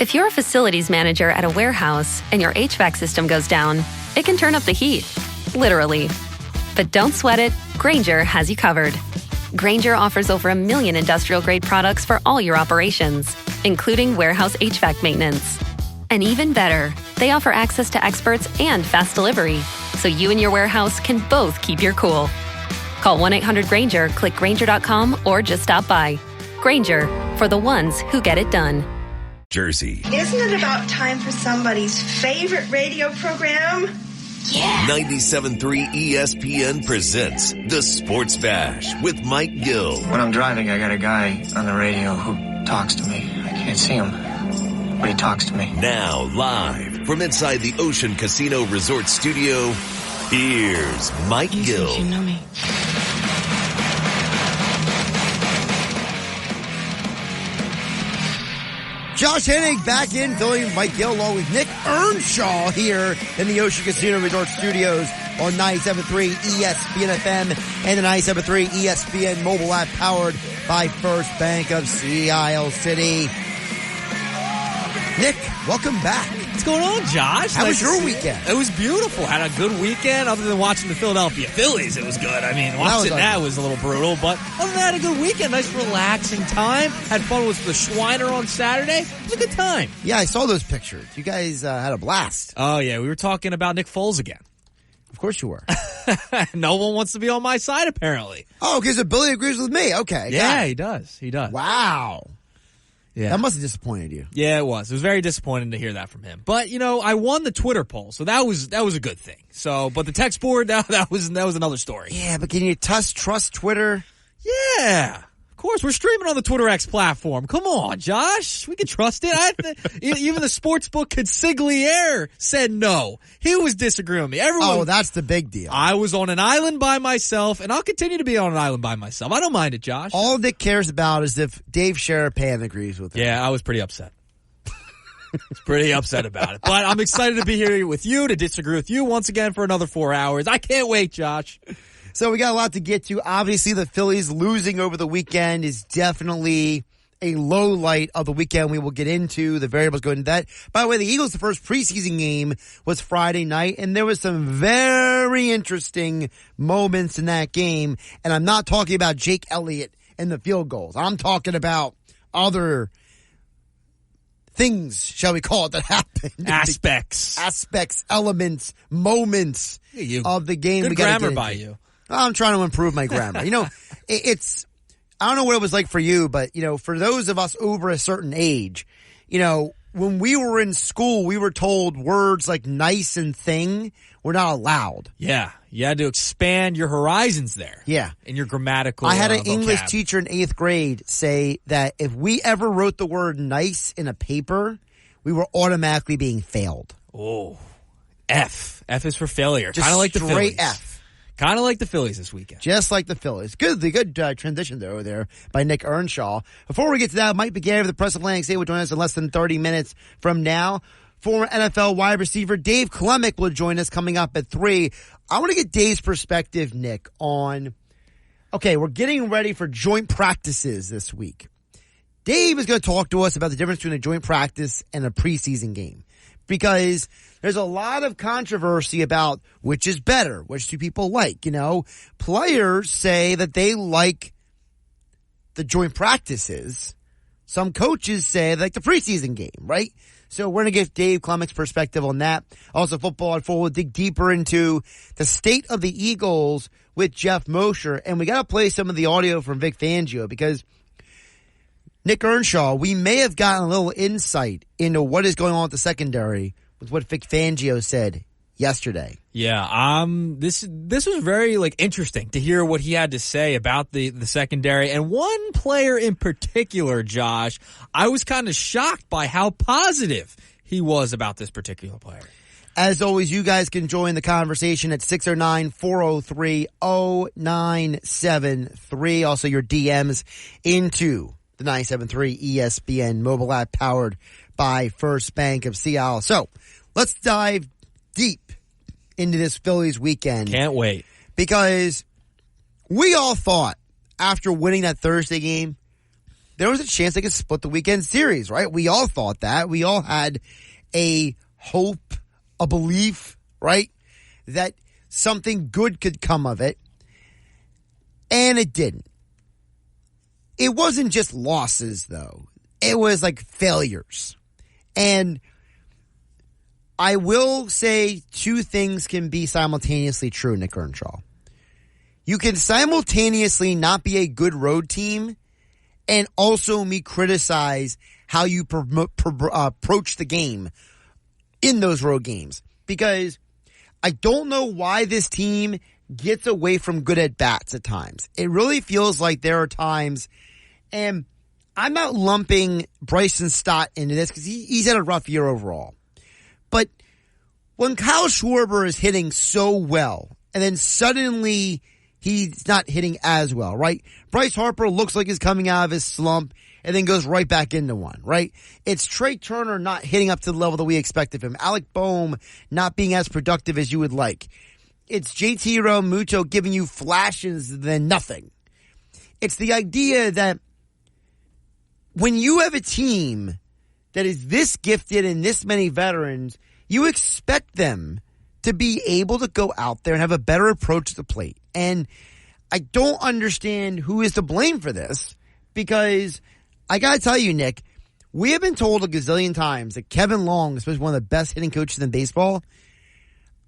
If you're a facilities manager at a warehouse and your HVAC system goes down, it can turn up the heat, literally. But don't sweat it, Grainger has you covered. Grainger offers over 1 million industrial-grade products for all your operations, including warehouse HVAC maintenance. And even better, they offer access to experts and fast delivery, so you and your warehouse can both keep your cool. Call 1-800-GRAINGER, click Grainger.com, or just stop by. Grainger, for the ones who get it done. Jersey. Isn't it about time for somebody's favorite radio program? Yeah. 97.3 ESPN presents The Sports Bash with Mike Gill. When I'm driving, I got a guy on the radio who talks to me. I can't see him, but he talks to me. Now, live from inside the Ocean Casino Resort Studio, here's Mike Gill. You know me. Josh Hennig back in, filling Mike Gill along with Nick Earnshaw here in the Ocean Casino Resort Studios on 97.3 ESPN FM and the 97.3 ESPN mobile app powered by First Bank of Sea Isle City. Nick, welcome back. What's going on, Josh? How was your weekend? It was beautiful. Had a good weekend. Other than watching the Philadelphia Phillies, it was good. I mean, watching that was a little brutal. But other than that, a good weekend. Nice relaxing time. Had fun with the Schweiner on Saturday. It was a good time. Yeah, I saw those pictures. You guys had a blast. Oh, yeah. We were talking about Nick Foles again. Of course you were. No one wants to be on my side, apparently. Oh, okay, so Billy agrees with me. Okay. Yeah, he does. He does. Wow. Yeah. That must have disappointed you. Yeah, it was. It was very disappointing to hear that from him. But, you know, I won the Twitter poll, so that was a good thing. So, but the text board, that was another story. Yeah, but can you trust Twitter? Yeah. Of course, we're streaming on the Twitter X platform. Come on, Josh. We can trust it. Even the sportsbook consigliere said no. He was disagreeing with me. Oh, that's the big deal. I was on an island by myself, and I'll continue to be on an island by myself. I don't mind it, Josh. All Nick cares about is if Dave Sharapan agrees with him. Yeah, I was pretty upset. Pretty upset about it. But I'm excited to be here with you, to disagree with you once again for another 4 hours. I can't wait, Josh. So we got a lot to get to. Obviously, the Phillies losing over the weekend is definitely a low light of the weekend. We will get into the variables going into that. By the way, the Eagles, the first preseason game was Friday night, and there was some very interesting moments in that game. And I'm not talking about Jake Elliott and the field goals. I'm talking about other things, shall we call it, that happened. Aspects, elements, moments of the game. Good grammar by you. I'm trying to improve my grammar. You know, it's, I don't know what it was like for you, but, you know, for those of us over a certain age, you know, when we were in school, we were told words like nice and thing were not allowed. Yeah. You had to expand your horizons there. Yeah. In your grammatical I had an vocab. English teacher in 8th grade say that if we ever wrote the word nice in a paper, we were automatically being failed. Oh. F. F is for failure. Just kind of like the Phillies. straight F. Kind of like the Phillies this weekend. Just like the Phillies. Good transition there over there by Nick Earnshaw. Before we get to that, Mike McGarry of the Press Atlantic State will join us in less than 30 minutes from now. Former NFL wide receiver Dave Klemic will join us coming up at 3. I want to get Dave's perspective, Nick, on, okay, we're getting ready for joint practices this week. Dave is going to talk to us about the difference between a joint practice and a preseason game, because there's a lot of controversy about which is better, which do people like. You know, players say that they like the joint practices. Some coaches say they like the preseason game, right? So we're going to get Dave Klemic's perspective on that. Also, Football at 4 will dig deeper into the state of the Eagles with Jeff Mosher. And we got to play some of the audio from Vic Fangio, because Nick Earnshaw, we may have gotten a little insight into what is going on with the secondary with what Vic Fangio said yesterday. Yeah, this was very interesting to hear what he had to say about the secondary, and one player in particular, Josh, I was kind of shocked by how positive he was about this particular player. As always, you guys can join the conversation at 609-403-0973. Also, your DMs into the 97.3 ESPN mobile app powered by First Bank of Sea Isle. So let's dive deep into this Phillies weekend. Can't wait. Because we all thought after winning that Thursday game there was a chance they could split the weekend series, right? We all thought that. We all had a hope, a belief, right, that something good could come of it. And it didn't. It wasn't just losses, though. It was like failures. And I will say two things can be simultaneously true, Nick Earnshaw. You can simultaneously not be a good road team and also criticize how you approach the game in those road games. Because I don't know why this team gets away from good at-bats at times. It really feels like there are times, and I'm not lumping Bryson Stott into this because he's had a rough year overall. But when Kyle Schwarber is hitting so well, and then suddenly he's not hitting as well, right? Bryce Harper looks like he's coming out of his slump and then goes right back into one, right? It's Trey Turner not hitting up to the level that we expect of him. Alec Boehm not being as productive as you would like. It's JT Realmuto giving you flashes than nothing. It's the idea that when you have a team that is this gifted and this many veterans, you expect them to be able to go out there and have a better approach to the plate. And I don't understand who is to blame for this, because I got to tell you, Nick, we have been told a gazillion times that Kevin Long is one of the best hitting coaches in baseball.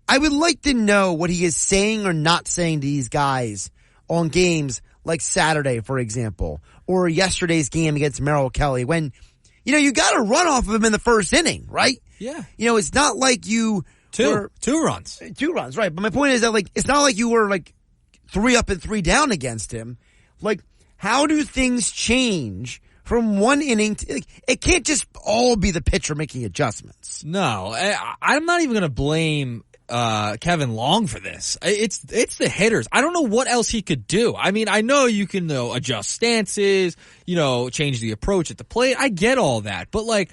I would like to know what he is saying or not saying to these guys on games like Saturday, for example, or yesterday's game against Merrill Kelly, when, you got to run off of him in the first inning, right? Yeah. It's not like you Two runs. 2 runs, right. But my point is that, it's not like you were, 3 up and 3 down against him. How do things change from one inning to, it can't just all be the pitcher making adjustments. No, I'm not even going to blame Kevin Long for this. It's the hitters. I don't know what else he could do. I mean, I know you can adjust stances, change the approach at the plate. I get all that. But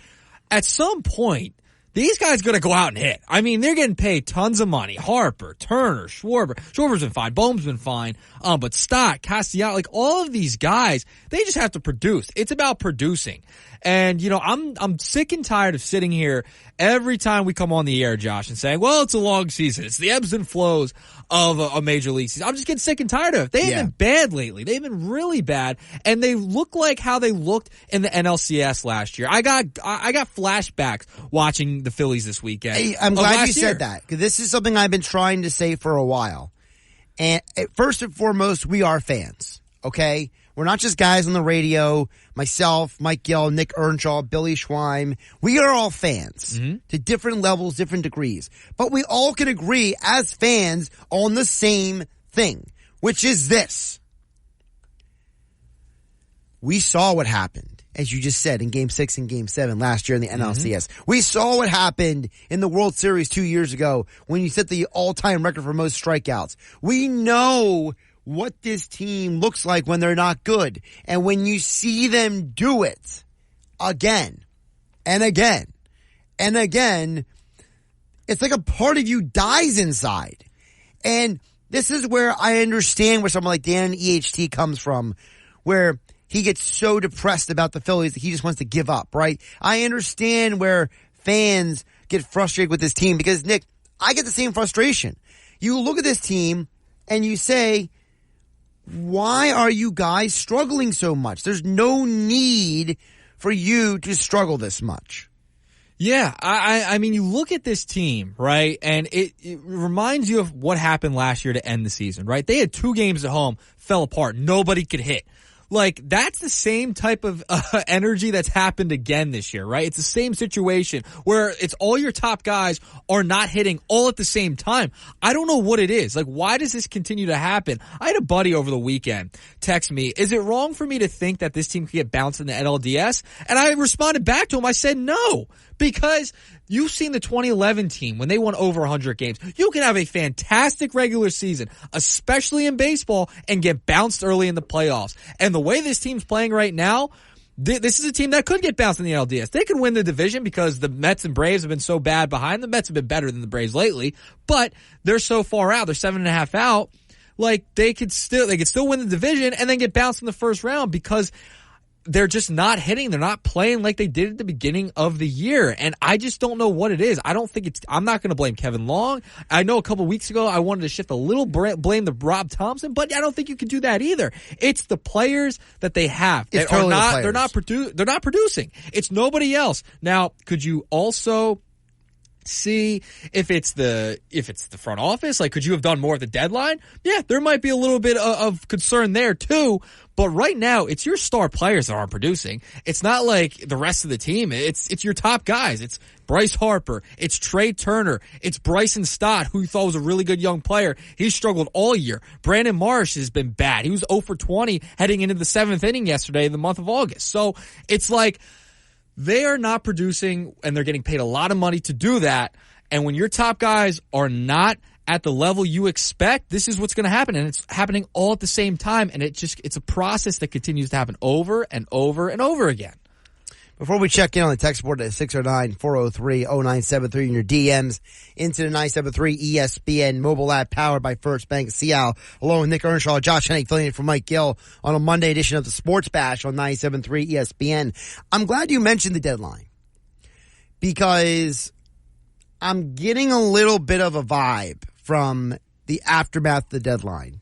at some point, these guys got to go out and hit. I mean, they're getting paid tons of money. Harper, Turner, Schwarber. Schwarber's been fine. Bohm's been fine. But Stott, Castellanos, all of these guys, they just have to produce. It's about producing. And, I'm sick and tired of sitting here every time we come on the air, Josh, and saying, well, it's a long season. It's the ebbs and flows of a major league season. I'm just getting sick and tired of it. They've been bad lately. They've been really bad. And they look like how they looked in the NLCS last year. I got flashbacks watching the Phillies this weekend. Hey, I'm glad you said that, because this is something I've been trying to say for a while. And first and foremost, we are fans, okay? We're not just guys on the radio, myself, Mike Gill, Nick Earnshaw, Billy Schweim. We are all fans to different levels, different degrees. But we all can agree as fans on the same thing, which is this. We saw what happened, as you just said, in Game 6 and Game 7 last year in the NLCS. We saw what happened in the World Series 2 years ago when you set the all-time record for most strikeouts. We know what this team looks like when they're not good. And when you see them do it again and again and again, it's like a part of you dies inside. And this is where I understand where someone like Dan EHT comes from, where he gets so depressed about the Phillies that he just wants to give up, right? I understand where fans get frustrated with this team, because, Nick, I get the same frustration. You look at this team and you say, why are you guys struggling so much? There's no need for you to struggle this much. Yeah, I mean, you look at this team, right, and it reminds you of what happened last year to end the season, right? They had 2 games at home, fell apart, nobody could hit. That's the same type of energy that's happened again this year, right? It's the same situation where it's all your top guys are not hitting all at the same time. I don't know what it is. Why does this continue to happen? I had a buddy over the weekend text me, is it wrong for me to think that this team could get bounced in the NLDS? And I responded back to him. I said no, because you've seen the 2011 team when they won over 100 games. You can have a fantastic regular season, especially in baseball, and get bounced early in the playoffs. And the way this team's playing right now, this is a team that could get bounced in the LDS. They could win the division because the Mets and Braves have been so bad behind. The Mets have been better than the Braves lately, but they're so far out. They're 7.5 out. They could still win the division and then get bounced in the first round, because they're just not hitting. They're not playing like they did at the beginning of the year. And I just don't know what it is. I'm not going to blame Kevin Long. I know a couple weeks ago I wanted to shift a little blame to Rob Thompson, but I don't think you can do that either. It's the players that they have. They're not producing. It's nobody else. Now, could you also see if it's the front office? Like, could you have done more at the deadline? Yeah, there might be a little bit of concern there too. But right now, it's your star players that aren't producing. It's not like the rest of the team. It's your top guys. It's Bryce Harper. It's Trey Turner. It's Bryson Stott, who you thought was a really good young player. He's struggled all year. Brandon Marsh has been bad. He was 0 for 20 heading into the 7th inning yesterday in the month of August. So it's like they are not producing, and they're getting paid a lot of money to do that. And when your top guys are not at the level you expect, this is what's going to happen. And it's happening all at the same time. And it's a process that continues to happen over and over and over again. Before we check in on the text board at 609-403-0973 in your DMs into the 973 ESPN mobile app powered by First Bank of Seattle, along with Nick Earnshaw, Josh Hennig filling in for Mike Gill on a Monday edition of the Sports Bash on 973 ESPN. I'm glad you mentioned the deadline because I'm getting a little bit of a vibe from the aftermath of the deadline.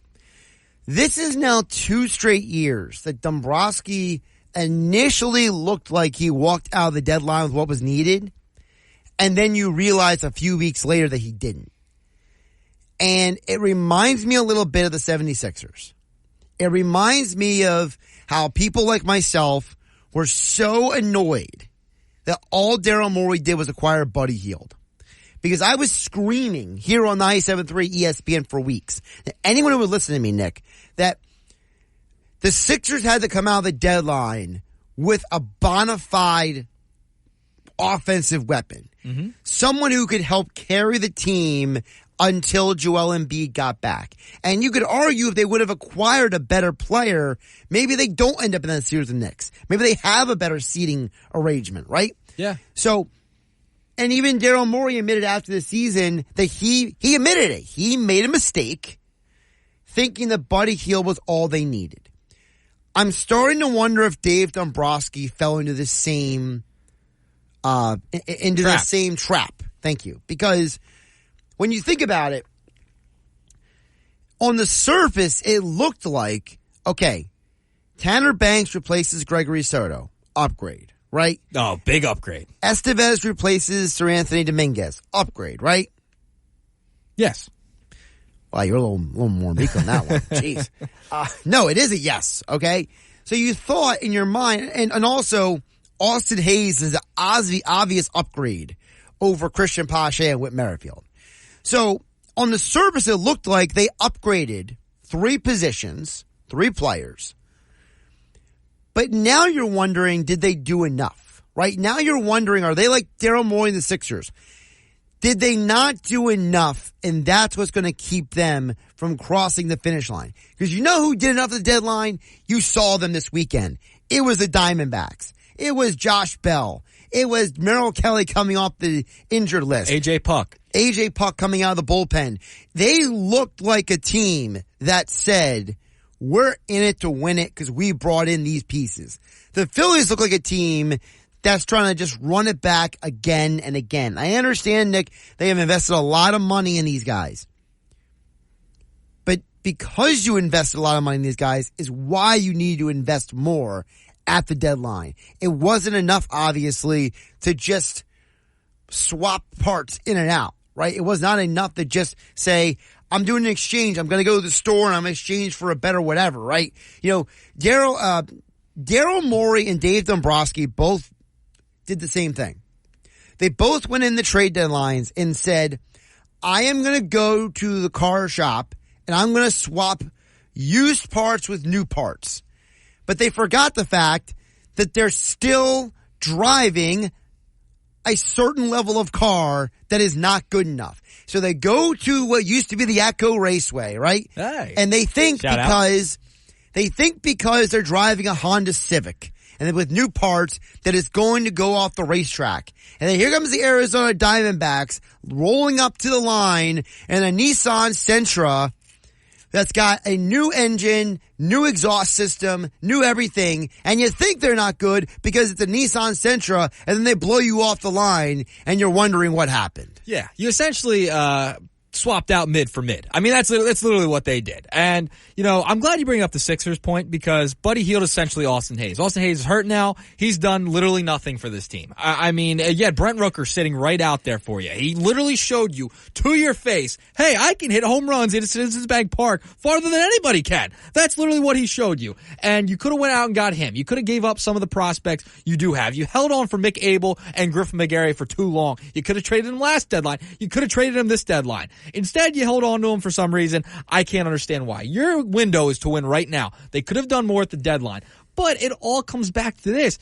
This is now 2 straight years that Dombrowski initially looked like he walked out of the deadline with what was needed, and then you realize a few weeks later that he didn't. And it reminds me a little bit of the 76ers. It reminds me of how people like myself were so annoyed that all Daryl Morey did was acquire Buddy Hield. Because I was screaming here on 97.3 ESPN for weeks. That anyone who would listen to me, Nick, that the Sixers had to come out of the deadline with a bona fide offensive weapon. Mm-hmm. Someone who could help carry the team until Joel Embiid got back. And you could argue if they would have acquired a better player, maybe they don't end up in that series with the Knicks. Maybe they have a better seating arrangement, right? Yeah. So, and even Daryl Morey admitted after the season that he admitted it. He made a mistake thinking that Buddy Hield was all they needed. I'm starting to wonder if Dave Dombrowski fell into the same the same trap. Thank you. Because when you think about it, on the surface, it looked like, okay, Tanner Banks replaces Gregory Soto. Upgrade, right? Oh, big upgrade. Estevez replaces Sir Anthony Dominguez. Upgrade, right? Yes. Wow, you're a little more meek on that one. Jeez. No, it is a yes, okay? So you thought in your mind, and also Austin Hayes is an obvious upgrade over Christian Pache and Whit Merrifield. So on the surface, it looked like they upgraded 3 positions, 3 players. But now you're wondering, did they do enough? Right? Now you're wondering, are they like Daryl Morey and the Sixers? Did they not do enough, and that's what's going to keep them from crossing the finish line? Because you know who did enough at the deadline? You saw them this weekend. It was the Diamondbacks. It was Josh Bell. It was Merrill Kelly coming off the injured list. AJ Puck coming out of the bullpen. They looked like a team that said, we're in it to win it because we brought in these pieces. The Phillies look like a team that's trying to just run it back again and again. I understand, Nick, they have invested a lot of money in these guys. But because you invested a lot of money in these guys is why you need to invest more at the deadline. It wasn't enough, obviously, to just swap parts in and out, right? It was not enough to just say, I'm doing an exchange. I'm going to go to the store and I'm going to exchange for a better whatever, right? You know, Daryl Morey and Dave Dombrowski both did the same thing. They both went in the trade deadlines and said, I am going to go to the car shop and I'm going to swap used parts with new parts. But they forgot the fact that they're still driving a certain level of car that is not good enough. So they go to what used to be the Atco Raceway, right? Hey. And they think because they're driving a Honda Civic and then with new parts that it's going to go off the racetrack. And then here comes the Arizona Diamondbacks rolling up to the line and a Nissan Sentra that's got a new engine, new exhaust system, new everything, and you think they're not good because it's a Nissan Sentra, and then they blow you off the line, and you're wondering what happened. Yeah, you essentially swapped out mid for mid. I mean, that's literally what they did. And, you know, I'm glad you bring up the Sixers point because Buddy Hield is essentially Austin Hayes. Austin Hayes is hurt now. He's done literally nothing for this team. I mean, yeah, Brent Rooker sitting right out there for you. He literally showed you to your face, hey, I can hit home runs in Citizens Bank Park farther than anybody can. That's literally what he showed you. And you could have went out and got him. You could have gave up some of the prospects you do have. You held on for Mick Abel and Griffin McGarry for too long. You could have traded him last deadline. You could have traded him this deadline. Instead, you held on to him for some reason. I can't understand why. Your window is to win right now. They could have done more at the deadline. But it all comes back to this.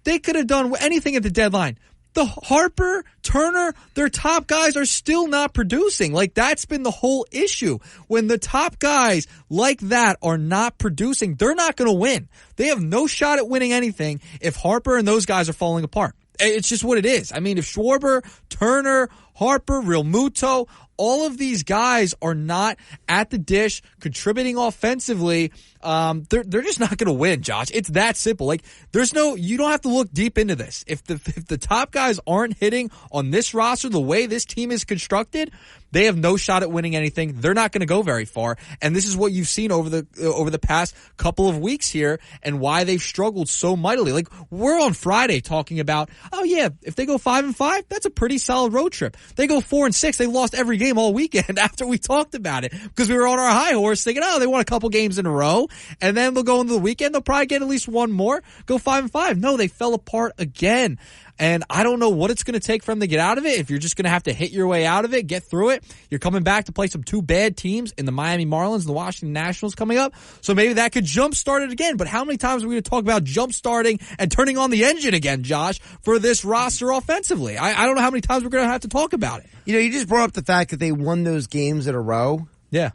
They could have done anything at the deadline. The Harper, Turner, their top guys are still not producing. Like, that's been the whole issue. When the top guys like that are not producing, they're not going to win. They have no shot at winning anything if Harper and those guys are falling apart. It's just what it is. I mean, if Schwarber, Turner, Harper, Real Muto, all of these guys are not at the dish contributing offensively, they're just not going to win, Josh. It's that simple. Like, you don't have to look deep into this. If the top guys aren't hitting on this roster the way this team is constructed, they have no shot at winning anything. They're not going to go very far. And this is what you've seen over the past couple of weeks here and why they've struggled so mightily. Like, we're on Friday talking about, oh yeah, if they go 5-5, that's a pretty solid road trip. They go 4-6, they lost every game all weekend after we talked about it because we were on our high horse thinking, oh, they won a couple games in a row and then they'll go into the weekend. They'll probably get at least one more, go 5-5. No, they fell apart again. And I don't know what it's going to take for them to get out of it. If you're just going to have to hit your way out of it, get through it. You're coming back to play some two bad teams in the Miami Marlins and the Washington Nationals coming up. So maybe that could jumpstart it again. But how many times are we going to talk about jumpstarting and turning on the engine again, Josh, for this roster offensively? I don't know how many times we're going to have to talk about it. You know, you just brought up the fact that they won those games in a row. Yeah.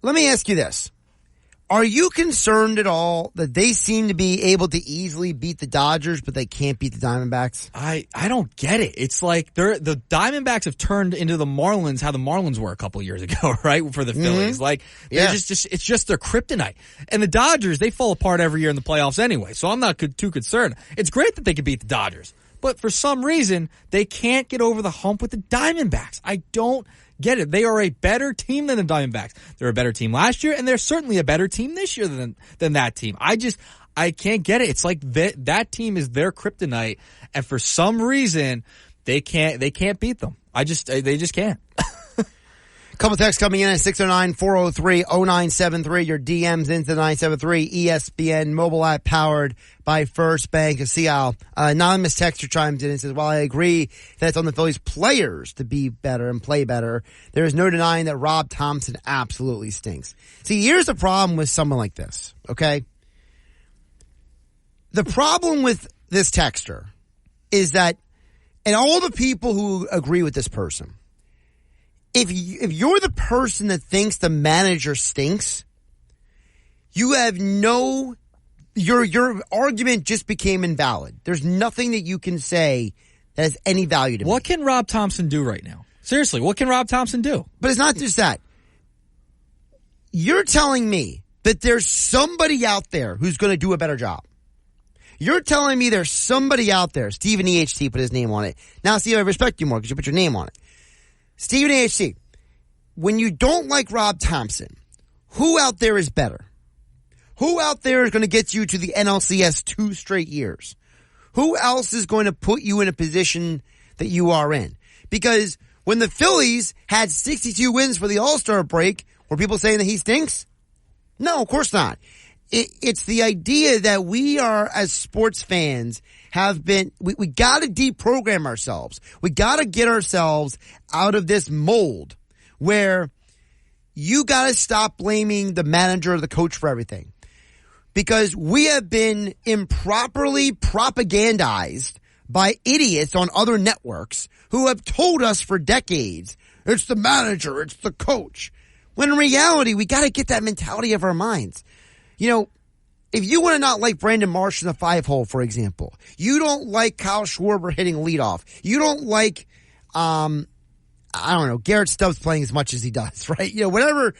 Let me ask you this. Are you concerned at all that they seem to be able to easily beat the Dodgers, but they can't beat the Diamondbacks? I don't get it. It's like the Diamondbacks have turned into the Marlins how the Marlins were a couple years ago, right? For the Phillies. Mm-hmm. Like, they're it's just their kryptonite. And the Dodgers, they fall apart every year in the playoffs anyway, so I'm not too concerned. It's great that they can beat the Dodgers, but for some reason, they can't get over the hump with the Diamondbacks. I don't get it. They are a better team than the Diamondbacks. They're a better team last year, and they're certainly a better team this year than that team. I can't get it. It's like that team is their kryptonite, and for some reason, they can't beat them. They just can't. Couple texts coming in at 609-403-0973. Your DMs into 973 ESPN mobile app powered by First Bank of Seattle. Anonymous texter chimes in and says, while I agree that it's on the Phillies players to be better and play better, there is no denying that Rob Thompson absolutely stinks. See, here's the problem with someone like this, okay? The problem with this texter is that, and all the people who agree with this person, if you're the person that thinks the manager stinks, you have your argument just became invalid. There's nothing that you can say that has any value to me. What can Rob Thompson do right now? Seriously, what can Rob Thompson do? But it's not just that. You're telling me that there's somebody out there who's going to do a better job. You're telling me there's somebody out there, Stephen EHT put his name on it. Now, see, I respect you more because you put your name on it. Stephen AHC, when you don't like Rob Thompson, who out there is better? Who out there is going to get you to the NLCS 2 straight years? Who else is going to put you in a position that you are in? Because when the Phillies had 62 wins for the All-Star break, were people saying that he stinks? No, of course not. It's the idea that we are, as sports fans, we got to deprogram ourselves. We got to get ourselves out of this mold where you got to stop blaming the manager or the coach for everything. Because we have been improperly propagandized by idiots on other networks who have told us for decades, it's the manager, it's the coach. When in reality, we got to get that mentality of our minds. You know, if you want to not like Brandon Marsh in the 5-hole, for example, you don't like Kyle Schwarber hitting leadoff, you don't like I don't know, Garrett Stubbs playing as much as he does, right? You know, whatever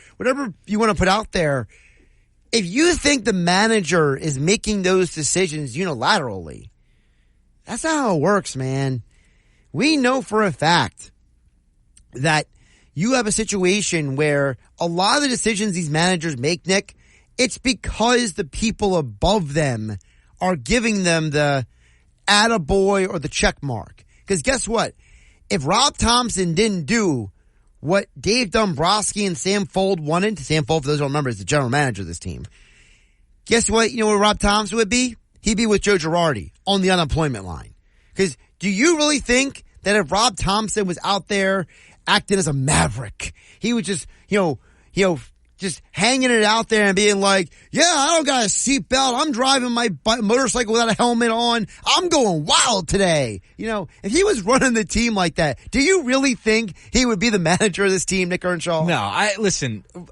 you want to put out there, if you think the manager is making those decisions unilaterally, that's not how it works, man. We know for a fact that you have a situation where a lot of the decisions these managers make, Nick, it's because the people above them are giving them the attaboy or the check mark. Because guess what? If Rob Thompson didn't do what Dave Dombrowski and Sam Fold wanted, Sam Fold, for those who don't remember, is the general manager of this team. Guess what? You know where Rob Thompson would be? He'd be with Joe Girardi on the unemployment line. Because do you really think that if Rob Thompson was out there acting as a maverick, he would just, just hanging it out there and being like, yeah, I don't got a seatbelt. I'm driving my motorcycle without a helmet on. I'm going wild today. You know, if he was running the team like that, do you really think he would be the manager of this team, Nick Earnshaw? No,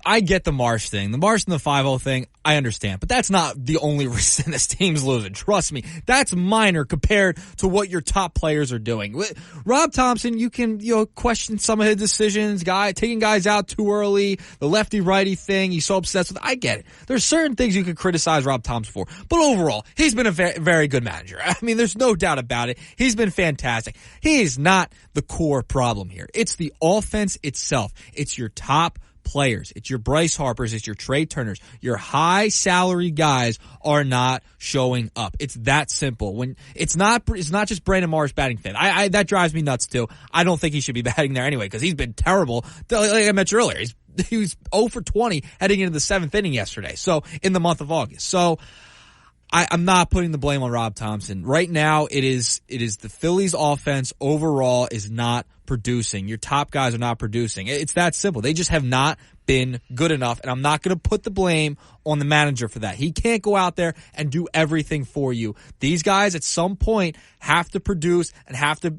I get the Marsh thing. The Marsh and the 5-0 thing, I understand. But that's not the only reason this team's losing. Trust me. That's minor compared to what your top players are doing. Rob Thompson, you can, question some of his decisions, taking guys out too early, the lefty-righty thing he's so obsessed with. I get it. There's certain things you could criticize Rob Thompson for. But overall, he's been a very, very good manager. I mean, there's no doubt about it. He's been fantastic. He is not the core problem here. It's the offense itself. It's your top players. It's your Bryce Harpers. It's your Trey Turners. Your high salary guys are not showing up. It's that simple. When it's not just Brandon Marsh batting fifth. That drives me nuts too. I don't think he should be batting there anyway because he's been terrible. Like I mentioned earlier, he was 0 for 20 heading into the 7th inning yesterday. So in the month of August. So I'm not putting the blame on Rob Thompson. Right now, it is the Phillies offense overall is not producing. Your top guys are not producing. It's that simple. They just have not been good enough, and I'm not going to put the blame on the manager for that. He can't go out there and do everything for you. These guys at some point have to produce and have to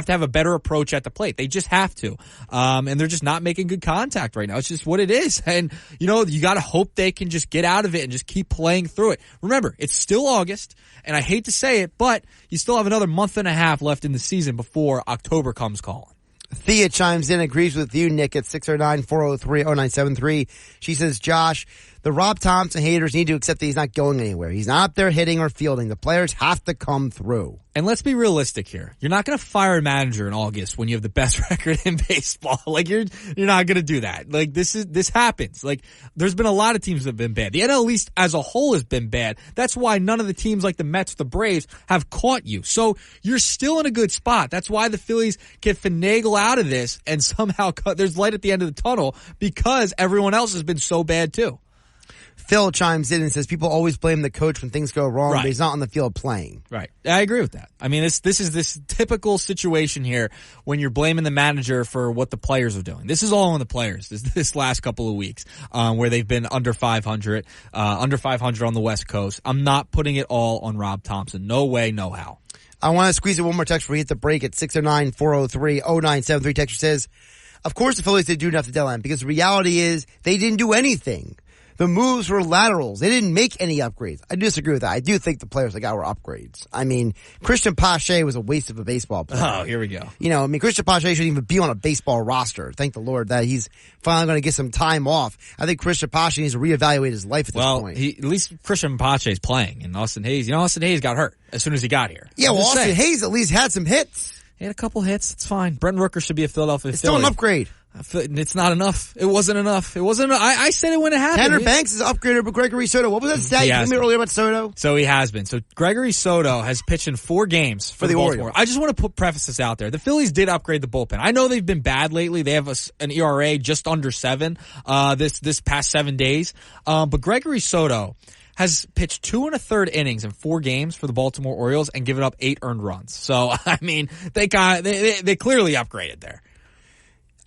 have a better approach at the plate. They just have to. And they're just not making good contact right now. It's just what it is. And, you got to hope they can just get out of it and just keep playing through it. Remember, it's still August, and I hate to say it, but you still have another month and a half left in the season before October comes calling. Thea chimes in, agrees with you, Nick, at 609-403-0973. She says, Josh, the Rob Thompson haters need to accept that he's not going anywhere. He's not up there hitting or fielding. The players have to come through. And let's be realistic here. You're not going to fire a manager in August when you have the best record in baseball. Like you're not going to do that. Like this happens. Like there's been a lot of teams that have been bad. The NL East as a whole has been bad. That's why none of the teams like the Mets, the Braves have caught you. So you're still in a good spot. That's why the Phillies can finagle out of this and somehow there's light at the end of the tunnel because everyone else has been so bad too. Phil chimes in and says people always blame the coach when things go wrong, right, but he's not on the field playing. Right. I agree with that. I mean, this is this typical situation here when you're blaming the manager for what the players are doing. This is all on the players this last couple of weeks where they've been under 500 on the West Coast. I'm not putting it all on Rob Thompson. No way, no how. I want to squeeze in one more text before we hit the break at 609-403-0973. Texture says, of course the Phillies didn't do enough to deadline because the reality is they didn't do anything. The moves were laterals. They didn't make any upgrades. I disagree with that. I do think the players they got were upgrades. I mean, Christian Pache was a waste of a baseball player. Oh, here we go. Christian Pache shouldn't even be on a baseball roster. Thank the Lord that he's finally going to get some time off. I think Christian Pache needs to reevaluate his life at this point. At least Christian Pache is playing. And Austin Hayes, Austin Hayes got hurt as soon as he got here. Yeah, Austin Hayes at least had some hits. He had a couple hits. It's fine. Brent Rooker should be a Philadelphia It's still an upgrade. It's not enough. It wasn't enough. I said it when it happened. Tanner Banks is upgraded, but Gregory Soto. What was that stat you told me earlier about Soto? So he has been. So Gregory Soto has pitched in 4 games for the Baltimore. I just want to preface this out there. The Phillies did upgrade the bullpen. I know they've been bad lately. They have an ERA just under 7 this past 7 days. But Gregory Soto has pitched 2 1/3 innings in 4 games for the Baltimore Orioles and given up 8 earned runs. So I mean, they clearly upgraded there.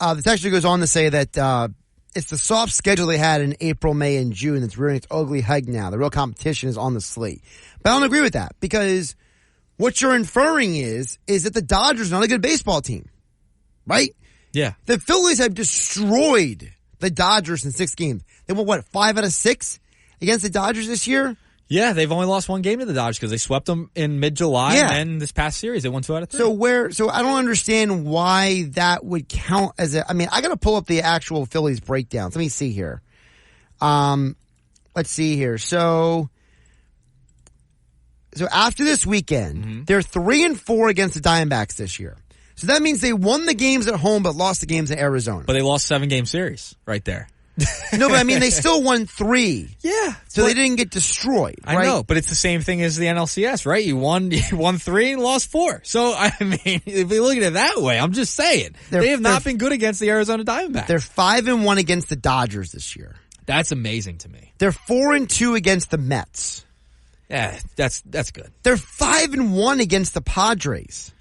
The texture goes on to say that it's the soft schedule they had in April, May, and June that's rearing its ugly head now. The real competition is on the slate. But I don't agree with that because what you're inferring is that the Dodgers are not a good baseball team, right? Yeah. The Phillies have destroyed the Dodgers in 6 games. They won, 5 out of 6 against the Dodgers this year? Yeah, they've only lost one game to the Dodgers because they swept them in mid-July, Yeah. and then this past series they won 2 out of 3. So I don't understand why that would count as I got to pull up the actual Phillies breakdowns. Let me see here. Let's see here. So after this weekend, they're 3-4 against the Diamondbacks this year. So that means they won the games at home but lost the games in Arizona. But they lost 7-game series right there. No, but I mean, they still won 3. Yeah. So they didn't get destroyed, right? I know, but it's the same thing as the NLCS, right? You won 3 and lost 4. So, I mean, if you look at it that way, I'm just saying. They have not been good against the Arizona Diamondbacks. They're 5-1 against the Dodgers this year. That's amazing to me. They're 4-2 against the Mets. Yeah, that's good. They're 5-1 against the Padres.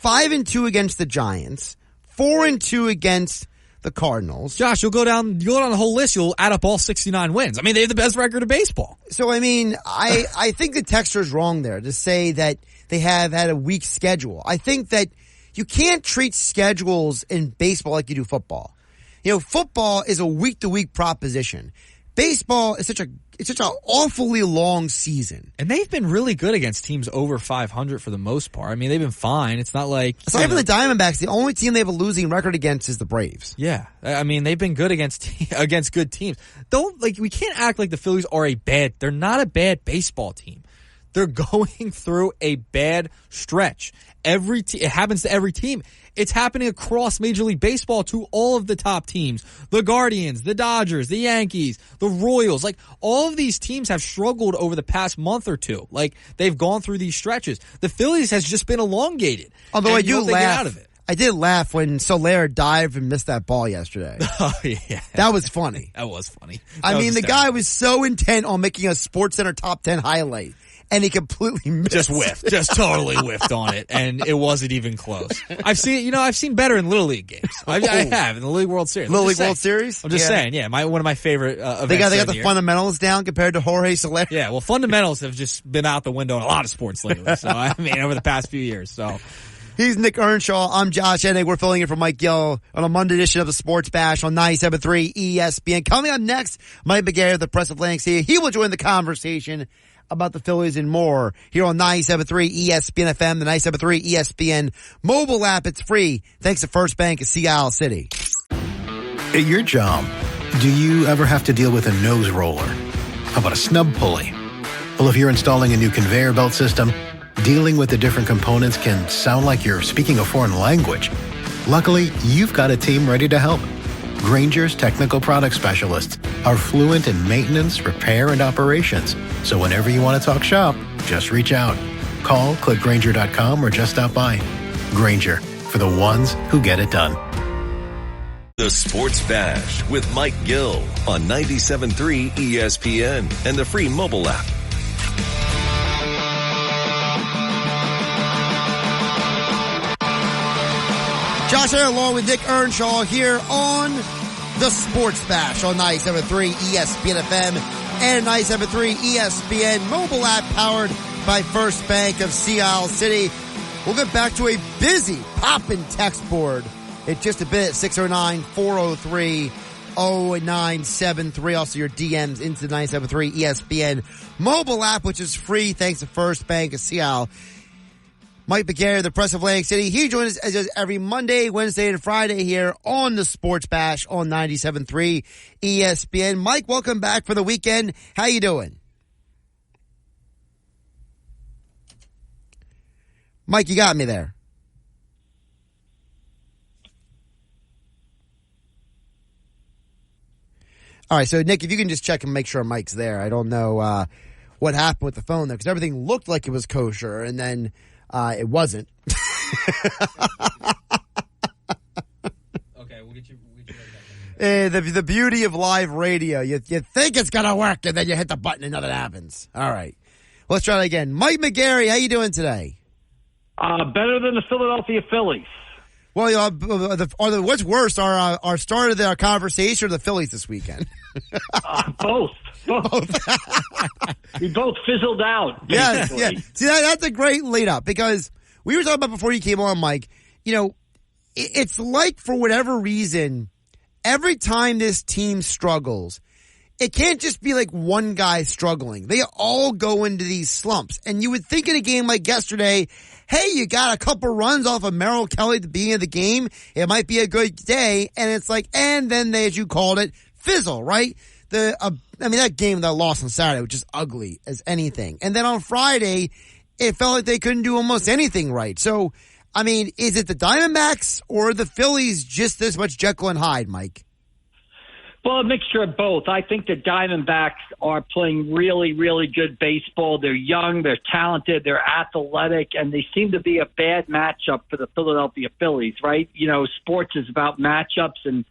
5-2 against the Giants. 4-2 against the Cardinals. Josh, you'll go down the whole list, you'll add up all 69 wins. I mean, they have the best record of baseball. So, I mean, I think the texter's wrong there to say that they have had a weak schedule. I think that you can't treat schedules in baseball like you do football. You know, football is a week-to-week proposition. Baseball is such an awfully long season. And they've been really good against teams over 500 for the most part. I mean, they've been fine. It's not like... Aside from the Diamondbacks, the only team they have a losing record against is the Braves. Yeah. I mean, they've been good against good teams. We can't act like the Phillies are they're not a bad baseball team. They're going through a bad stretch. It happens to every team. It's happening across Major League Baseball to all of the top teams. The Guardians, the Dodgers, the Yankees, the Royals. Like, all of these teams have struggled over the past month or two. Like, they've gone through these stretches. The Phillies has just been elongated. Although I do laugh. Get out of it. I did laugh when Soler dived and missed that ball yesterday. Oh, yeah. That was funny. That was funny. I mean, the guy was so intent on making a SportsCenter top 10 highlight. And he completely missed. Just whiffed. Just totally whiffed on it. And it wasn't even close. I've seen better in Little League games. I have in the League World Series. Little League World Series? I'm just saying, yeah. One of my favorite events. They got the fundamentals down compared to Jorge Soler. Yeah, well, fundamentals have just been out the window in a lot of sports lately. So, I mean, over the past few years. So, he's Nick Earnshaw. I'm Josh Hennig. We're filling in for Mike Gill on a Monday edition of the Sports Bash on 97.3 ESPN. Coming up next, Mike McGarry of the Press Atlantic City. He will join the conversation about the Phillies and more here on 97.3 ESPN FM, the 97.3 ESPN mobile app. It's free thanks to First Bank of Sea Isle City. At your job, do you ever have to deal with a nose roller? How about a snub pulley? Well, if you're installing a new conveyor belt system, dealing with the different components can sound like you're speaking a foreign language. Luckily, you've got a team ready to help. Grainger's technical product specialists are fluent in maintenance, repair, and operations. So whenever you want to talk shop, just reach out. Call, click Grainger.com, or just stop by. Grainger, for the ones who get it done. The Sports Bash with Mike Gill on 97.3 ESPN and the free mobile app. Josh Hennig along with Nick Earnshaw here on the Sports Bash on 97.3 ESPN FM and 97.3 ESPN mobile app powered by First Bank of Sea Isle City. We'll get back to a busy poppin' text board in just a bit. 609-403-0973. Also your DMs into the 97.3 ESPN mobile app, which is free thanks to First Bank of Sea Isle. Mike McGarry, the Press of Atlantic City. He joins us as every Monday, Wednesday, and Friday here on the Sports Bash on 97.3 ESPN. Mike, welcome back for the weekend. How you doing? Mike, you got me there. All right, so Nick, if you can just check and make sure Mike's there. I don't know what happened with the phone there because everything looked like it was kosher, and then it wasn't. Okay, we'll get you right back. The beauty of live radio. You think it's going to work, and then you hit the button and nothing happens. All right. Let's try it again. Mike McGarry, how you doing today? Better than the Philadelphia Phillies. Well, what's worse, our start of our conversation or the Phillies this weekend? Both. We both fizzled out. Yeah. Basically. See, that's a great lead up because we were talking about before you came on, Mike. You know, it's like for whatever reason, every time this team struggles, it can't just be like one guy struggling. They all go into these slumps. And you would think in a game like yesterday, hey, you got a couple runs off of Merrill Kelly at the beginning of the game. It might be a good day. And it's like, and then they, as you called it, fizzle, right? That game that lost on Saturday was just ugly as anything. And then on Friday, it felt like they couldn't do almost anything right. So, I mean, is it the Diamondbacks or the Phillies just this much Jekyll and Hyde, Mike? Well, a mixture of both. I think the Diamondbacks are playing really, really good baseball. They're young, they're talented, they're athletic, and they seem to be a bad matchup for the Philadelphia Phillies, right? You know, sports is about matchups, and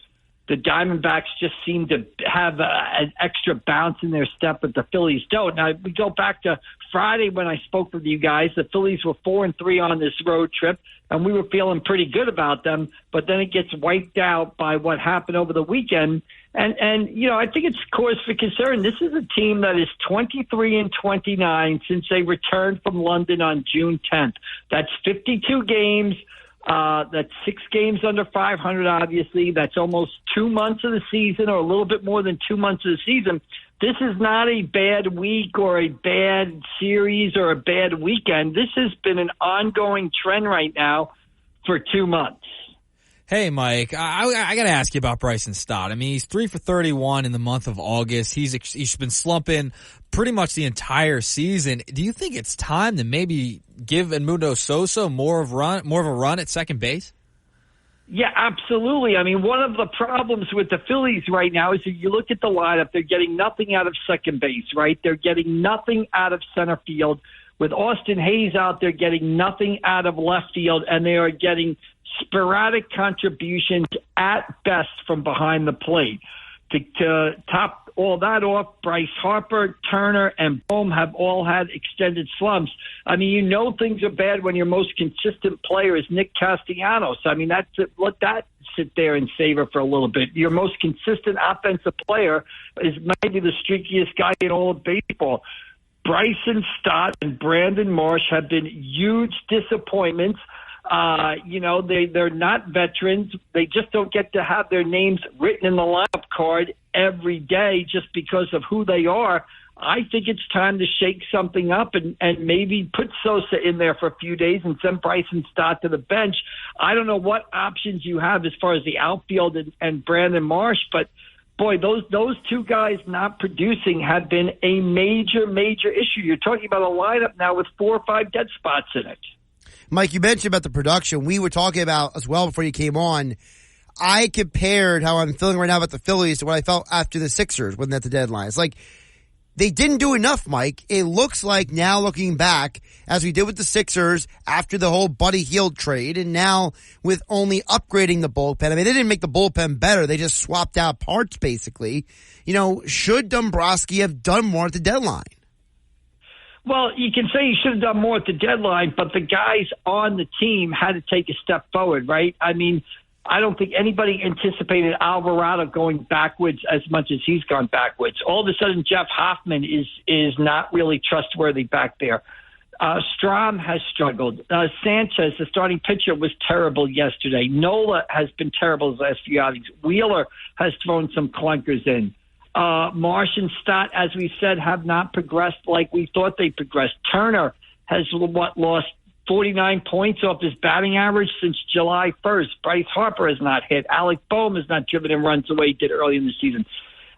the Diamondbacks just seem to have an extra bounce in their step that the Phillies don't. Now, we go back to Friday when I spoke with you guys. The Phillies were 4-3 on this road trip, and we were feeling pretty good about them. But then it gets wiped out by what happened over the weekend. And you know, I think it's cause for concern. This is a team that is 23-29 since they returned from London on June 10th. That's 52 games. That's 6 games under 500, obviously. That's almost 2 months of the season, or a little bit more than 2 months of the season. This is not a bad week or a bad series or a bad weekend. This has been an ongoing trend right now for 2 months. Hey, Mike, I got to ask you about Bryson Stott. I mean, he's 3 for 31 in the month of August. He's been slumping pretty much the entire season. Do you think it's time to maybe give Edmundo Sosa more of a run at second base? Yeah, absolutely. I mean, one of the problems with the Phillies right now is if you look at the lineup, they're getting nothing out of second base, right? They're getting nothing out of center field. With Austin Hayes out there getting nothing out of left field, and they are getting sporadic contributions at best from behind the plate. To top all that off, Bryce Harper, Turner, and Bohm have all had extended slumps. I mean, you know things are bad when your most consistent player is Nick Castellanos. I mean, that's it. Let that sit there and savor for a little bit. Your most consistent offensive player is maybe the streakiest guy in all of baseball. Bryson Stott and Brandon Marsh have been huge disappointments. You know, they're not veterans. They just don't get to have their names written in the lineup card every day just because of who they are. I think it's time to shake something up and maybe put Sosa in there for a few days and send Bryson Stott to the bench. I don't know what options you have as far as the outfield and Brandon Marsh, but boy, those two guys not producing have been a major, major issue. You're talking about a lineup now with 4 or 5 dead spots in it. Mike, you mentioned about the production. We were talking about as well before you came on. I compared how I'm feeling right now about the Phillies to what I felt after the Sixers when at the deadline. It's like they didn't do enough, Mike. It looks like now looking back, as we did with the Sixers after the whole Buddy Hield trade, and now with only upgrading the bullpen. I mean, they didn't make the bullpen better. They just swapped out parts, basically. You know, should Dombrowski have done more at the deadline? Well, you can say he should have done more at the deadline, but the guys on the team had to take a step forward, right? I mean, I don't think anybody anticipated Alvarado going backwards as much as he's gone backwards. All of a sudden, Jeff Hoffman is not really trustworthy back there. Strom has struggled. Sanchez, the starting pitcher, was terrible yesterday. Nola has been terrible his last few outings. Wheeler has thrown some clunkers in. Marsh and Stott, as we said, have not progressed like we thought they progressed. Turner has lost 49 points off his batting average since July 1st. Bryce Harper has not hit. Alec Bohm has not driven in runs the way he did early in the season.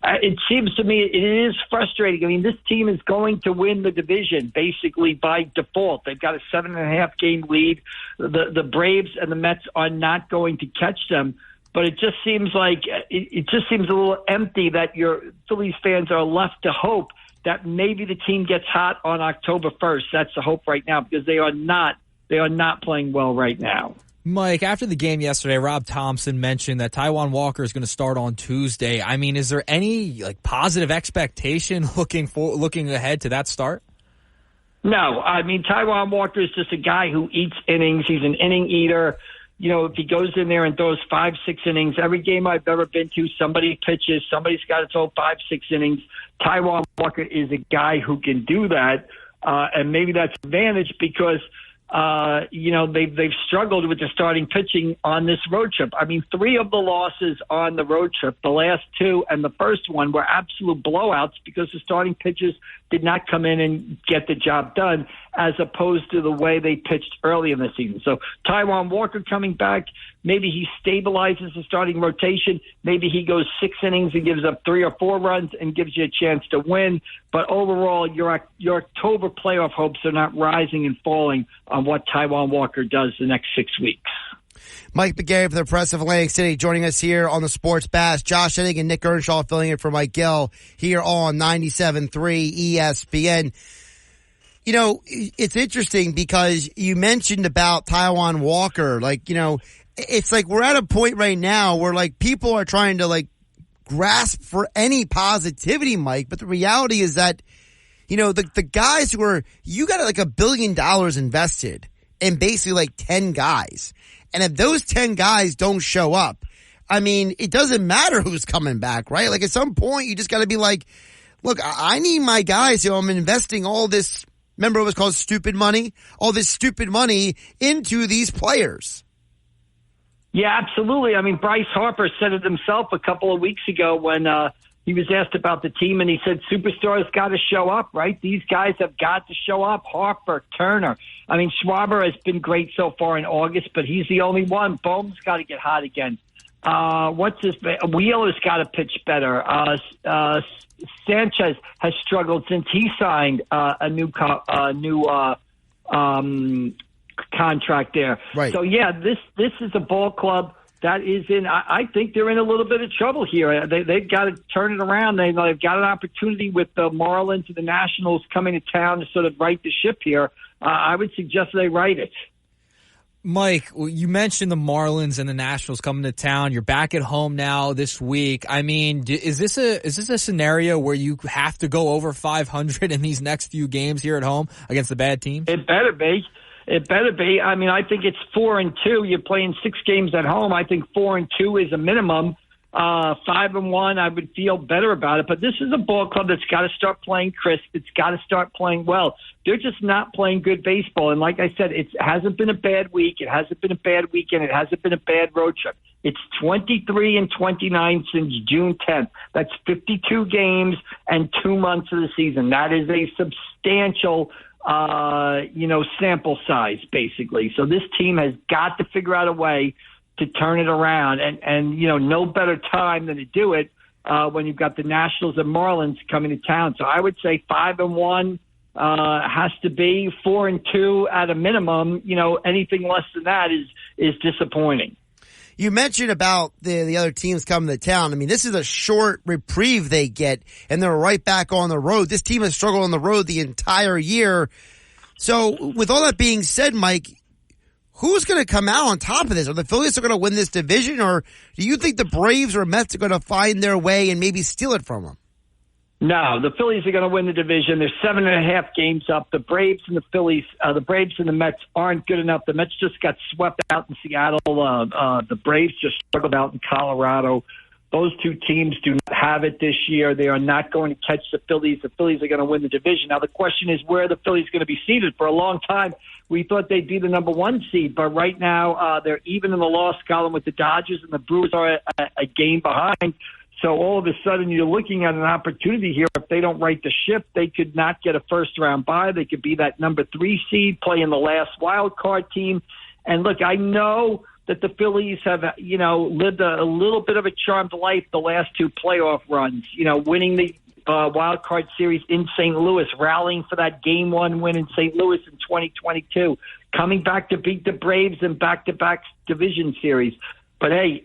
It seems to me it is frustrating. I mean, this team is going to win the division basically by default. They've got a 7.5 game lead. The Braves and the Mets are not going to catch them. But it just seems like it just seems a little empty that your Phillies fans are left to hope that maybe the team gets hot on October 1st. That's the hope right now because they are not playing well right now. Mike, after the game yesterday, Rob Thompson mentioned that Taijuan Walker is going to start on Tuesday. I mean, is there any positive expectation looking ahead to that start? No, I mean Taijuan Walker is just a guy who eats innings. He's an inning eater. You know, if he goes in there and throws 5-6 innings, every game I've ever been to, somebody pitches, somebody's got to throw 5-6 innings. Taijuan Walker is a guy who can do that, and maybe that's an advantage because they've struggled with the starting pitching on this road trip. I mean, 3 of the losses on the road trip, the last 2 and the first one, were absolute blowouts because the starting pitchers did not come in and get the job done, as opposed to the way they pitched early in the season. So Taijuan Walker coming back, maybe he stabilizes the starting rotation. Maybe he goes 6 innings and gives up 3 or 4 runs and gives you a chance to win. But overall, your October playoff hopes are not rising and falling on what Taijuan Walker does the next 6 weeks. Mike McGarry from the Press of Atlantic City joining us here on the Sports Bash. Josh Hennig and Nick Earnshaw filling in for Mike Gill here on 97.3 ESPN. You know, it's interesting because you mentioned about Taijuan Walker. Like, you know, it's like we're at a point right now where like people are trying to like grasp for any positivity, Mike. But the reality is that, you know, the guys who are, you got like $1 billion invested in basically like 10 guys. And if those 10 guys don't show up, I mean, it doesn't matter who's coming back, right? Like at some point you just got to be like, look, I need my guys who I'm investing all this, remember it was called stupid money, all this stupid money into these players. Yeah, absolutely. I mean, Bryce Harper said it himself a couple of weeks ago when he was asked about the team, and he said superstars got to show up, right? These guys have got to show up. Harper, Turner. I mean, Schwarber has been great so far in August, but he's the only one. Bohm's got to get hot again. Wheeler's got to pitch better. Sanchez has struggled since he signed a new contract there. Right. So yeah, this is a ball club that is in. I think they're in a little bit of trouble here. They've got to turn it around. They've got an opportunity with the Marlins and the Nationals coming to town to sort of right the ship here. I would suggest they right it. Mike, you mentioned the Marlins and the Nationals coming to town. You're back at home now this week. I mean, is this a scenario where you have to go over 500 in these next few games here at home against the bad teams? It better be. It better be. I mean, I think it's 4-2. You're playing 6 games at home. I think 4-2 is a minimum. 5-1, I would feel better about it. But this is a ball club that's got to start playing crisp. It's got to start playing well. They're just not playing good baseball. And like I said, it hasn't been a bad week. It hasn't been a bad weekend. It hasn't been a bad road trip. It's 23-29 since June 10th. That's 52 games and 2 months of the season. That is a substantial sample size, basically. So this team has got to figure out a way to turn it around, and no better time than to do it when you've got the Nationals and Marlins coming to town. So I would say 5-1 has to be. 4-2 at a minimum. Anything less than that is disappointing. You mentioned about the other teams coming to town. I mean, this is a short reprieve they get, and they're right back on the road. This team has struggled on the road the entire year. So with all that being said, Mike, who's going to come out on top of this? Are the Phillies going to win this division, or do you think the Braves or Mets are going to find their way and maybe steal it from them? No, the Phillies are going to win the division. They're 7.5 games up. The Braves and the Mets aren't good enough. The Mets just got swept out in Seattle. The Braves just struggled out in Colorado. Those two teams do not have it this year. They are not going to catch the Phillies. The Phillies are going to win the division. Now, the question is where are the Phillies going to be seated? For a long time, we thought they'd be the number 1 seed, but right now they're even in the loss column with the Dodgers, and the Brewers are a game behind. So all of a sudden you're looking at an opportunity here. If they don't right the ship, they could not get a first-round bye. They could be that number 3 seed, playing the last wild card team. And look, I know that the Phillies have, lived a little bit of a charmed life the last 2 playoff runs, winning the wild card series in St. Louis, rallying for that game 1 win in St. Louis in 2022, coming back to beat the Braves in back-to-back division series. But hey,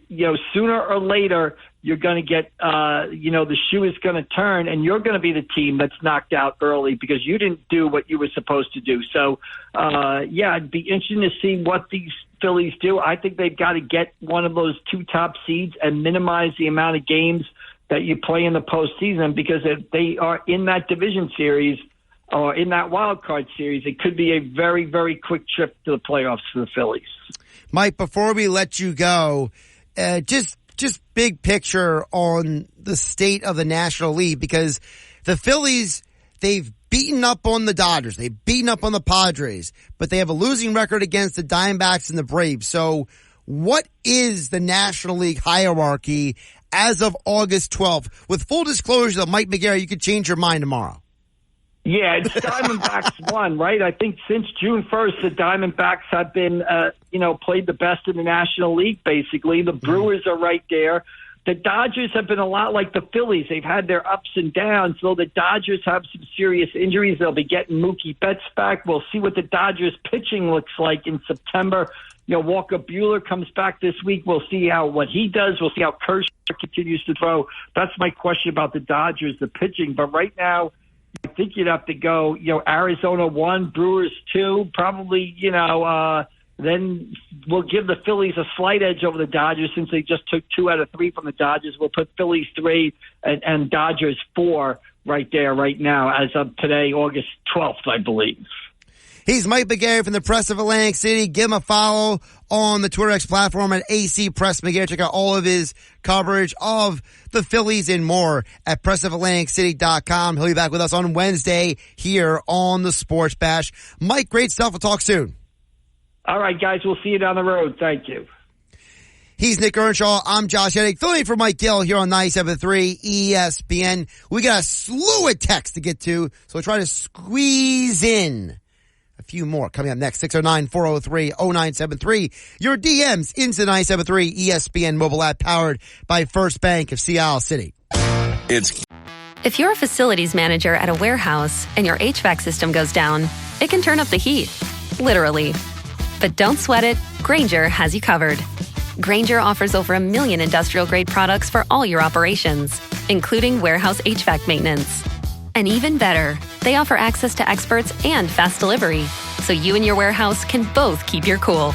sooner or later, you're going to get, the shoe is going to turn, and you're going to be the team that's knocked out early because you didn't do what you were supposed to do. So, it'd be interesting to see what these Phillies do. I think they've got to get one of those 2 top seeds and minimize the amount of games that you play in the postseason, because if they are in that division series or in that wild card series, it could be a very, very quick trip to the playoffs for the Phillies. Mike, before we let you go, just big picture on the state of the National League, because the Phillies, they've beaten up on the Dodgers. They've beaten up on the Padres, but they have a losing record against the Diamondbacks and the Braves. So what is the National League hierarchy as of August 12th? With full disclosure that Mike McGarry, you could change your mind tomorrow. Yeah, it's Diamondbacks won, right? I think since June 1st, the Diamondbacks have been, played the best in the National League, basically. The Brewers are right there. The Dodgers have been a lot like the Phillies. They've had their ups and downs. So the Dodgers have some serious injuries. They'll be getting Mookie Betts back. We'll see what the Dodgers pitching looks like in September. Walker Buehler comes back this week. We'll see what he does. We'll see how Kershaw continues to throw. That's my question about the Dodgers, the pitching. But right now, I think you'd have to go, Arizona 1, Brewers 2, probably, then we'll give the Phillies a slight edge over the Dodgers since they just took 2 out of 3 from the Dodgers. We'll put Phillies 3 and Dodgers 4 right there right now as of today, August 12th, I believe. He's Mike McGarry from the Press of Atlantic City. Give him a follow on the Twitter X platform at AC Press McGarry. Check out all of his coverage of the Phillies and more at pressofatlanticcity.com. He'll be back with us on Wednesday here on the Sports Bash. Mike, great stuff. We'll talk soon. All right, guys. We'll see you down the road. Thank you. He's Nick Earnshaw. I'm Josh Hennig, filling for Mike Gill here on 97.3 ESPN. We got a slew of texts to get to, so we'll try to squeeze in a few more coming up next. 609-403-0973. Your DMs into 97.3 ESPN mobile app powered by First Bank of Sea Isle City. If you're a facilities manager at a warehouse and your HVAC system goes down, it can turn up the heat, literally. But don't sweat it. Grainger has you covered. Grainger offers over 1 million industrial-grade products for all your operations, including warehouse HVAC maintenance. And even better, they offer access to experts and fast delivery, so you and your warehouse can both keep your cool.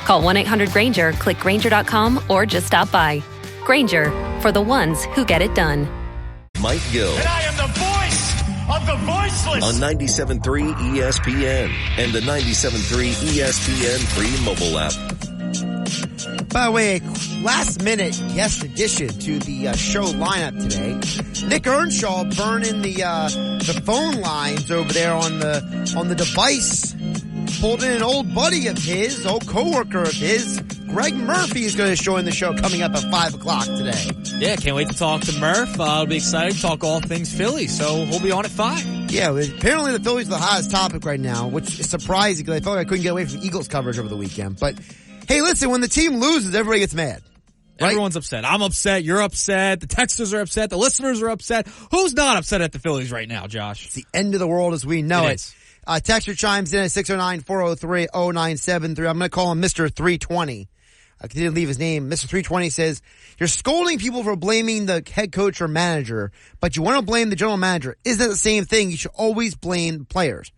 Call 1-800-GRAINGER, click Grainger.com, or just stop by. Grainger, for the ones who get it done. Mike Gill. And I am the voice of the voiceless. On 97.3 ESPN and the 97.3 ESPN free mobile app. By the way, last minute guest addition to the show lineup today. Nick Earnshaw burning the phone lines over there on the device. Pulled in an old buddy of his, old coworker of his. Greg Murphy is going to join the show coming up at 5 o'clock today. Yeah, can't wait to talk to Murph. I'll be excited to talk all things Philly, so we'll be on at 5. Yeah, apparently the Phillies are the hottest topic right now, which is surprising because I felt like I couldn't get away from Eagles coverage over the weekend. But hey, listen, when the team loses, everybody gets mad. Right? Everyone's upset. I'm upset. You're upset. The texters are upset. The listeners are upset. Who's not upset at the Phillies right now, Josh? It's the end of the world as we know it. Texter chimes in at 609-403-0973. I'm going to call him Mr. 320. I didn't leave his name. Mr. 320 says, you're scolding people for blaming the head coach or manager, but you want to blame the general manager. Isn't that the same thing? You should always blame the players.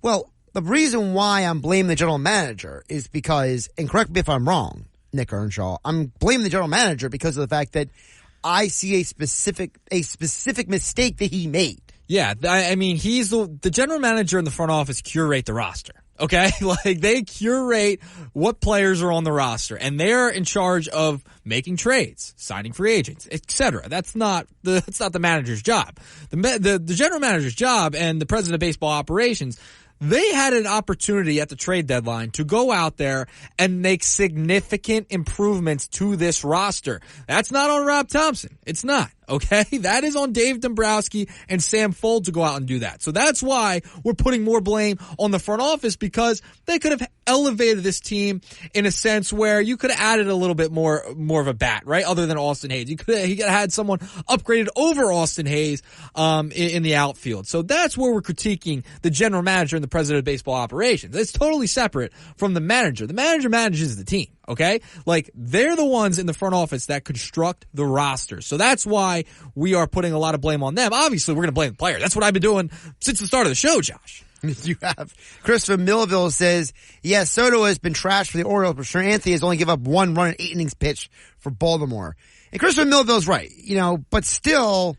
Well, the reason why I'm blaming the general manager is because, and correct me if I'm wrong, Nick Earnshaw, I'm blaming the general manager because of the fact that I see a specific mistake that he made. Yeah, I mean, he's the general manager in the front office curate the roster. Okay? Like, they curate what players are on the roster, and they're in charge of making trades, signing free agents, etc. That's not the manager's job. The general manager's job and the president of baseball operations, they had an opportunity at the trade deadline to go out there and make significant improvements to this roster. That's not on Rob Thompson. It's not. Okay? That is on Dave Dombrowski and Sam Fuld to go out and do that. So that's why we're putting more blame on the front office, because they could have elevated this team in a sense where you could have added a little bit more of a bat, right? Other than Austin Hayes. He could have had someone upgraded over Austin Hayes, in the outfield. So that's where we're critiquing the general manager and the president of baseball operations. It's totally separate from the manager. The manager manages the team. Okay? Like, they're the ones in the front office that construct the roster. So that's why we are putting a lot of blame on them. Obviously, we're going to blame the player. That's what I've been doing since the start of the show, Josh. You have Christopher Millville says, yes, Soto has been trashed for the Orioles, but Sir Anthony has only given up 1 run in 8 innings pitched for Baltimore. And Christopher Millville's right, but still,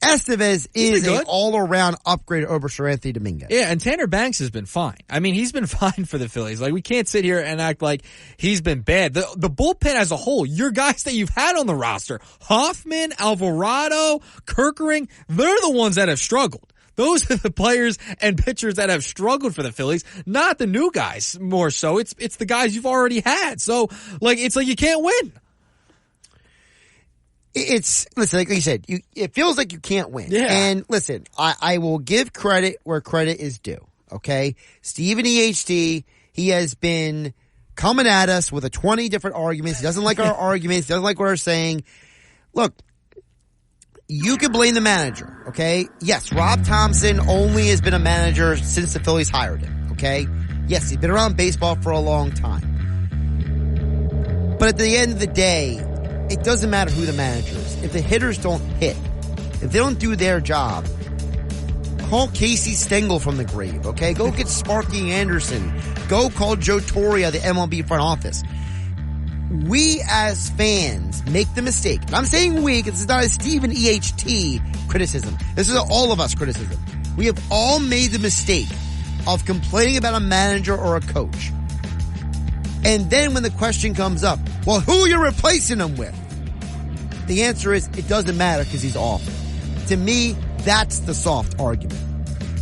Estevez is an all-around upgrade over Sir Anthony Dominguez. Yeah, and Tanner Banks has been fine. I mean, he's been fine for the Phillies. Like, we can't sit here and act like he's been bad. The bullpen as a whole, your guys that you've had on the roster, Hoffman, Alvarado, Kerkering, they're the ones that have struggled. Those are the players and pitchers that have struggled for the Phillies, not the new guys more so. It's the guys you've already had. So, it's like you can't win. Listen, like you said, it feels like you can't win. Yeah. And listen, I will give credit where credit is due. Okay. Stephen EHT, he has been coming at us with 20 different arguments. He doesn't like our arguments. He doesn't like what we're saying. Look, you can blame the manager. Okay. Yes. Rob Thompson only has been a manager since the Phillies hired him. Okay. Yes. He's been around baseball for a long time. But at the end of the day, it doesn't matter who the manager is. If the hitters don't hit, if they don't do their job, call Casey Stengel from the grave, okay? Go get Sparky Anderson. Go call Joe Torre of the MLB front office. We as fans make the mistake. And I'm saying we because it's not a Stephen EHT criticism. This is all of us criticism. We have all made the mistake of complaining about a manager or a coach. And then when the question comes up, well, who are you replacing him with? The answer is it doesn't matter because he's awful. To me, that's the soft argument.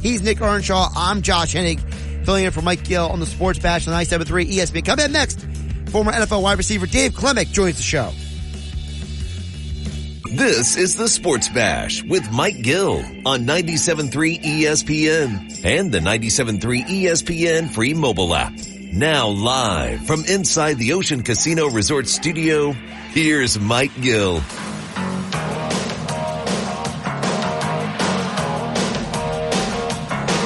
He's Nick Earnshaw. I'm Josh Hennig, filling in for Mike Gill on the Sports Bash on 97.3 ESPN. Coming up next, former NFL wide receiver Dave Klemic joins the show. This is the Sports Bash with Mike Gill on 97.3 ESPN and the 97.3 ESPN free mobile app. Now live from inside the Ocean Casino Resort Studio, here's Mike Gill.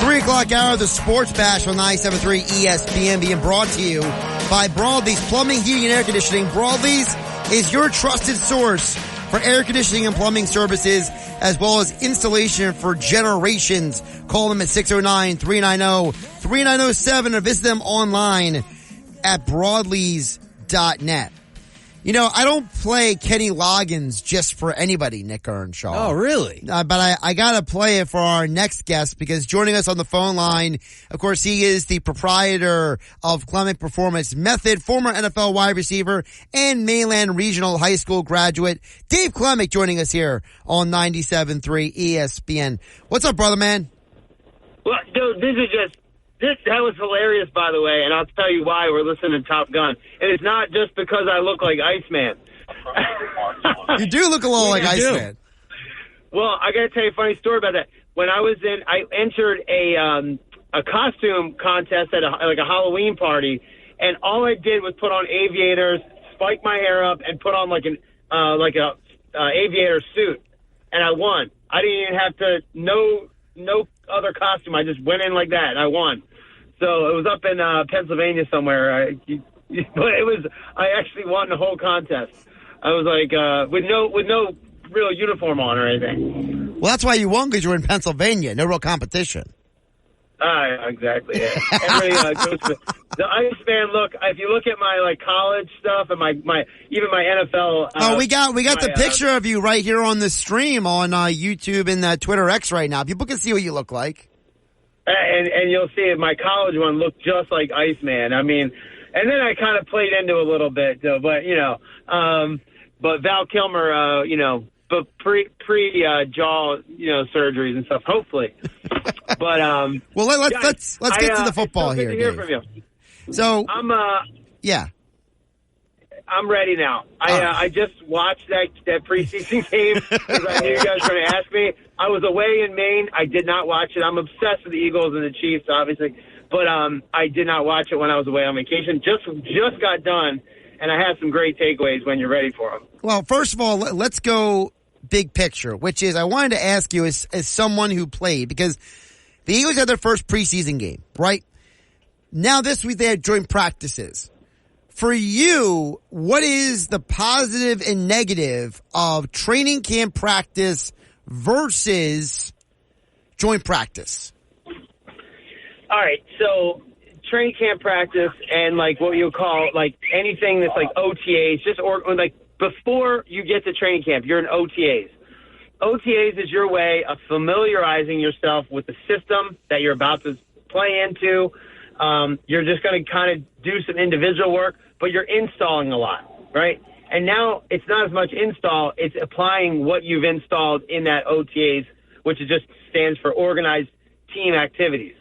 3 o'clock hour of the Sports Bash on 97.3 ESPN being brought to you by Broadleys Plumbing, Heating, and Air Conditioning. Broadleys is your trusted source for air conditioning and plumbing services, as well as installation for generations. Call them at 609-390-3907 or visit them online at broadleys.net. You know, I don't play Kenny Loggins just for anybody, Nick Earnshaw. Oh, really? But I gotta play it for our next guest because joining us on the phone line, of course, he is the proprietor of Klemic Performance Method, former NFL wide receiver and Mainland Regional High School graduate. Dave Klemic joining us here on 97.3 ESPN. What's up, brother man? Well, dude, that was hilarious, by the way, and I'll tell you why we're listening to Top Gun. And it's not just because I look like Iceman. You do look a little like Iceman. Well, I got to tell you a funny story about that. When I entered a costume contest at a Halloween party, and all I did was put on aviators, spike my hair up, and put on like a aviator suit, and I won. I didn't even have to no other costume. I just went in like that, and I won. So it was up in Pennsylvania somewhere. I actually won the whole contest. I was like with no real uniform on or anything. Well, that's why you won, because you were in Pennsylvania. No real competition. Exactly. Yeah. Everybody goes to the Iceman look. If you look at my college stuff and my even my NFL. We got the picture of you right here on the stream on YouTube and Twitter X right now. People can see what you look like. And you'll see my college one looked just like Iceman. I mean, and then I kind of played into a little bit, though, but but Val Kilmer, but pre jaw, surgeries and stuff. Hopefully, but well, let's get to the football here. Good to hear from you. So I'm ready now. I just watched that preseason game because I knew you guys were going to ask me. I was away in Maine. I did not watch it. I'm obsessed with the Eagles and the Chiefs, obviously, but I did not watch it when I was away on vacation. Just got done, and I have some great takeaways when you're ready for them. Well, first of all, let's go big picture, which is I wanted to ask you as someone who played, because the Eagles had their first preseason game, right? Now this week they had joint practices. For you, what is the positive and negative of training camp practice versus joint practice? All right, so training camp practice and what you call anything that's OTAs, just before you get to training camp, you're in OTAs. OTAs is your way of familiarizing yourself with the system that you're about to play into. You're just going to kind of do some individual work, but you're installing a lot, right? And now it's not as much install, it's applying what you've installed in that OTAs which is just stands for organized team activities.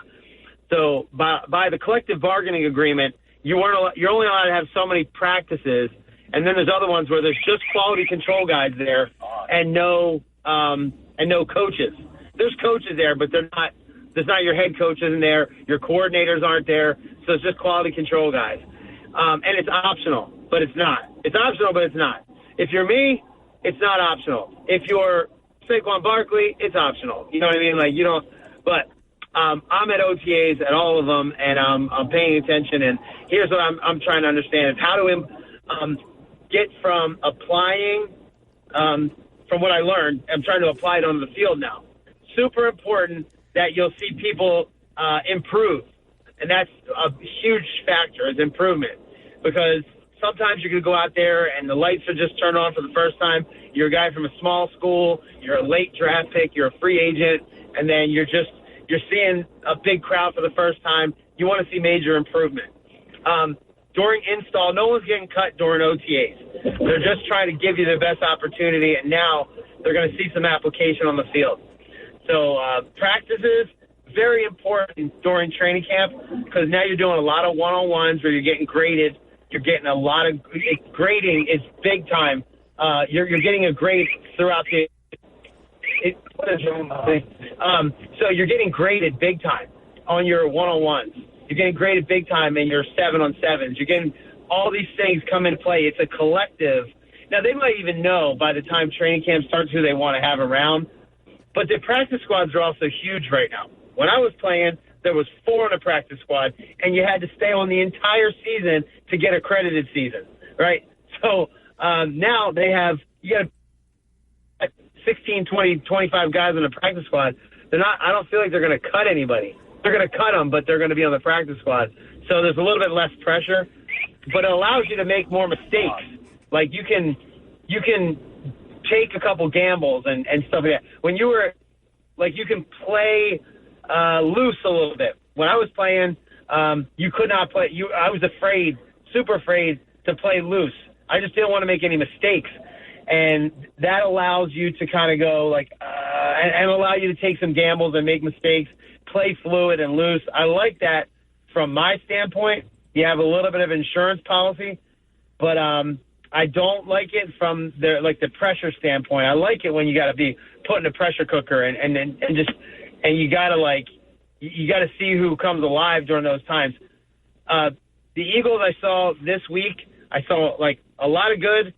So by the collective bargaining agreement, you're only allowed to have so many practices, and then there's other ones where there's just quality control guys there and no coaches. There's coaches there, but there's not your head coach isn't there, your coordinators aren't there, so it's just quality control guys. And it's optional, but it's not. It's optional, but it's not. If you're me, it's not optional. If you're Saquon Barkley, it's optional. You know what I mean? Like, you don't, but I'm at OTAs at all of them, and I'm paying attention. And here's what I'm trying to understand is how to get from applying from what I learned. I'm trying to apply it on the field now. Super important that you'll see people improve, and that's a huge factor is improvement, because sometimes you're going to go out there and the lights are just turned on for the first time. You're a guy from a small school, you're a late draft pick, you're a free agent, and then you're seeing a big crowd for the first time. You want to see major improvement. During install, no one's getting cut during OTAs. They're just trying to give you the best opportunity, and now they're going to see some application on the field. So practices, very important during training camp, because now you're doing a lot of one-on-ones where you're getting graded. You're getting a lot of grading is big time. You're getting a grade throughout the so you're getting graded big time on your one-on-ones. You're getting graded big time in your 7-on-7s. You're getting all these things come into play. It's a collective. Now, they might even know by the time training camp starts who they want to have around, but the practice squads are also huge right now. When I was playing, there was 4 in a practice squad, and you had to stay on the entire season to get accredited season, right? So now they have, you got 16, 20, 25 guys in a practice squad. I don't feel like they're going to cut anybody. They're going to cut them, but they're going to be on the practice squad. So there's a little bit less pressure, but it allows you to make more mistakes. Like you can take a couple gambles and stuff like that. When you were, like, you can play loose a little bit. When I was playing, you could not play. I was afraid, super afraid to play loose. I just didn't want to make any mistakes. And that allows you to kind of go like, and allow you to take some gambles and make mistakes, play fluid and loose. I like that from my standpoint. You have a little bit of insurance policy, but I don't like it from the pressure standpoint. I like it when you got to be put in a pressure cooker and you got to see who comes alive during those times. The Eagles I saw this week, I saw like a lot of good.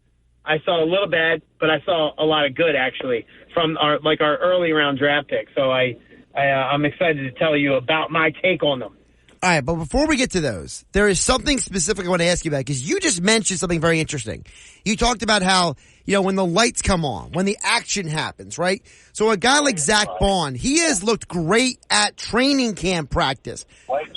I saw a little bad, but I saw a lot of good actually from our early round draft pick. So I'm excited to tell you about my take on them. All right, but before we get to those, there is something specific I want to ask you about, because you just mentioned something very interesting. You talked about how, when the lights come on, when the action happens, right? So a guy like Zach Bond, he has looked great at training camp practice.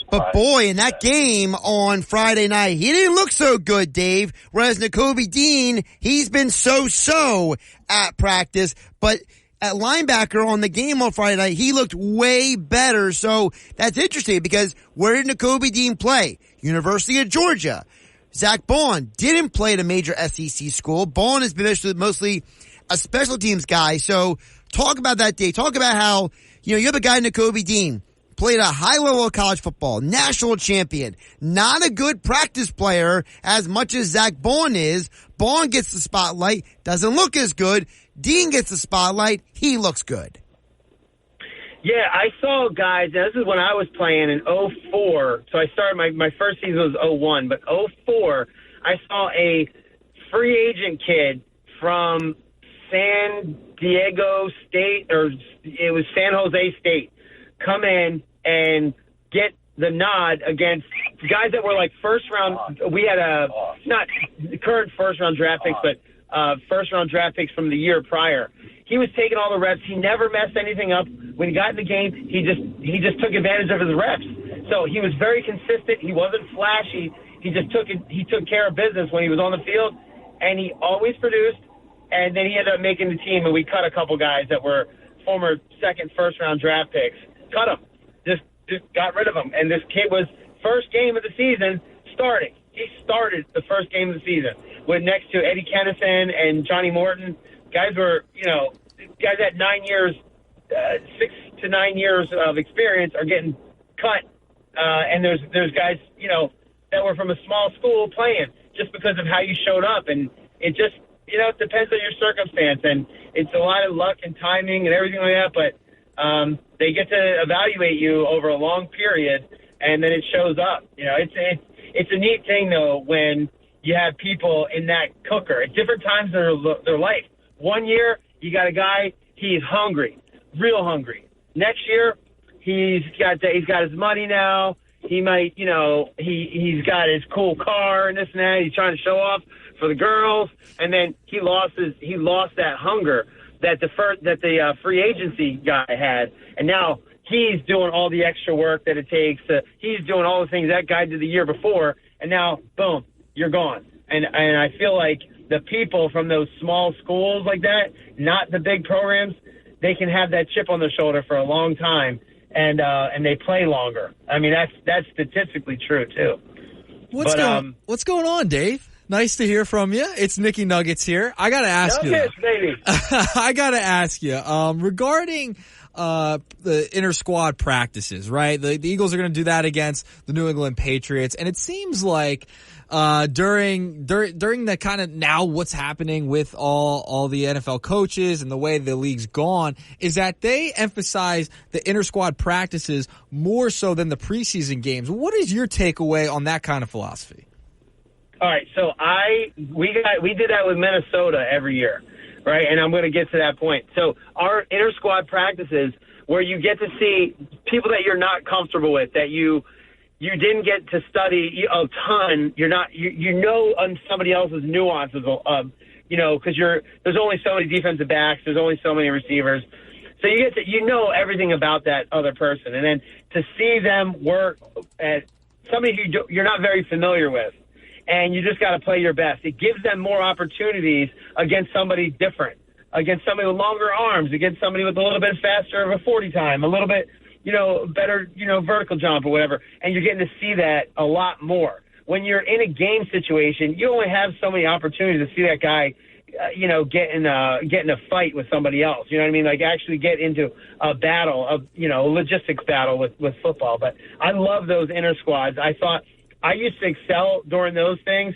But boy, in that game on Friday night, he didn't look so good, Dave. Whereas Nakobe Dean, he's been so at practice, but at linebacker on the game on Friday night, he looked way better. So that's interesting, because where did Nakobe Dean play? University of Georgia. Zach Bond didn't play at a major SEC school. Bond has been mostly a special teams guy. So talk about that day. Talk about how, you have a guy, Nakobe Dean, played a high level of college football, national champion, not a good practice player as much as Zach Bond is. Bond gets the spotlight, doesn't look as good. Dean gets the spotlight, he looks good. Yeah, I saw guys, and this is when I was playing in 2004, so I started, my first season was 2001, but 2004, I saw a free agent kid from San Diego State, or it was San Jose State, come in and get the nod against guys that were like first round. We had not current first round draft picks, but first round draft picks from the year prior. He was taking all the reps. He never messed anything up. When he got in the game, he just took advantage of his reps. So he was very consistent. He wasn't flashy. He took care of business when he was on the field, and he always produced. And then he ended up making the team, and we cut a couple guys that were former second, first round draft picks. Cut him. Just got rid of him. And this kid was first game of the season starting. He started the first game of the season with next to Eddie Kennison and Johnny Morton. Guys were, guys had 9 years 6 to 9 years of experience are getting cut, and there's guys, that were from a small school playing just because of how you showed up, and it just, it depends on your circumstance, and it's a lot of luck and timing and everything like that, but they get to evaluate you over a long period, and then it shows up. It's a neat thing, though, when you have people in that cooker at different times of their life. One year, you got a guy, he's hungry, real hungry. Next year, he's got his money now. He might, he's got his cool car and this and that. He's trying to show off for the girls, and then he lost that hunger that the free agency guy had, and now he's doing all the extra work that it takes. He's doing all the things that guy did the year before, and now, boom, you're gone. And I feel like the people from those small schools like that, not the big programs, they can have that chip on their shoulder for a long time, and they play longer. I mean, that's statistically true too. What's going on, Dave? Nice to hear from you. It's Nicky Nuggets here. I gotta ask you. Nuggets, baby. I gotta ask you regarding the inter-squad practices, right? The Eagles are going to do that against the New England Patriots, and it seems like during the kind of now what's happening with all the NFL coaches and the way the league's gone is that they emphasize the inter-squad practices more so than the preseason games. What is your takeaway on that kind of philosophy? All right, so we did that with Minnesota every year, right? And I'm going to get to that point. So our inter-squad practices, where you get to see people that you're not comfortable with, that you didn't get to study a ton. You're not on somebody else's nuances of because there's only so many defensive backs, there's only so many receivers, so you get to everything about that other person, and then to see them work at somebody you're not very familiar with. And you just got to play your best. It gives them more opportunities against somebody different, against somebody with longer arms, against somebody with a little bit faster of a 40 time, a little bit, better, vertical jump or whatever. And you're getting to see that a lot more. When you're in a game situation, you only have so many opportunities to see that guy, get in a fight with somebody else. You know what I mean? Like actually get into a battle, a logistics battle with football. But I love those inter squads. I used to excel during those things,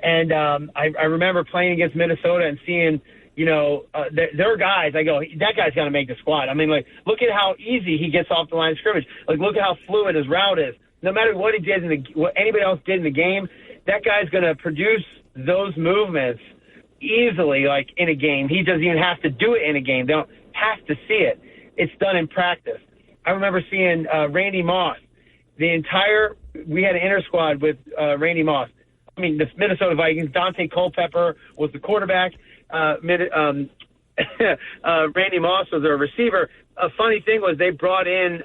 and I remember playing against Minnesota and seeing, their guys. I go, that guy's got to make the squad. I mean, like, look at how easy he gets off the line of scrimmage. Like, look at how fluid his route is. No matter what he did what anybody else did in the game, that guy's going to produce those movements easily, like in a game. He doesn't even have to do it in a game. They don't have to see it. It's done in practice. I remember seeing Randy Moss. We had an inter squad with Randy Moss. I mean, the Minnesota Vikings. Dante Culpepper was the quarterback. Randy Moss was a receiver. A funny thing was they brought in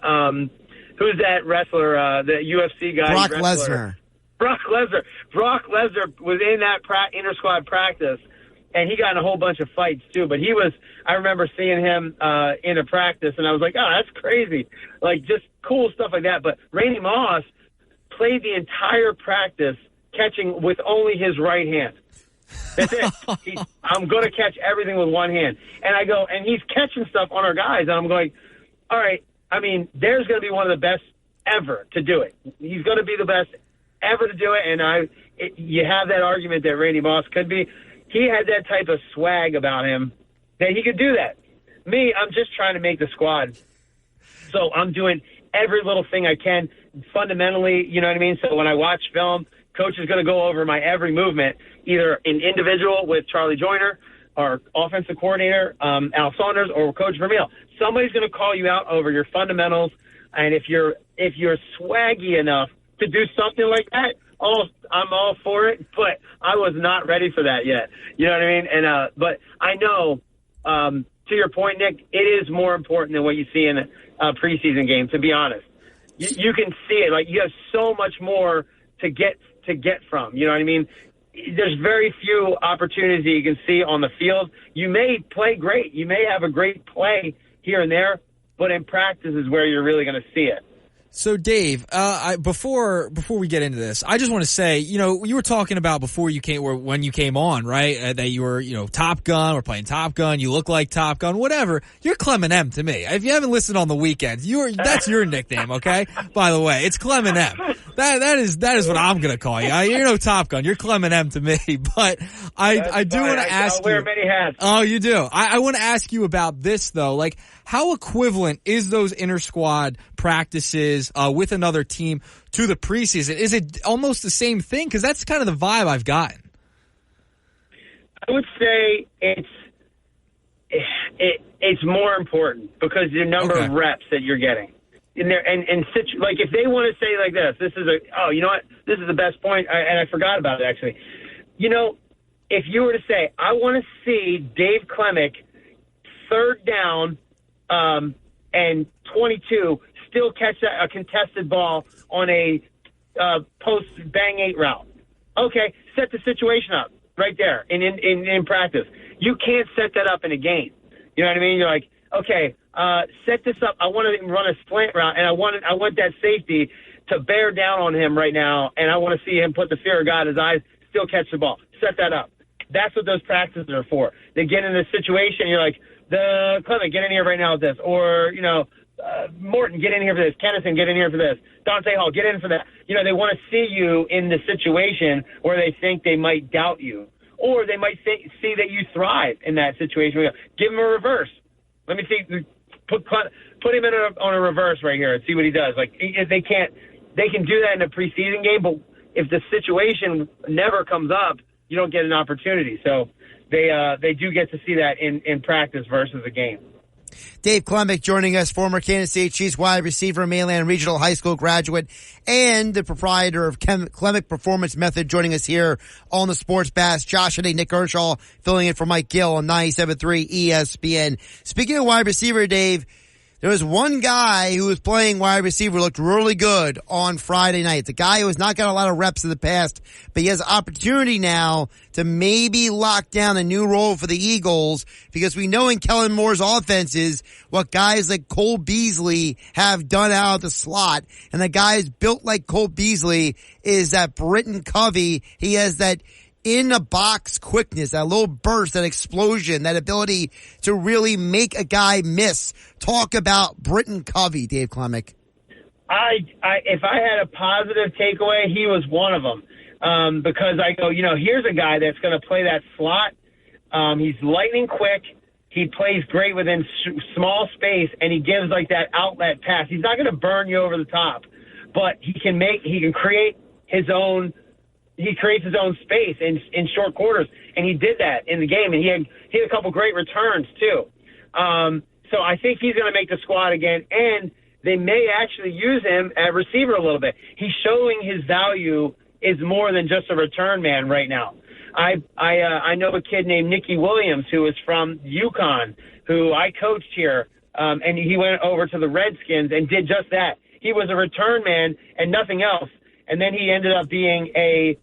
who's that wrestler? The UFC guy. Brock Lesnar. Brock Lesnar was in that inter squad practice, and he got in a whole bunch of fights too. But I remember seeing him in a practice, and I was like, oh, that's crazy. Like, just cool stuff like that. But Randy Moss played the entire practice catching with only his right hand. That's it. I'm going to catch everything with one hand. And he's catching stuff on our guys, and I'm going, all right, I mean, there's going to be one of the best ever to do it. He's going to be the best ever to do it, and you have that argument that Randy Moss could be. He had that type of swag about him that he could do that. Me, I'm just trying to make the squad. So I'm doing every little thing I can fundamentally, you know what I mean? So when I watch film, coach is going to go over my every movement, either in individual with Charlie Joyner, our offensive coordinator, Al Saunders, or Coach Vermeil. Somebody's going to call you out over your fundamentals, and if you're swaggy enough to do something like that, I'm all for it, but I was not ready for that yet. You know what I mean? And but I know, to your point, Nick, it is more important than what you see in a preseason game, to be honest. You can see it. Like, you have so much more to get from. You know what I mean? There's very few opportunities that you can see on the field. You may play great. You may have a great play here and there, but in practice is where you're really going to see it. So, Dave, before we get into this, I just want to say, you were talking about before you came, or when you came on, right? That you were, Top Gun. We're playing Top Gun. You look like Top Gun. Whatever. You're Clement M to me. If you haven't listened on the weekends, that's your nickname, okay? By the way, it's Clement M. That is what I'm gonna call you. You're no Top Gun. You're Clement M to me. But I do want to ask you. I wear many hats. Oh, you do. I want to ask you about this though. Like, how equivalent is those inter-squad practices with another team to the preseason? Is it almost the same thing? Because that's kind of the vibe I've gotten. I would say it's more important because the number of reps that you're getting. Like if they want to say like this is you know what? This is the best point, and I forgot about it actually. If you were to say, I want to see Dave Klemic third down and 22 still catch a contested ball on a post bang 8 route. Okay, set the situation up right there in practice. You can't set that up in a game. You know what I mean? You're like, okay, set this up. I want to run a slant route, and I want that safety to bear down on him right now, and I want to see him put the fear of God in his eyes, still catch the ball. Set that up. That's what those practices are for. They get in a situation, you're like, Clement, get in here right now with this. Or, Morton, get in here for this. Kennison, get in here for this. Dante Hall, get in for that. They want to see you in the situation where they think they might doubt you. Or they might see that you thrive in that situation. Give him a reverse. Let me see. Put him on a reverse right here and see what he does. Like, they can do that in a preseason game, but if the situation never comes up, you don't get an opportunity. So they do get to see that in practice versus a game. Dave Klemic joining us, former Kansas State Chiefs wide receiver, Mainland Regional High School graduate, and the proprietor of Klemic Performance Method, joining us here on the Sports Bash. Josh and Nick Earnshaw filling in for Mike Gill on 97.3 ESPN. Speaking of wide receiver, Dave, there was one guy who was playing wide receiver, looked really good on Friday night. The guy who has not got a lot of reps in the past, but he has an opportunity now to maybe lock down a new role for the Eagles, because we know in Kellen Moore's offenses what guys like Cole Beasley have done out of the slot. And the guys built like Cole Beasley is that Britton Covey. He has that in a box quickness, that little burst, that explosion, that ability to really make a guy miss. Talk about Britton Covey, Dave Klemic. If I had a positive takeaway, he was one of them. Because I go, here's a guy that's going to play that slot. He's lightning quick. He plays great within small space, and he gives like that outlet pass. He's not going to burn you over the top, but he can create his own. He creates his own space in short quarters, and he did that in the game, and he had a couple great returns too. So I think he's going to make the squad again, and they may actually use him at receiver a little bit. He's showing his value is more than just a return man right now. I know a kid named Nicky Williams who is from UConn, who I coached here, and he went over to the Redskins and did just that. He was a return man and nothing else, and then he ended up being a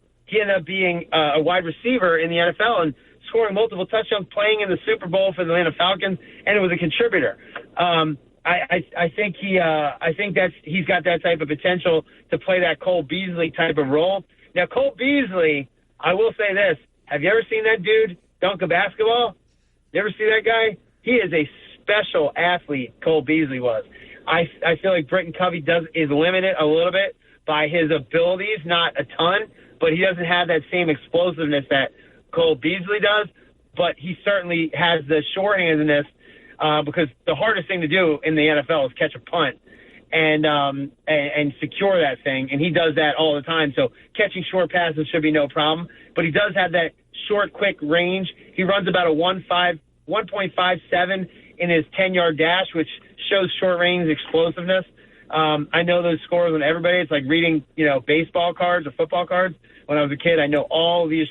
wide receiver in the NFL and scoring multiple touchdowns, playing in the Super Bowl for the Atlanta Falcons, and it was a contributor. I think he's got that type of potential to play that Cole Beasley type of role. Now, Cole Beasley, I will say this: have you ever seen that dude dunk a basketball? You ever see that guy? He is a special athlete. Cole Beasley was. I feel like Britton Covey is limited a little bit by his abilities, not a ton, but he doesn't have that same explosiveness that Cole Beasley does. But he certainly has the shorthandedness, because the hardest thing to do in the NFL is catch a punt and secure that thing, and he does that all the time. So catching short passes should be no problem. But he does have that short, quick range. He runs about a 1.57 in his 10-yard dash, which shows short range explosiveness. I know those scores on everybody. It's like reading, baseball cards or football cards. When I was a kid, I know all these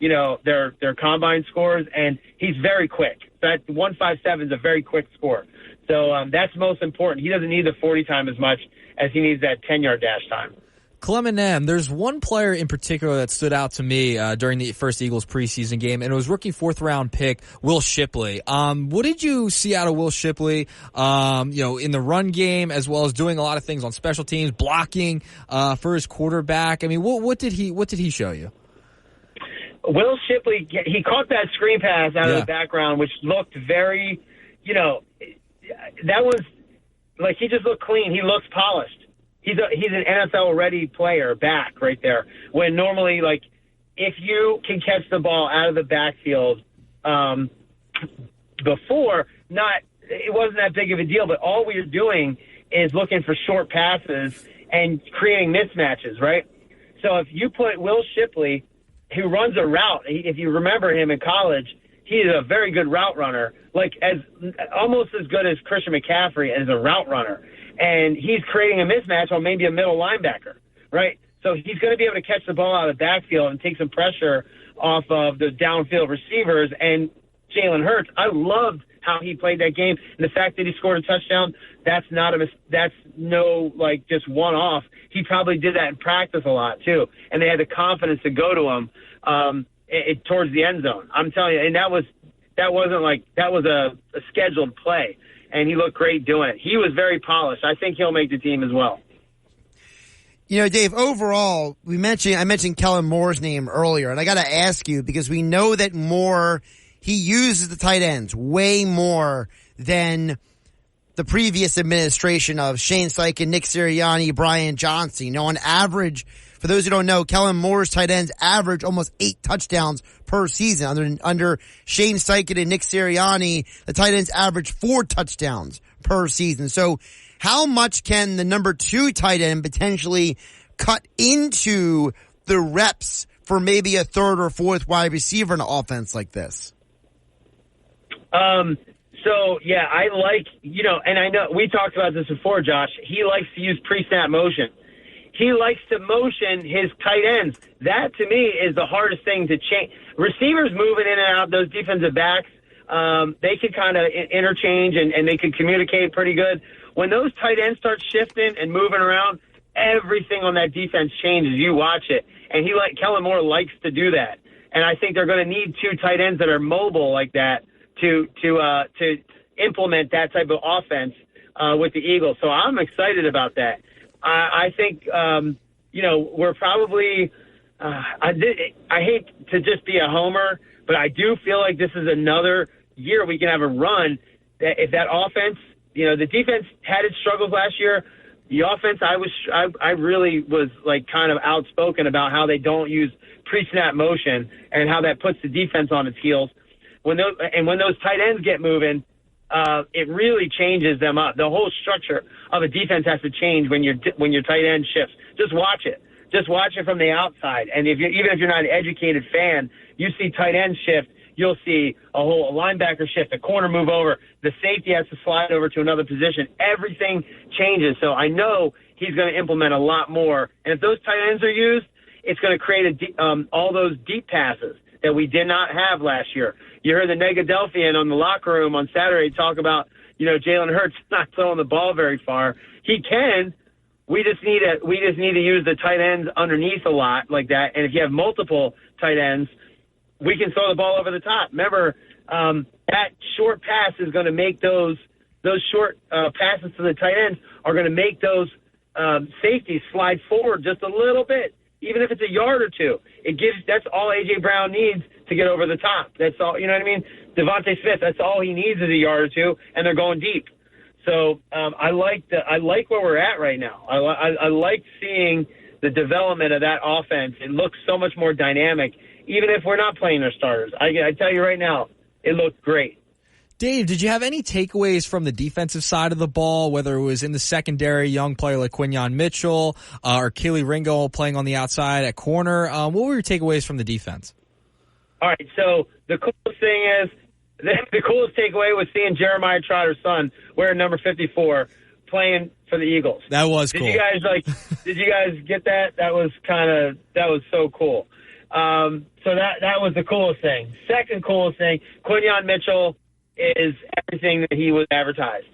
their combine scores, and he's very quick. That 1.57 is a very quick score. So that's most important. He doesn't need the 40 time as much as he needs that 10-yard dash time. Clem and M, there's one player in particular that stood out to me during the first Eagles preseason game, and it was rookie 4th-round pick Will Shipley. What did you see out of Will Shipley, in the run game, as well as doing a lot of things on special teams, blocking for his quarterback? I mean, what did he show you? Will Shipley, he caught that screen pass out of the background, which looked very, that was like he just looked clean. He looks polished. He's an NFL-ready player back right there. When normally, like, if you can catch the ball out of the backfield before, it wasn't that big of a deal, but all we were doing is looking for short passes and creating mismatches, right? So if you put Will Shipley, who runs a route, if you remember him in college, he is a very good route runner, almost as good as Christian McCaffrey as a route runner. And he's creating a mismatch on maybe a middle linebacker, right? So he's going to be able to catch the ball out of the backfield and take some pressure off of the downfield receivers. And Jalen Hurts, I loved how he played that game. And the fact that he scored a touchdown, that's just one-off. He probably did that in practice a lot, too. And they had the confidence to go to him towards the end zone. I'm telling you, and that was a scheduled play. And he looked great doing it. He was very polished. I think he'll make the team as well. Dave, overall, I mentioned Kellen Moore's name earlier, and I got to ask you, because we know that Moore, he uses the tight ends way more than the previous administration of Shane Steichen, Nick Sirianni, Brian Johnson. On average, for those who don't know, Kellen Moore's tight ends average almost 8 touchdowns per season. Under Shane Steichen and Nick Sirianni, the tight ends average 4 touchdowns per season. So how much can the number 2 tight end potentially cut into the reps for maybe a 3rd or 4th wide receiver in an offense like this? I like, and I know we talked about this before, Josh. He likes to use pre-snap motion. He likes to motion his tight ends. That, to me, is the hardest thing to change. Receivers moving in and out, those defensive backs, they could kind of interchange and they could communicate pretty good. When those tight ends start shifting and moving around, everything on that defense changes. You watch it. And Kellen Moore likes to do that. And I think they're going to need 2 tight ends that are mobile like that to implement that type of offense with the Eagles. So I'm excited about that. I think, we're probably I hate to just be a homer, but I do feel like this is another year we can have a run. That if that offense, the defense had its struggles last year. The offense, I really was kind of outspoken about how they don't use pre-snap motion and how that puts the defense on its heels. When those tight ends get moving, it really changes them up. The whole structure of a defense has to change when your tight end shifts. Just watch it. Just watch it from the outside. And even if you're not an educated fan, you see tight end shift, you'll see a linebacker shift, a corner move over, the safety has to slide over to another position. Everything changes. So I know he's going to implement a lot more. And if those tight ends are used, it's going to create all those deep passes that we did not have last year. You heard the Negadelphian on the locker room on Saturday talk about, Jalen Hurts not throwing the ball very far. He can. We just need to use the tight ends underneath a lot like that. And if you have multiple tight ends, we can throw the ball over the top. Remember, that short pass is going to make those short passes to the tight ends are going to make those safeties slide forward just a little bit, even if it's a yard or two. That's all A.J. Brown needs to get over the top. That's all, you know what I mean? Devontae Smith, that's all he needs is a yard or two, and they're going deep. So I like where we're at right now. I like seeing the development of that offense. It looks so much more dynamic, even if we're not playing our starters. I tell you right now, it looked great. Dave, did you have any takeaways from the defensive side of the ball, whether it was in the secondary, young player like Quinyon Mitchell, or Kelee Ringo playing on the outside at corner? What were your takeaways from the defense? All right, so the coolest thing is, the coolest takeaway was seeing Jeremiah Trotter's son wearing number 54 playing for the Eagles. That was cool. Did you guys get that? That was so cool. So that was the coolest thing. Second coolest thing, Quinyon Mitchell is everything that he was advertised.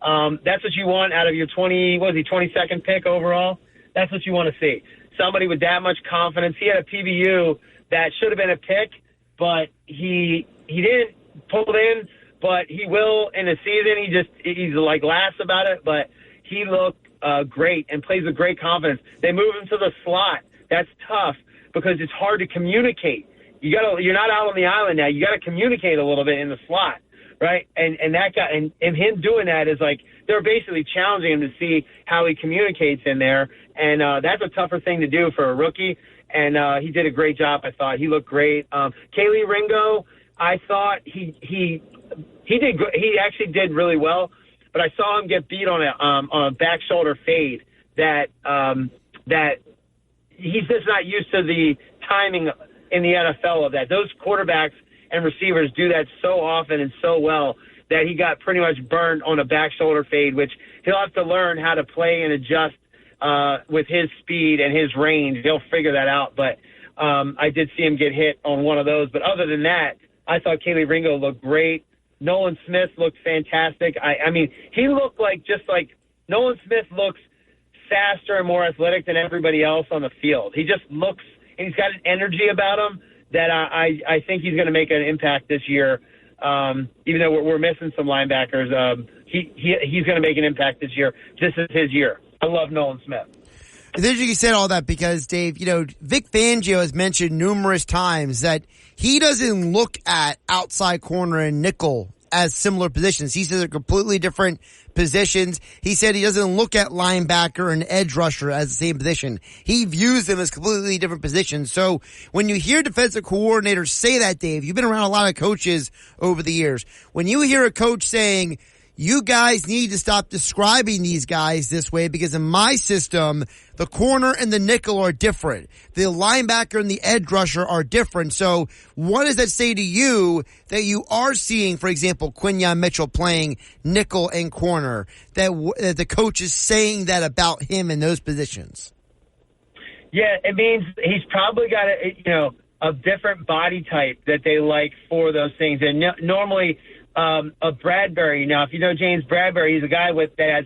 That's what you want out of your 22nd pick overall. That's what you want to see. somebody with that much confidence. He had a PBU that should have been a pick, but he didn't pull it in, but he will in the season. He's like last about it, but he looked great and plays with great confidence. They move him to the slot. That's tough because it's hard to communicate. You're not out on the island now. You got to communicate a little bit in the slot, right? And that guy and him doing that is like they're basically challenging him to see how he communicates in there, and that's a tougher thing to do for a rookie. And he did a great job. I thought he looked great. Kelee Ringo, I thought he did good. He actually did really well, but I saw him get beat on a back shoulder fade that he's just not used to the timing in the NFL of that. Those quarterbacks and receivers do that so often and so well that he got pretty much burned on a back shoulder fade, which he'll have to learn how to play and adjust with his speed and his range. He'll figure that out. But I did see him get hit on one of those. But other than that, I thought Kelee Ringo looked great. Nolan Smith looked fantastic. I mean, he looked just like Nolan Smith looks faster and more athletic than everybody else on the field. He just looks, and he's got an energy about him that I think he's going to make an impact this year. Even though we're missing some linebackers, he's going to make an impact this year. This is his year. I love Nolan Smith. It's interesting you said all that because, Dave, Vic Fangio has mentioned numerous times that he doesn't look at outside corner and nickel as similar positions. He says they're completely different positions. He said he doesn't look at linebacker and edge rusher as the same position. He views them as completely different positions. So when you hear defensive coordinators say that, Dave, you've been around a lot of coaches over the years. When you hear a coach saying, you guys need to stop describing these guys this way because in my system, the corner and the nickel are different. The linebacker and the edge rusher are different. So what does that say to you that you are seeing, for example, Quinyon Mitchell playing nickel and corner, that the coach is saying that about him in those positions? Yeah, it means he's probably got a different body type that they like for those things. And normally, a Bradbury. Now, if you know James Bradbury, he's a guy that has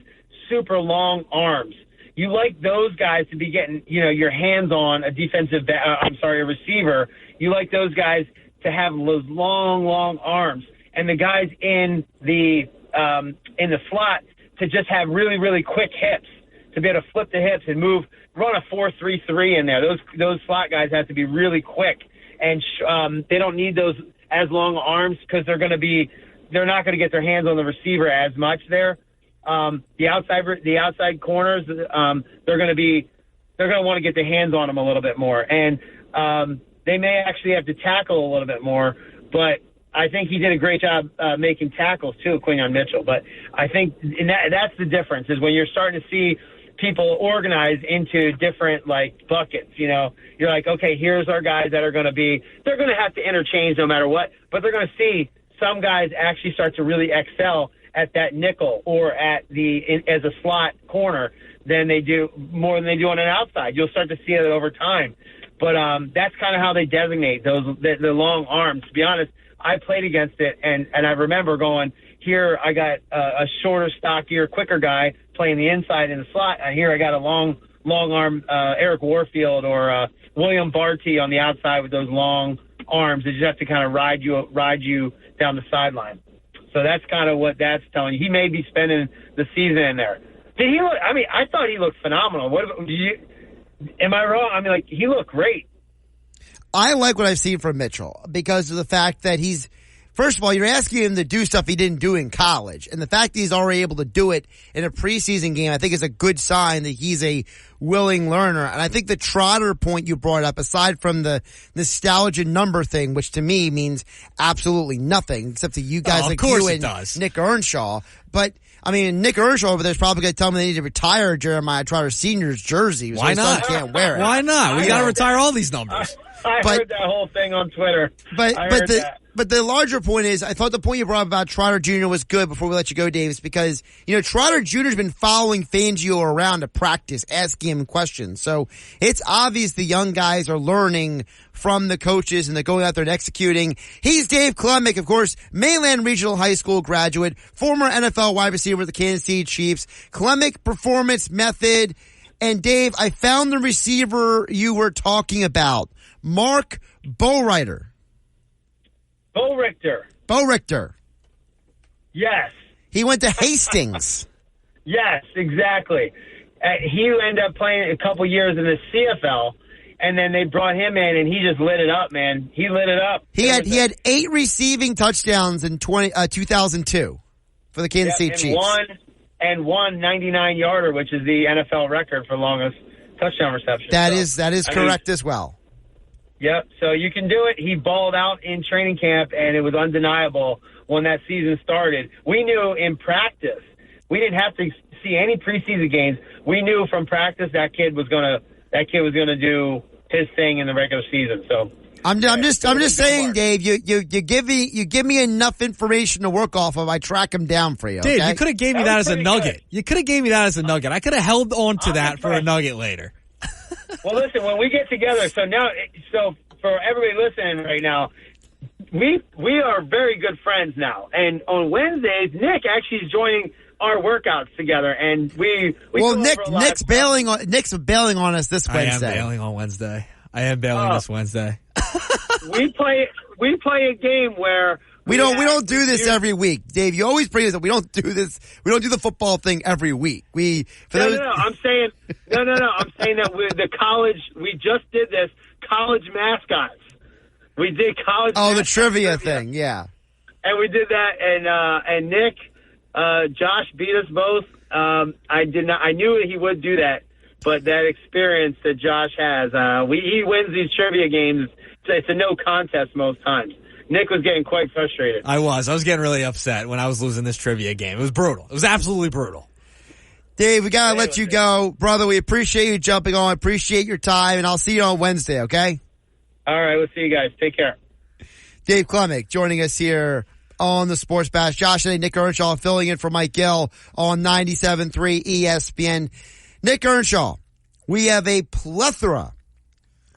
super long arms. You like those guys to be getting, your hands on a a receiver. You like those guys to have those long arms, and the guys in the slot to just have really, really quick hips, to be able to flip the hips and run a 4-3-3 in there. Those slot guys have to be really quick, and they don't need those as long arms because they're not going to get their hands on the receiver as much there. The outside corners, they're going to want to get their hands on them a little bit more, and they may actually have to tackle a little bit more. But I think he did a great job making tackles too, Quinyon Mitchell. But I think that's the difference is when you're starting to see people organize into different buckets. You're like, okay, here's our guys that are going to they're going to have to interchange no matter what, but they're going to see some guys actually start to really excel at that nickel or as a slot corner more than they do on an outside. You'll start to see it over time. But that's kind of how they designate the long arms. To be honest, I played against it, and I remember going, here I got a shorter, stockier, quicker guy playing the inside in the slot, and here I got a long arm Eric Warfield or William Barty on the outside with those long arms. They just have to kind of ride you down the sideline. So that's kind of what that's telling you. He may be spending the season in there. Did he look? I mean, I thought he looked phenomenal. Am I wrong? I mean, he looked great. I like what I've seen from Mitchell because of the fact that first of all, you're asking him to do stuff he didn't do in college. And the fact that he's already able to do it in a preseason game, I think is a good sign that he's a willing learner. And I think the Trotter point you brought up, aside from the nostalgia number thing, which to me means absolutely nothing, except to you guys like you and Nick Earnshaw. But, I mean, Nick Earnshaw over there is probably going to tell me they need to retire Jeremiah Trotter Sr.'s jersey. Why not? Can't wear it. Why not? We got to retire all these numbers. I heard that whole thing on Twitter. But the larger point is, I thought the point you brought up about Trotter Jr. was good before we let you go, Davis, because, Trotter Jr. has been following Fangio around to practice, asking him questions. So it's obvious the young guys are learning from the coaches and they're going out there and executing. He's Dave Klemic, of course, Mainland Regional High School graduate, former NFL wide receiver with the Kansas City Chiefs. Klemic Performance Method. And Dave, I found the receiver you were talking about, Mark Bowrichter. Bowrichter. Yes. He went to Hastings. Yes, exactly. He ended up playing a couple years in the CFL, and then they brought him in, and he just lit it up, man. He lit it up. He had 8 receiving touchdowns in 2002 for the Kansas City Chiefs. One 99-yarder, which is the NFL record for longest touchdown reception. That is correct as well. Yep, so you can do it. He balled out in training camp, and it was undeniable when that season started. We knew in practice. We didn't have to see any preseason games. We knew from practice that kid was gonna do his thing in the regular season. So I'm just saying, Dave. You give me enough information to work off of. I track him down for you. Dave, okay? you could have gave me that as a nugget. You could have gave me that as a nugget. I could have held on to that for a nugget later. Well, listen, when we get together, so for everybody listening right now, we are very good friends now. And on Wednesdays, Nick actually is joining our workouts together, and we Nick's bailing on us this Wednesday. I am bailing on Wednesday. I am bailing this Wednesday. we play a game where we don't do this every week, Dave. You always bring us up. We don't do this. We don't do the football thing every week. I'm saying that with the college, we just did this college mascots. We did college. Oh, the trivia thing, yeah. And we did that, and Nick, Josh beat us both. I knew he would do that, but that experience that Josh has, he wins these trivia games. It's a no contest most times. Nick was getting quite frustrated. I was getting really upset when I was losing this trivia game. It was brutal. It was absolutely brutal. Dave, we gotta let you go. Brother, we appreciate you jumping on. Appreciate your time, and I'll see you on Wednesday, okay? All right, we'll see you guys. Take care. Dave Klemic joining us here on the Sports Bash. Josh and Nick Earnshaw filling in for Mike Gill on 97.3 ESPN. Nick Earnshaw, we have a plethora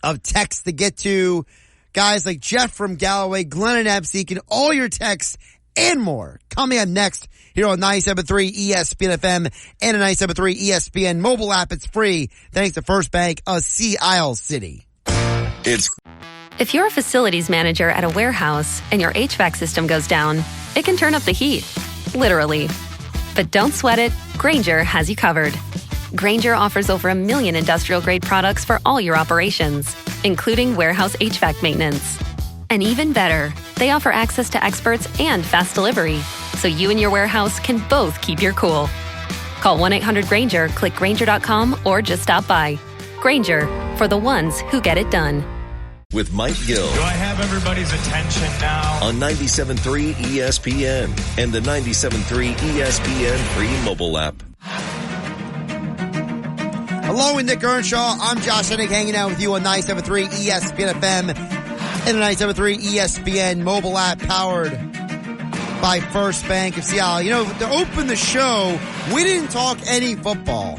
of texts to get to. Guys like Jeff from Galloway, Glenn and Absec, and all your texts and more coming up next here on 97.3 ESPN FM and a 97.3 ESPN mobile app. It's free thanks to First Bank of Sea Isle City. If you're a facilities manager at a warehouse and your HVAC system goes down, it can turn up the heat, literally. But don't sweat it. Grainger has you covered. Grainger offers over 1 million industrial-grade products for all your operations, including warehouse HVAC maintenance. And even better, they offer access to experts and fast delivery, so you and your warehouse can both keep your cool. Call 1-800-GRAINGER, click Grainger.com, or just stop by. Grainger, for the ones who get it done. With Mike Gill. Do I have everybody's attention now? On 97.3 ESPN and the 97.3 ESPN free mobile app. Along with Nick Earnshaw, I'm Josh Hennig hanging out with you on 97.3 ESPN FM and the 97.3 ESPN mobile app powered by First Bank of Sea Isle. You know, to open the show, we didn't talk any football.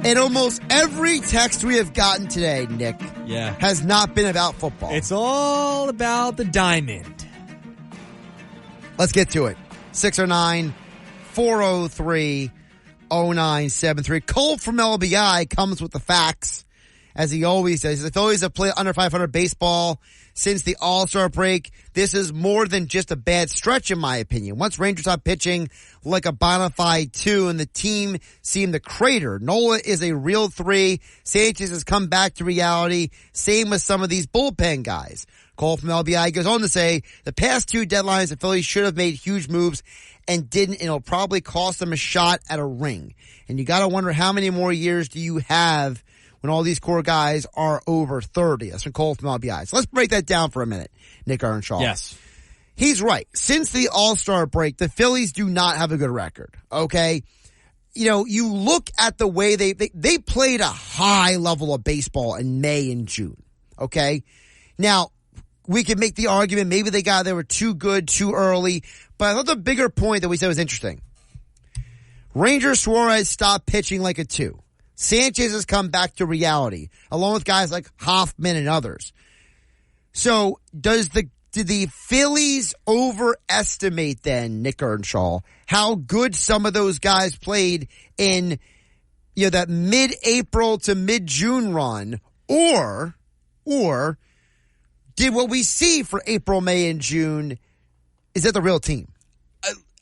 And almost every text we have gotten today, Nick, has not been about football. It's all about the diamond. Let's get to it. 609-403-0973. Cole from LBI comes with the facts, as he always does. The Phillies have played under 500 baseball since the All-Star break. This is more than just a bad stretch, in my opinion. Once Rangers stopped pitching like a bona fide 2 and the team seemed to crater. Nola is a real 3. Sanchez has come back to reality. Same with some of these bullpen guys. Cole from LBI goes on to say, the past 2 deadlines, the Phillies should have made huge moves and didn't, and it'll probably cost them a shot at a ring. And you gotta wonder, how many more years do you have when all these core guys are over 30? That's from Cole from LBI. So let's break that down for a minute, Nick Earnshaw. Yes. He's right. Since the All-Star break, the Phillies do not have a good record, okay? You know, you look at the way they played a high level of baseball in May and June, okay? Now, we could make the argument maybe they were too good too early, but I thought the bigger point that we said was interesting. Ranger Suarez stopped pitching like a 2. Sanchez has come back to reality, along with guys like Hoffman and others. So did the Phillies overestimate then, Nick Earnshaw, how good some of those guys played in that mid-April to mid-June run, or did what we see for April, May, and June, is that the real team?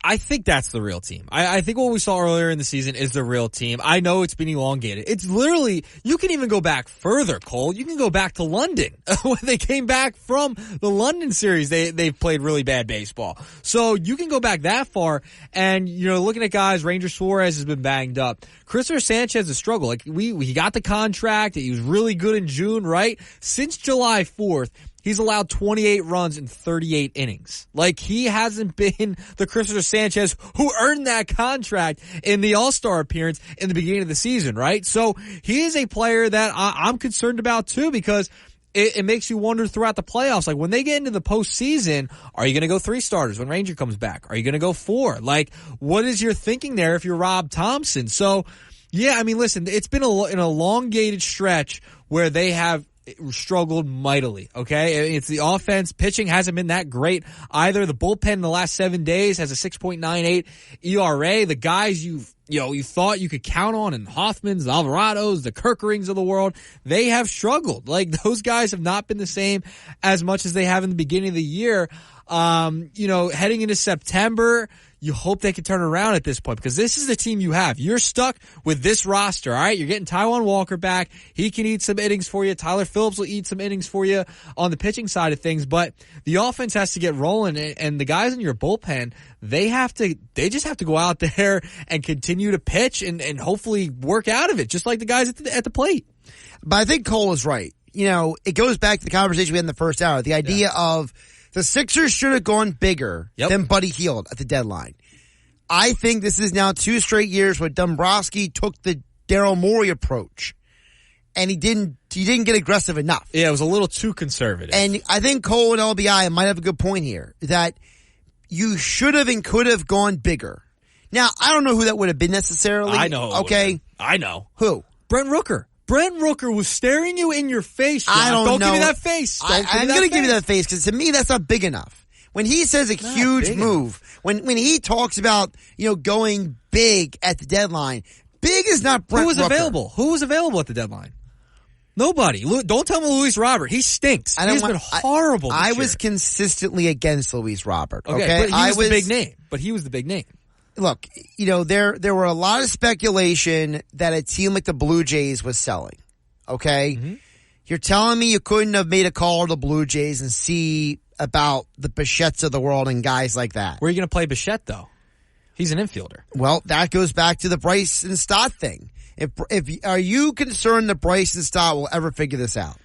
I think that's the real team. I think what we saw earlier in the season is the real team. I know it's been elongated. It's literally, you can even go back further, Cole. You can go back to London. When they came back from the London series, they've played really bad baseball. So you can go back that far, and, looking at guys, Ranger Suarez has been banged up. Christopher Sanchez has struggled. He got the contract. He was really good in June, right? Since July 4th, he's allowed 28 runs in 38 innings. He hasn't been the Christopher Sanchez who earned that contract in the All-Star appearance in the beginning of the season, right? So he is a player that I'm concerned about too, because it makes you wonder throughout the playoffs. When they get into the postseason, are you going to go 3 starters when Ranger comes back? Are you going to go 4? What is your thinking there if you're Rob Thompson? So, yeah, listen, it's been an elongated stretch where they have struggled mightily, okay? It's the offense. Pitching hasn't been that great either. The bullpen in the last 7 days has a 6.98 ERA. The guys you thought you could count on, and Hoffmans, the Alvarados, the Kirkerings of the world, they have struggled. Those guys have not been the same as much as they have in the beginning of the year. Heading into September, you hope they can turn around at this point, because this is the team you have. You're stuck with this roster, all right? You're getting Taijuan Walker back. He can eat some innings for you. Tyler Phillips will eat some innings for you on the pitching side of things, but the offense has to get rolling, and the guys in your bullpen, they just have to go out there and continue to pitch and hopefully work out of it, just like the guys at the plate. But I think Cole is right. It goes back to the conversation we had in the first hour, the idea of the Sixers should have gone bigger than Buddy Hield at the deadline. I think this is now 2 straight years where Dombrowski took the Daryl Morey approach, and he didn't get aggressive enough. Yeah, it was a little too conservative. And I think Cole and LBI might have a good point here, that you should have and could have gone bigger. Now, I don't know who that would have been necessarily. I know. Okay. I know. Who? Brent Rooker. Brent Rooker was staring you in your face, John. I don't know. Give me that face. I'm going to give you that face, because to me, that's not big enough. When he says a huge move, when he talks about, going big at the deadline, big is not Brent Rooker. Who was available at the deadline? Nobody. Don't tell me Luis Robert. He stinks. He's been horrible this year. I was consistently against Luis Robert. Okay, but he was the big name. Look, there were a lot of speculation that a team like the Blue Jays was selling. Okay? Mm-hmm. You're telling me you couldn't have made a call to the Blue Jays and see about the Bichettes of the world and guys like that? Where are you going to play Bichette, though? He's an infielder. Well, that goes back to the Bryson Stott thing. Are you concerned that Bryson Stott will ever figure this out?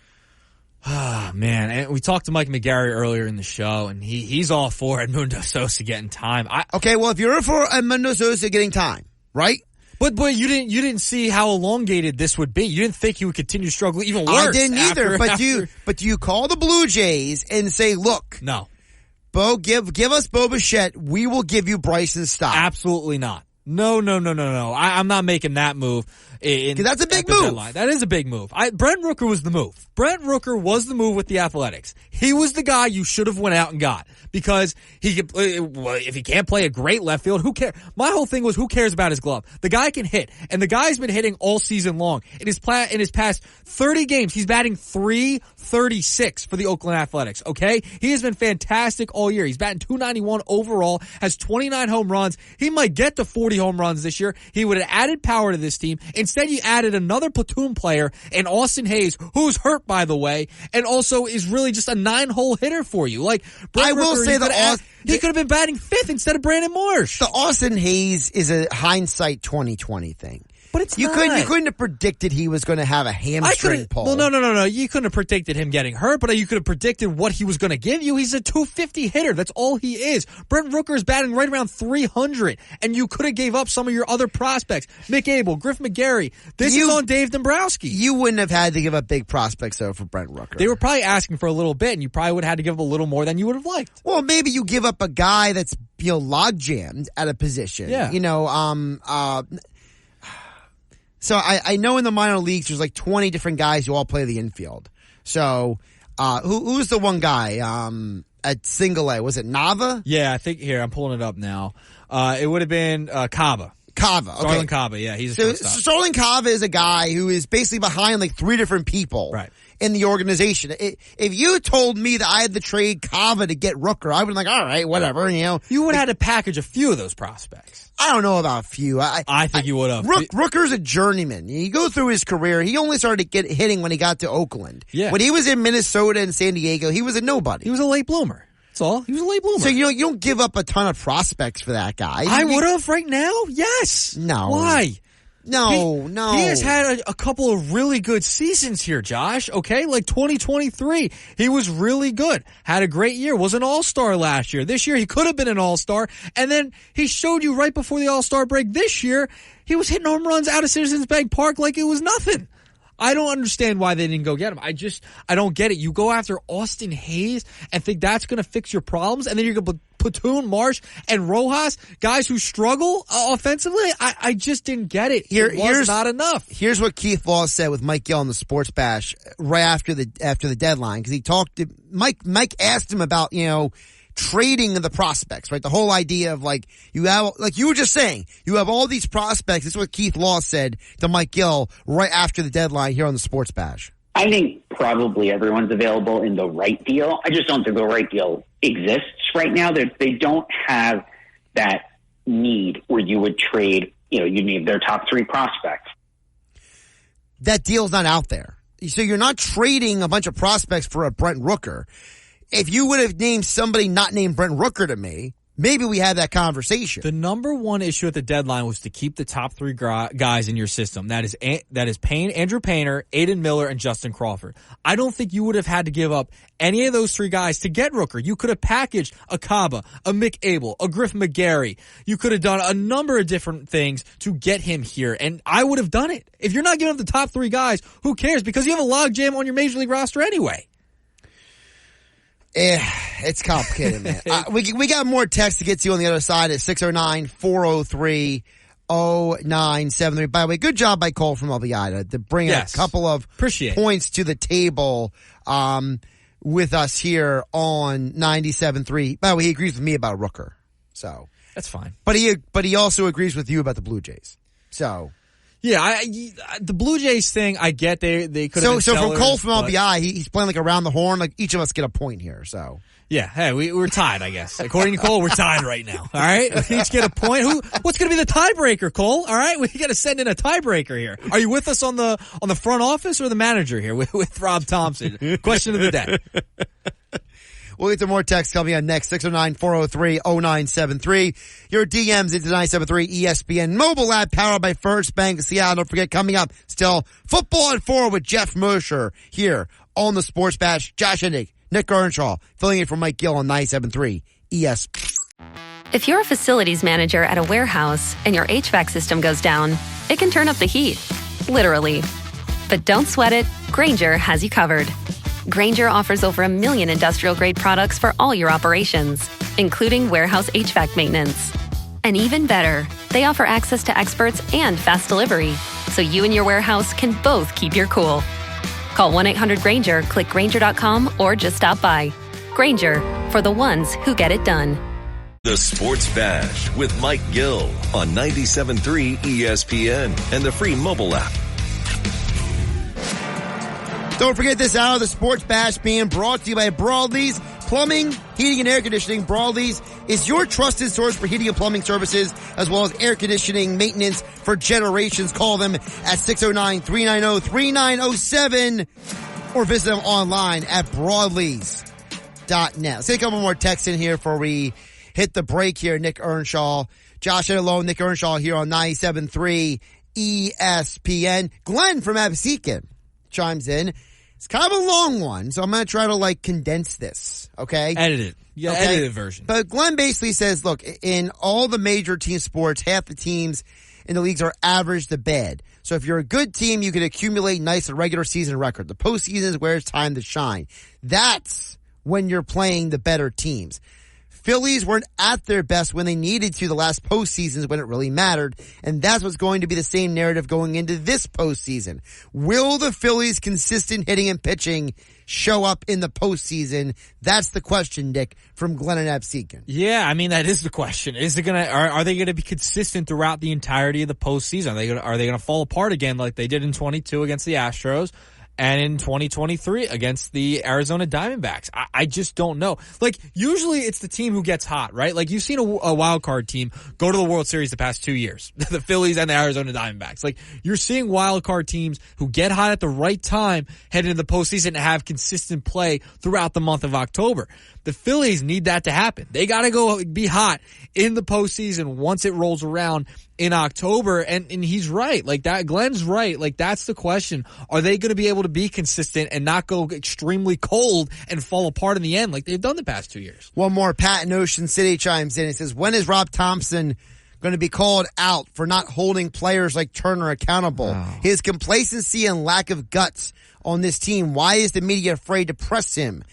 Ah, man. And we talked to Mike McGarry earlier in the show, and he's all for Edmundo Sosa getting time. Okay, well, if you're for Edmundo Sosa getting time, right? But you didn't see how elongated this would be. You didn't think he would continue to struggle even worse. I didn't either. But do you call the Blue Jays and say, look, no, Bo, give us Bo Bichette. We will give you Bryson Stott. Absolutely not. No. I'm not making that move. Because that's a big move. Deadline. That is a big move. Brent Rooker was the move. Brent Rooker was the move with the Athletics. He was the guy you should have went out and got, because he could. If he can't play a great left field, who cares? My whole thing was, who cares about his glove? The guy can hit, and the guy's been hitting all season long. In his past 30 games, he's batting .336 for the Oakland Athletics. Okay, he has been fantastic all year. He's batting .291 overall, has 29 home runs. He might get to 40 home runs this year. He would have added power to this team. Instead, you added another platoon player in Austin Hayes, who's hurt, by the way, and also is really just a 9-hole hitter for you. I will say that he could have been batting 5th instead of Brandon Marsh. The Austin Hayes is a hindsight 2020 thing. But it's you not. You couldn't have predicted he was going to have a hamstring pull. Well, no. You couldn't have predicted him getting hurt, but you could have predicted what he was going to give you. He's a .250 hitter. That's all he is. Brent Rooker is batting right around .300, and you could have gave up some of your other prospects. Mick Abel, Griff McGarry. This is on Dave Dombrowski. You wouldn't have had to give up big prospects, though, for Brent Rooker. They were probably asking for a little bit, and you probably would have had to give up a little more than you would have liked. Well, maybe you give up a guy that's log jammed at a position. Yeah. So I know in the minor leagues there's 20 different guys who all play the infield. So who's the one guy at single A? Was it Nava? Yeah, I think here I'm pulling it up now. It would have been Caba. Cava. Okay. Starlin Cava, yeah, he's a So shortstop. Starlin Cava is a guy who is basically behind like 3 different people in the organization. If you told me that I had to trade Cava to get Rooker, I would be like, all right, whatever, you know. You would have had to package a few of those prospects. I don't know about a few. I think you would have. Rooker's a journeyman. You go through his career, he only started hitting when he got to Oakland. Yeah. When he was in Minnesota and San Diego, he was a nobody. He was a late bloomer. That's all. He was a late bloomer. So you don't give up a ton of prospects for that guy. I would have right now. Yes. No. Why? No. He has had a couple of really good seasons here, Josh. Okay, like 2023, he was really good. Had a great year. Was an all-star last year. This year, he could have been an all-star. And then he showed you right before the all-star break this year, he was hitting home runs out of Citizens Bank Park like it was nothing. I don't understand why they didn't go get him. I don't get it. You go after Austin Hayes and think that's going to fix your problems, and then you're going to platoon Marsh and Rojas, guys who struggle offensively. I just didn't get it. Here's not enough. Here's what Keith Law said with Mike Gill on the Sports Bash right after the deadline, because he talked to Mike asked him about, you know, trading the prospects, right? The whole idea of like, you have, like you were just saying, you have all these prospects. This is what Keith Law said to Mike Gill right after the deadline here on the Sports Bash. I think probably everyone's available in the right deal. I just don't think the right deal exists right now. They don't have that need where you would trade, you need their top 3 prospects. That deal's not out there. So you're not trading a bunch of prospects for a Brent Rooker. If you would have named somebody not named Brent Rooker to me, maybe we had that conversation. The number one issue at the deadline was to keep the top 3 guys in your system. That is Payne, Andrew Painter, Aiden Miller, and Justin Crawford. I don't think you would have had to give up any of those 3 guys to get Rooker. You could have packaged a Caba, a Mick Abel, a Griff McGarry. You could have done a number of different things to get him here, and I would have done it. If you're not giving up the top 3 guys, who cares? Because you have a logjam on your Major League roster anyway. It's complicated, man. We got more text to get to on the other side at 609-403-0973. By the way, good job by Cole from LBI to bring a couple of points to the table with us here on 97.3. By the way, he agrees with me about Rooker, so that's fine. But he also agrees with you about the Blue Jays. So. Yeah, the Blue Jays thing, I get they could have been So sellers, from Cole from LBI, he's playing like around the horn, like each of us get a point here, so. Yeah, hey, we're tied, I guess. According to Cole, we're tied right now, all right? We each get a point. What's going to be the tiebreaker, Cole, all right? We got to send in a tiebreaker here. Are you with us on the front office or the manager here with Rob Thompson? Question of the day. We'll get to more text coming on next, 609-403-0973. Your DMs into 973 ESPN mobile app powered by First Bank of Seattle. Don't forget, coming up still, Football at 4 with Jeff Mosher here on the Sports Bash. Josh Hennig, Nick Earnshaw, filling in for Mike Gill on 973 ESPN. If you're a facilities manager at a warehouse and your HVAC system goes down, it can turn up the heat, literally. But don't sweat it, Grainger has you covered. Grainger offers over 1 million industrial-grade products for all your operations, including warehouse HVAC maintenance. And even better, they offer access to experts and fast delivery, so you and your warehouse can both keep your cool. Call 1-800-GRAINGER, click Grainger.com, or just stop by. Grainger, for the ones who get it done. The Sports Bash with Mike Gill on 97.3 ESPN and the free mobile app. Don't forget this hour of the Sports Bash being brought to you by Broadleys Plumbing, Heating, and Air Conditioning. Broadleys is your trusted source for heating and plumbing services, as well as air conditioning maintenance for generations. Call them at 609-390-3907 or visit them online at broadleys.net. Let's get a couple more texts in here before we hit the break here. Nick Earnshaw, Josh Hennig, Nick Earnshaw here on 97.3 ESPN. Glenn from Absecon chimes in. It's kind of a long one, so I'm going to try to condense this, okay? Edit it. Yeah, okay? Edited version. But Glenn basically says, look, in all the major team sports, half the teams in the leagues are average to bad. So if you're a good team, you can accumulate nice regular season record. The postseason is where it's time to shine. That's when you're playing the better teams. Phillies weren't at their best when they needed to the last postseasons when it really mattered, and that's what's going to be the same narrative going into this postseason. Will the Phillies' consistent hitting and pitching show up in the postseason? That's the question, Dick, from Glennon Absekin. Yeah, I mean, that is the question. Is it are they gonna be consistent throughout the entirety of the postseason? Are they gonna fall apart again like they did in 22 against the Astros? And in 2023 against the Arizona Diamondbacks. I just don't know. Like, usually it's the team who gets hot, right? Like, you've seen a wild card team go to the World Series the past 2 years. The Phillies and the Arizona Diamondbacks. Like, you're seeing wild card teams who get hot at the right time heading into the postseason and have consistent play throughout the month of October. The Phillies need that to happen. They gotta go be hot in the postseason once it rolls around in October, and he's right. Like that, Glenn's right. Like that's the question. Are they going to be able to be consistent and not go extremely cold and fall apart in the end like they've done the past 2 years? One more. Pat in Ocean City chimes in and says, when is Rob Thompson going to be called out for not holding players like Turner accountable? Oh. His complacency and lack of guts on this team. Why is the media afraid to press him?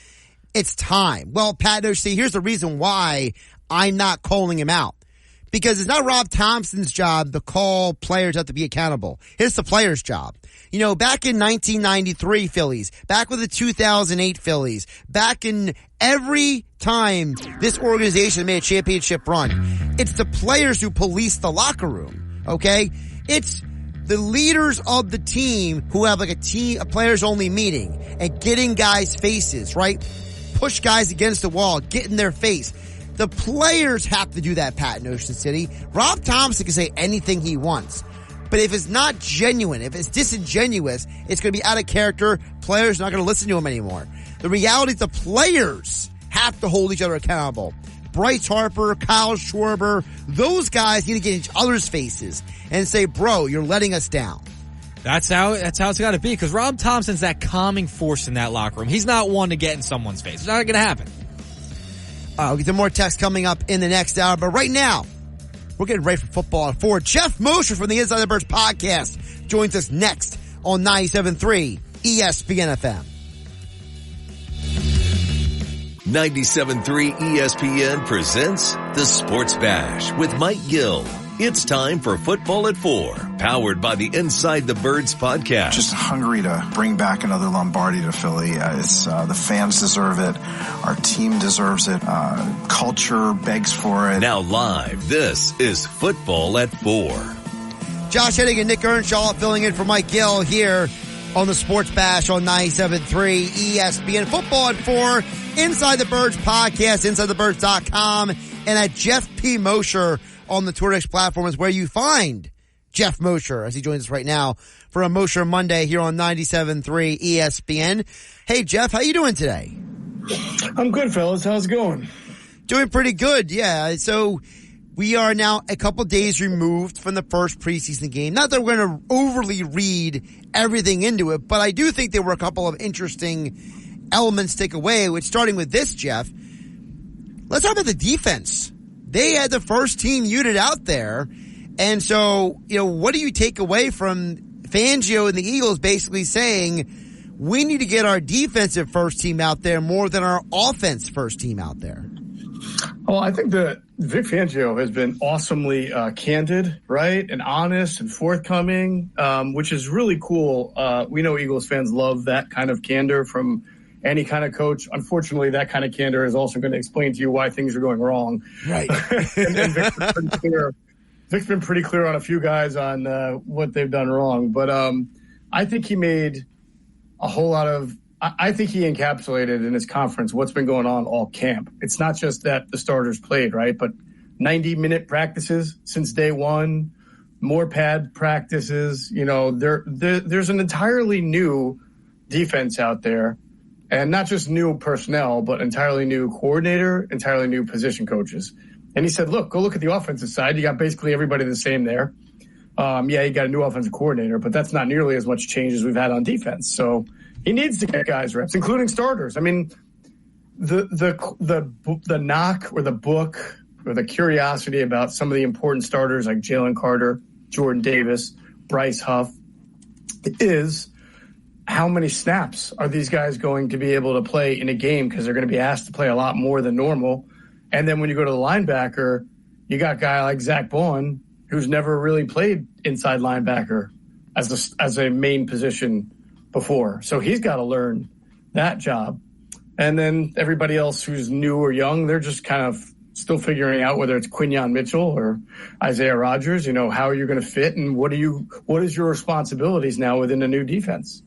It's time. Well, Pat in Ocean City, here's the reason why I'm not calling him out. Because it's not Rob Thompson's job to call players out to be accountable. It's the player's job. You know, back in 1993 Phillies, back with the 2008 Phillies, back in every time this organization made a championship run, it's the players who police the locker room, okay? It's the leaders of the team who have like a players only meeting and get in guys' faces, right? Push guys against the wall, get in their face. The players have to do that, Pat, in Ocean City. Rob Thompson can say anything he wants. But if it's not genuine, if it's disingenuous, it's going to be out of character. Players are not going to listen to him anymore. The reality is the players have to hold each other accountable. Bryce Harper, Kyle Schwarber, those guys need to get in each other's faces and say, bro, you're letting us down. That's how it's got to be, because Rob Thompson's that calming force in that locker room. He's not one to get in someone's face. It's not going to happen. We'll get some more text coming up in the next hour. But right now, we're getting ready for football at 4. Jeff Mosher from the Inside the Birds podcast joins us next on 97.3 ESPN FM. 97.3 ESPN presents The Sports Bash with Mike Gill. It's time for Football at 4, powered by the Inside the Birds podcast. Just hungry to bring back another Lombardi to Philly. The fans deserve it. Our team deserves it. Culture begs for it. Now live, this is Football at 4. Josh Hennig and Nick Earnshaw filling in for Mike Gill here on the Sports Bash on 97.3 ESPN. Football at 4, Inside the Birds podcast, InsideTheBirds.com, and at Jeff P. Mosher on the Twitter X platform is where you find Jeff Mosher as he joins us right now for a Mosher Monday here on 97.3 ESPN. Hey, Jeff, how you doing today? I'm good, fellas. How's it going? Doing pretty good, yeah. So we are now a couple days removed from the first preseason game. Not that we're going to overly read everything into it, but I do think there were a couple of interesting elements to take away, which starting with this, Jeff. Let's talk about the defense. They had the first team unit out there. And so, you know, what do you take away from Fangio and the Eagles basically saying we need to get our defensive first team out there more than our offense first team out there? Well, I think that Vic Fangio has been awesomely candid, right, and honest and forthcoming, which is really cool. We know Eagles fans love that kind of candor from any kind of coach. Unfortunately, that kind of candor is also going to explain to you why things are going wrong. Right. and Vic's been pretty clear on a few guys on what they've done wrong. But I think he made a whole lot of – I think he encapsulated in his conference what's been going on all camp. It's not just that the starters played, right, but 90-minute practices since day one, more pad practices. You know, there's an entirely new defense out there. And not just new personnel, but entirely new coordinator, entirely new position coaches. And he said, look, go look at the offensive side. You got basically everybody the same there. Yeah, you got a new offensive coordinator, but that's not nearly as much change as we've had on defense. So he needs to get guys reps, including starters. I mean, the knock or the book or the curiosity about some of the important starters like Jalen Carter, Jordan Davis, Bryce Huff is how many snaps are these guys going to be able to play in a game, because they're going to be asked to play a lot more than normal. And then when you go to the linebacker, you got a guy like Zach Bond, who's never really played inside linebacker as a main position before. So he's got to learn that job. And then everybody else who's new or young, they're just kind of still figuring out whether it's Quinyon Mitchell or Isaiah Rodgers, how are you going to fit and what is your responsibilities now within the new defense?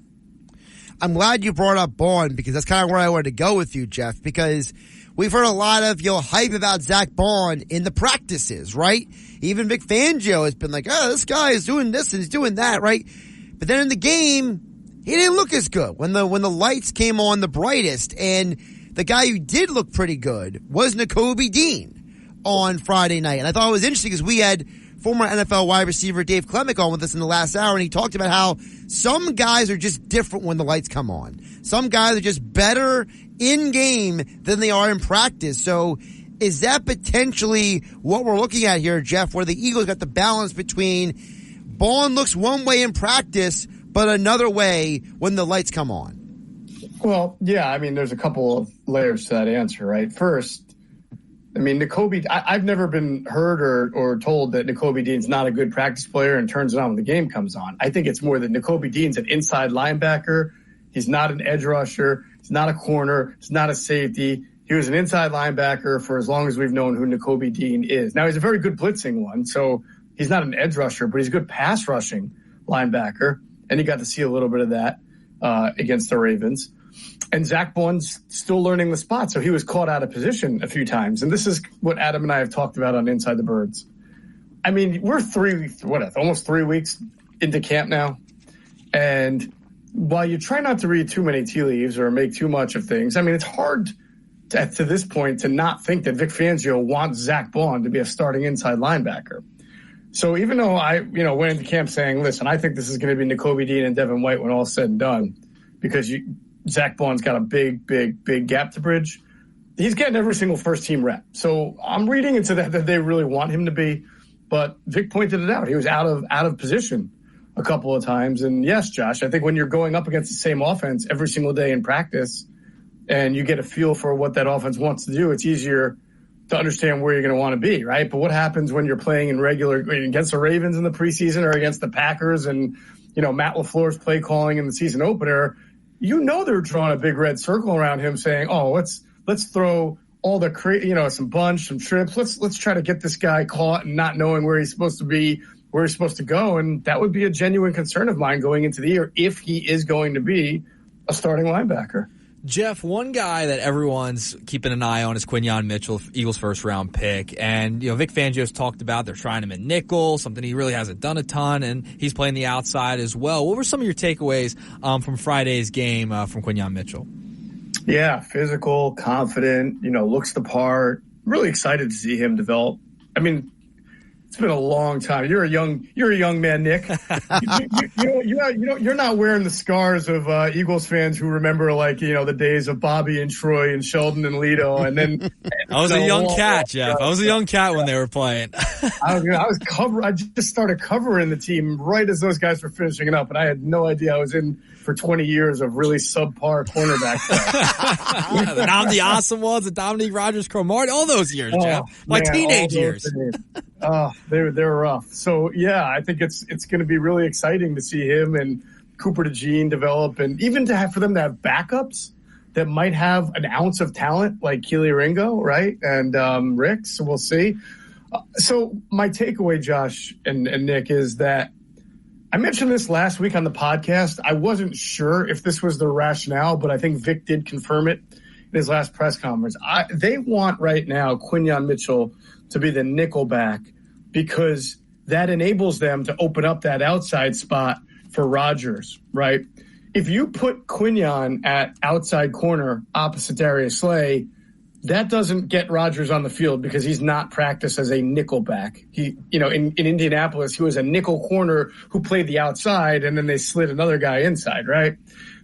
I'm glad you brought up Bond because that's kind of where I wanted to go with you, Jeff, because we've heard a lot of hype about Zach Bond in the practices, right? Even Vic Fangio has been like, oh, this guy is doing this and he's doing that, right? But then in the game, he didn't look as good when the lights came on the brightest. And the guy who did look pretty good was Nakobe Dean on Friday night. And I thought it was interesting because we had former NFL wide receiver Dave Klemic on with us in the last hour, and he talked about how some guys are just different when the lights come on. Some guys are just better in game than they are in practice. So is that potentially what we're looking at here, Jeff, where the Eagles got the balance between Bond looks one way in practice, but another way when the lights come on? Well, yeah, there's a couple of layers to that answer, right? First, Nakobe, I've never been heard or told that Nakobe Dean's not a good practice player and turns it on when the game comes on. I think it's more that Nakobe Dean's an inside linebacker. He's not an edge rusher. He's not a corner. He's not a safety. He was an inside linebacker for as long as we've known who Nakobe Dean is. Now, he's a very good blitzing one, so he's not an edge rusher, but he's a good pass rushing linebacker, and you got to see a little bit of that against the Ravens. And Zach Bond's still learning the spot, so he was caught out of position a few times. And this is what Adam and I have talked about on Inside the Birds. We're almost 3 weeks into camp now. And while you try not to read too many tea leaves or make too much of things, it's hard to this point to not think that Vic Fangio wants Zach Bond to be a starting inside linebacker. So even though I went into camp saying, listen, I think this is going to be Nakobe Dean and Devin White when all's said and done, because Zach Bond's got a big gap to bridge. He's getting every single first-team rep. So I'm reading into that they really want him to be. But Vic pointed it out. He was out of position a couple of times. And yes, Josh, I think when you're going up against the same offense every single day in practice and you get a feel for what that offense wants to do, it's easier to understand where you're going to want to be, right? But what happens when you're playing against the Ravens in the preseason or against the Packers and, Matt LaFleur's play calling in the season opener? They're drawing a big red circle around him saying, oh, let's throw all the, some bunch, some trips. Let's try to get this guy caught and not knowing where he's supposed to be, where he's supposed to go. And that would be a genuine concern of mine going into the year if he is going to be a starting linebacker. Jeff, one guy that everyone's keeping an eye on is Quinyon Mitchell, Eagles' first-round pick. And, Vic Fangio's talked about they're trying him in nickel, something he really hasn't done a ton, and he's playing the outside as well. What were some of your takeaways from Friday's game from Quinyon Mitchell? Yeah, physical, confident, looks the part. Really excited to see him develop. It's been a long time. You're a young man, Nick. You're not wearing the scars of Eagles fans who remember the days of Bobby and Troy and Sheldon and Lito. And then I was a young cat, Jeff. I was a young cat when they were playing. I just started covering the team right as those guys were finishing it up, and I had no idea I was in for 20 years of really subpar cornerback play. The Nnamdi Asamoahs, the Dominique Rodgers-Cromartie, all those years, Jeff. My teenage years. They were rough. So yeah, I think it's going to be really exciting to see him and Cooper DeJean develop, and even for them to have backups that might have an ounce of talent like Kelee Ringo, right? And Rick. So we'll see. So my takeaway, Josh and Nick, is that I mentioned this last week on the podcast. I wasn't sure if this was the rationale, but I think Vic did confirm it in his last press conference. They want right now Quinyon Mitchell to be the nickel back because that enables them to open up that outside spot for Rodgers, right? If you put Quinyon at outside corner opposite Darius Slay, that doesn't get Rodgers on the field because he's not practiced as a nickel back. In Indianapolis, he was a nickel corner who played the outside, and then they slid another guy inside, right?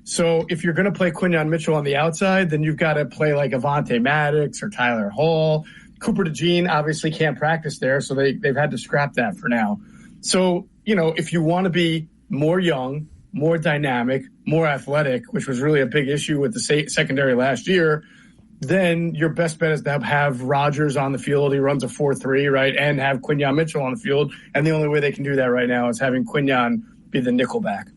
So if you're going to play Quinyon Mitchell on the outside, then you've got to play like Avonte Maddox or Tyler Hall. Cooper DeJean obviously can't practice there, so they've had to scrap that for now. So, if you want to be more young, more dynamic, more athletic, which was really a big issue with the secondary last year, then your best bet is to have Rodgers on the field. He runs a 4-3, right, and have Quinyon Mitchell on the field. And the only way they can do that right now is having Quinyon be the nickelback.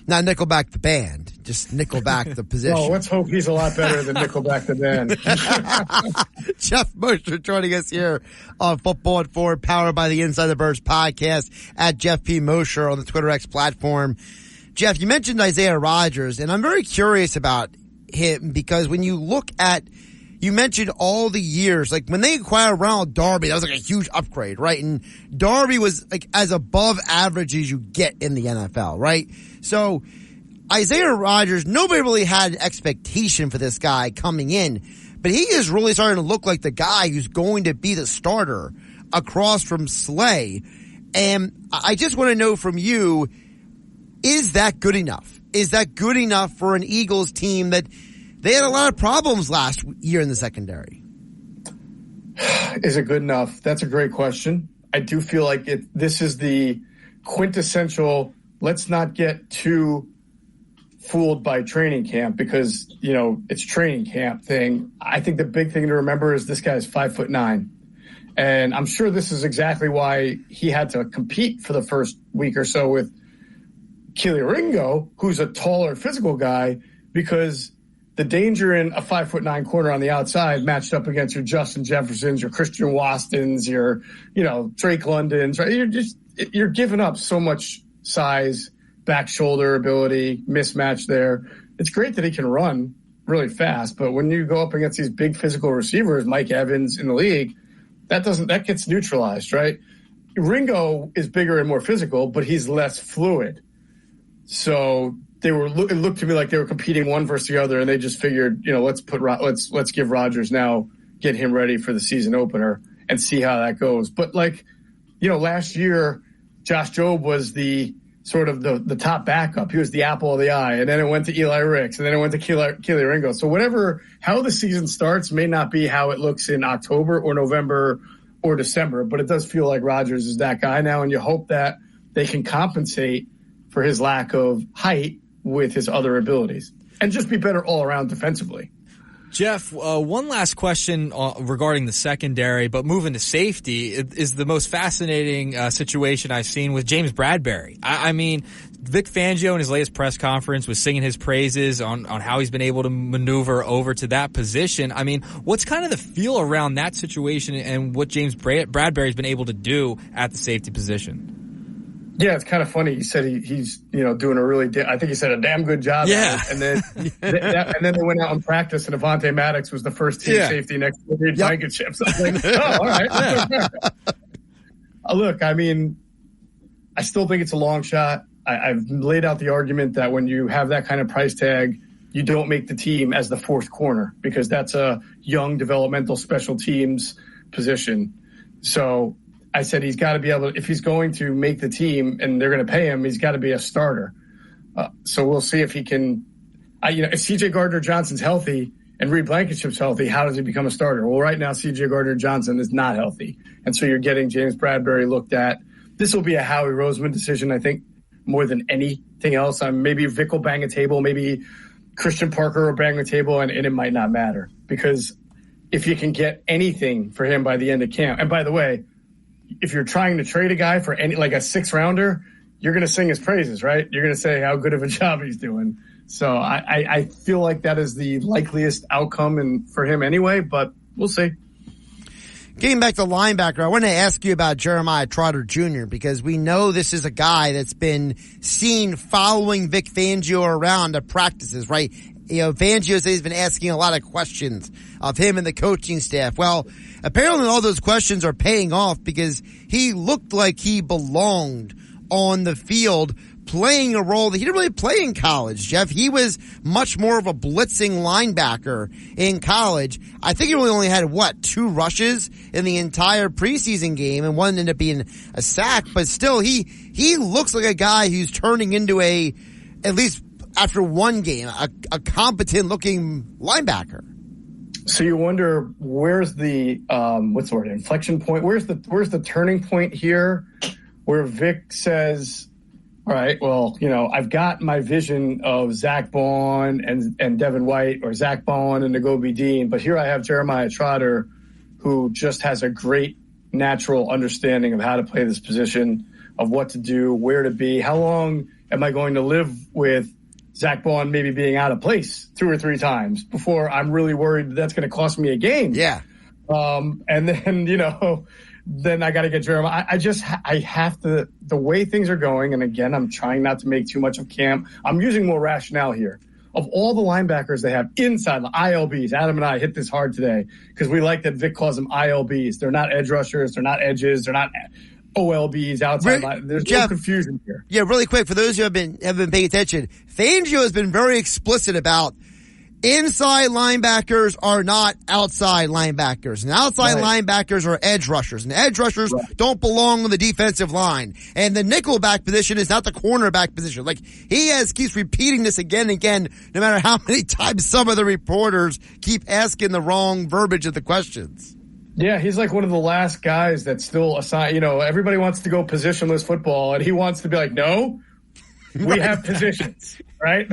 Not Nickelback the band, just Nickelback the position. Well, let's hope he's a lot better than Nickelback the band. Jeff Mosher joining us here on Football at 4, powered by the Inside the Birds podcast at Jeff P. Mosher on the Twitter X platform. Jeff, you mentioned Isaiah Rodgers, and I'm very curious about him because when you look at, you mentioned all the years, like when they acquired Ronald Darby, that was like a huge upgrade, right? And Darby was like as above average as you get in the NFL, right? So Isaiah Rodgers, nobody really had an expectation for this guy coming in, but he is really starting to look like the guy who's going to be the starter across from Slay. And I just want to know from you, is that good enough? Is that good enough for an Eagles team that they had a lot of problems last year in the secondary? Is it good enough? That's a great question. I do feel like this is the quintessential, let's not get too fooled by training camp because, it's training camp thing. I think the big thing to remember is this guy's 5'9". And I'm sure this is exactly why he had to compete for the first week or so with Kelee Ringo, who's a taller physical guy, because the danger in a 5'9" corner on the outside matched up against your Justin Jeffersons, your Christian Wastons, your, Drake Londons, right? You're giving up so much size, back shoulder ability, mismatch there. It's great that he can run really fast, but when you go up against these big physical receivers, Mike Evans in the league, that gets neutralized, right? Ringo is bigger and more physical, but he's less fluid. So it looked to me like they were competing one versus the other, and they just figured, let's give Rodgers now, get him ready for the season opener and see how that goes. But last year, Josh Jobe was the sort of the top backup. He was the apple of the eye, and then it went to Eli Ricks, and then it went to Kelee Ringo. So how the season starts may not be how it looks in October or November or December, but it does feel like Rodgers is that guy now, and you hope that they can compensate for his lack of height with his other abilities and just be better all around defensively. Jeff, one last question regarding the secondary, but moving to safety is the most fascinating situation I've seen with James Bradberry. I mean, Vic Fangio in his latest press conference was singing his praises on how he's been able to maneuver over to that position. I mean, what's kind of the feel around that situation and what James Bradberry's been able to do at the safety position? Yeah, it's kind of funny. He said he's doing I think he said a damn good job. Yeah. And then they went out and practiced, and Avonte Maddox was the first team safety next to Reed Blankenship. So I was like, all right. Yeah. Look, I mean, I still think it's a long shot. I've laid out the argument that when you have that kind of price tag, you don't make the team as the fourth corner because that's a young developmental special teams position. So I said he's got to be able to, if he's going to make the team and they're going to pay him, he's got to be a starter. So we'll see if he can, if CJ Gardner-Johnson's healthy and Reed Blankenship's healthy, how does he become a starter? Well, right now, CJ Gardner-Johnson is not healthy. And so you're getting James Bradberry looked at. This will be a Howie Roseman decision, I think, more than anything else. Maybe Vic will bang a table, maybe Christian Parker will bang a table, and it might not matter. Because if you can get anything for him by the end of camp, and by the way, if you're trying to trade a guy for like a 6-rounder, you're going to sing his praises, right? You're going to say how good of a job he's doing. So I feel like that is the likeliest outcome for him anyway, but we'll see. Getting back to linebacker, I want to ask you about Jeremiah Trotter Jr. because we know this is a guy that's been seen following Vic Fangio around at practices, right? Fangio says he's been asking a lot of questions of him and the coaching staff. Well, apparently all those questions are paying off because he looked like he belonged on the field playing a role that he didn't really play in college, Jeff. He was much more of a blitzing linebacker in college. I think he really only had, 2 rushes in the entire preseason game, and one ended up being a sack, but still he looks like a guy who's turning into at least after one game, a competent looking linebacker. So you wonder where's the inflection point? Where's the turning point here where Vic says, All right, well, I've got my vision of Zach Baun and Devin White, or Zach Baun and Nakobe Dean, but here I have Jeremiah Trotter, who just has a great natural understanding of how to play this position, of what to do, where to be. How long am I going to live with Zach Baun maybe being out of place 2 or 3 times before I'm really worried that's going to cost me a game? Yeah. And then, then I got to get Jeremiah. I have to, the way things are going, and again, I'm trying not to make too much of Cam. I'm using more rationale here. Of all the linebackers they have inside, the ILBs, Adam and I hit this hard today because we like that Vic calls them ILBs. They're not edge rushers. They're not edges. They're not OLBs outside. There's no confusion here. Yeah, really quick, for those who have been paying attention, Fangio has been very explicit about inside linebackers are not outside linebackers, and outside linebackers are edge rushers, and edge rushers don't belong on the defensive line, and the nickelback position is not the cornerback position. Like, he keeps repeating this again and again, no matter how many times some of the reporters keep asking the wrong verbiage of the questions. Yeah, he's like one of the last guys that's still assigned. Everybody wants to go positionless football, and he wants to be like, no, we have positions, right?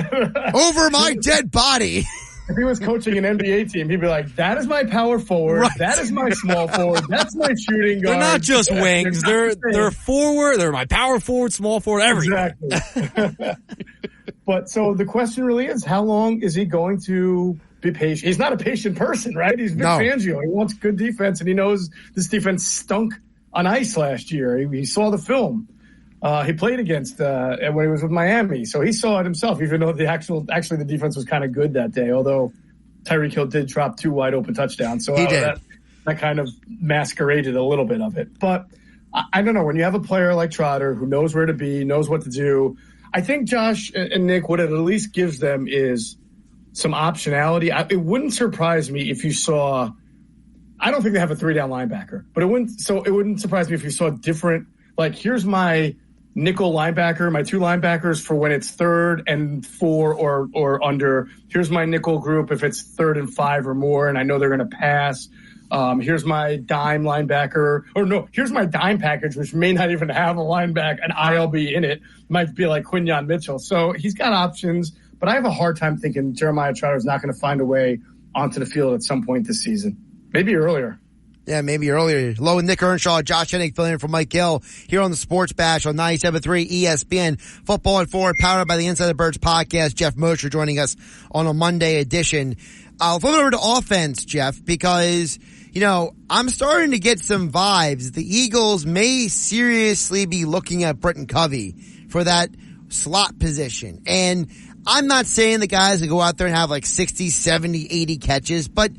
Over my dead body. If he was coaching an NBA team, he'd be like, that is my power forward. Right. That is my small forward. That's my shooting guard. They're not just wings. They're forward. They're my power forward, small forward, everything. Exactly. But so the question really is, how long is he going to be patient? He's not a patient person, right? He's Vic Fangio. He wants good defense, and he knows this defense stunk on ice last year. He saw the film. He played against when he was with Miami, so he saw it himself. Even though actually the defense was kind of good that day, although Tyreek Hill did drop 2 wide open touchdowns, so that kind of masqueraded a little bit of it. But I don't know, when you have a player like Trotter who knows where to be, knows what to do, I think Josh and Nick, what it at least gives them is some optionality. It wouldn't surprise me if you saw. I don't think they have a 3-down linebacker, but it wouldn't surprise me if you saw different. Like, here's my nickel linebacker, my 2 linebackers for when it's 3rd and 4 or under. Here's my nickel group if it's 3rd and 5 or more, and I know they're going to pass. Here's my dime linebacker, or no, here's my dime package, which may not even have an ILB in it. Might be like Quinyon Mitchell. So he's got options, but I have a hard time thinking Jeremiah Trotter is not going to find a way onto the field at some point this season. Maybe earlier. Yeah, maybe earlier. Hello, with Nick Earnshaw, Josh Hennick filling in for Mike Gill here on the Sports Bash on 97.3 ESPN. Football and Forward, powered by the Inside the Birds podcast. Jeff Mosher joining us on a Monday edition. I'll flip it over to offense, Jeff, because, I'm starting to get some vibes. The Eagles may seriously be looking at Britton Covey for that slot position. And I'm not saying the guys that go out there and have like 60, 70, 80 catches, but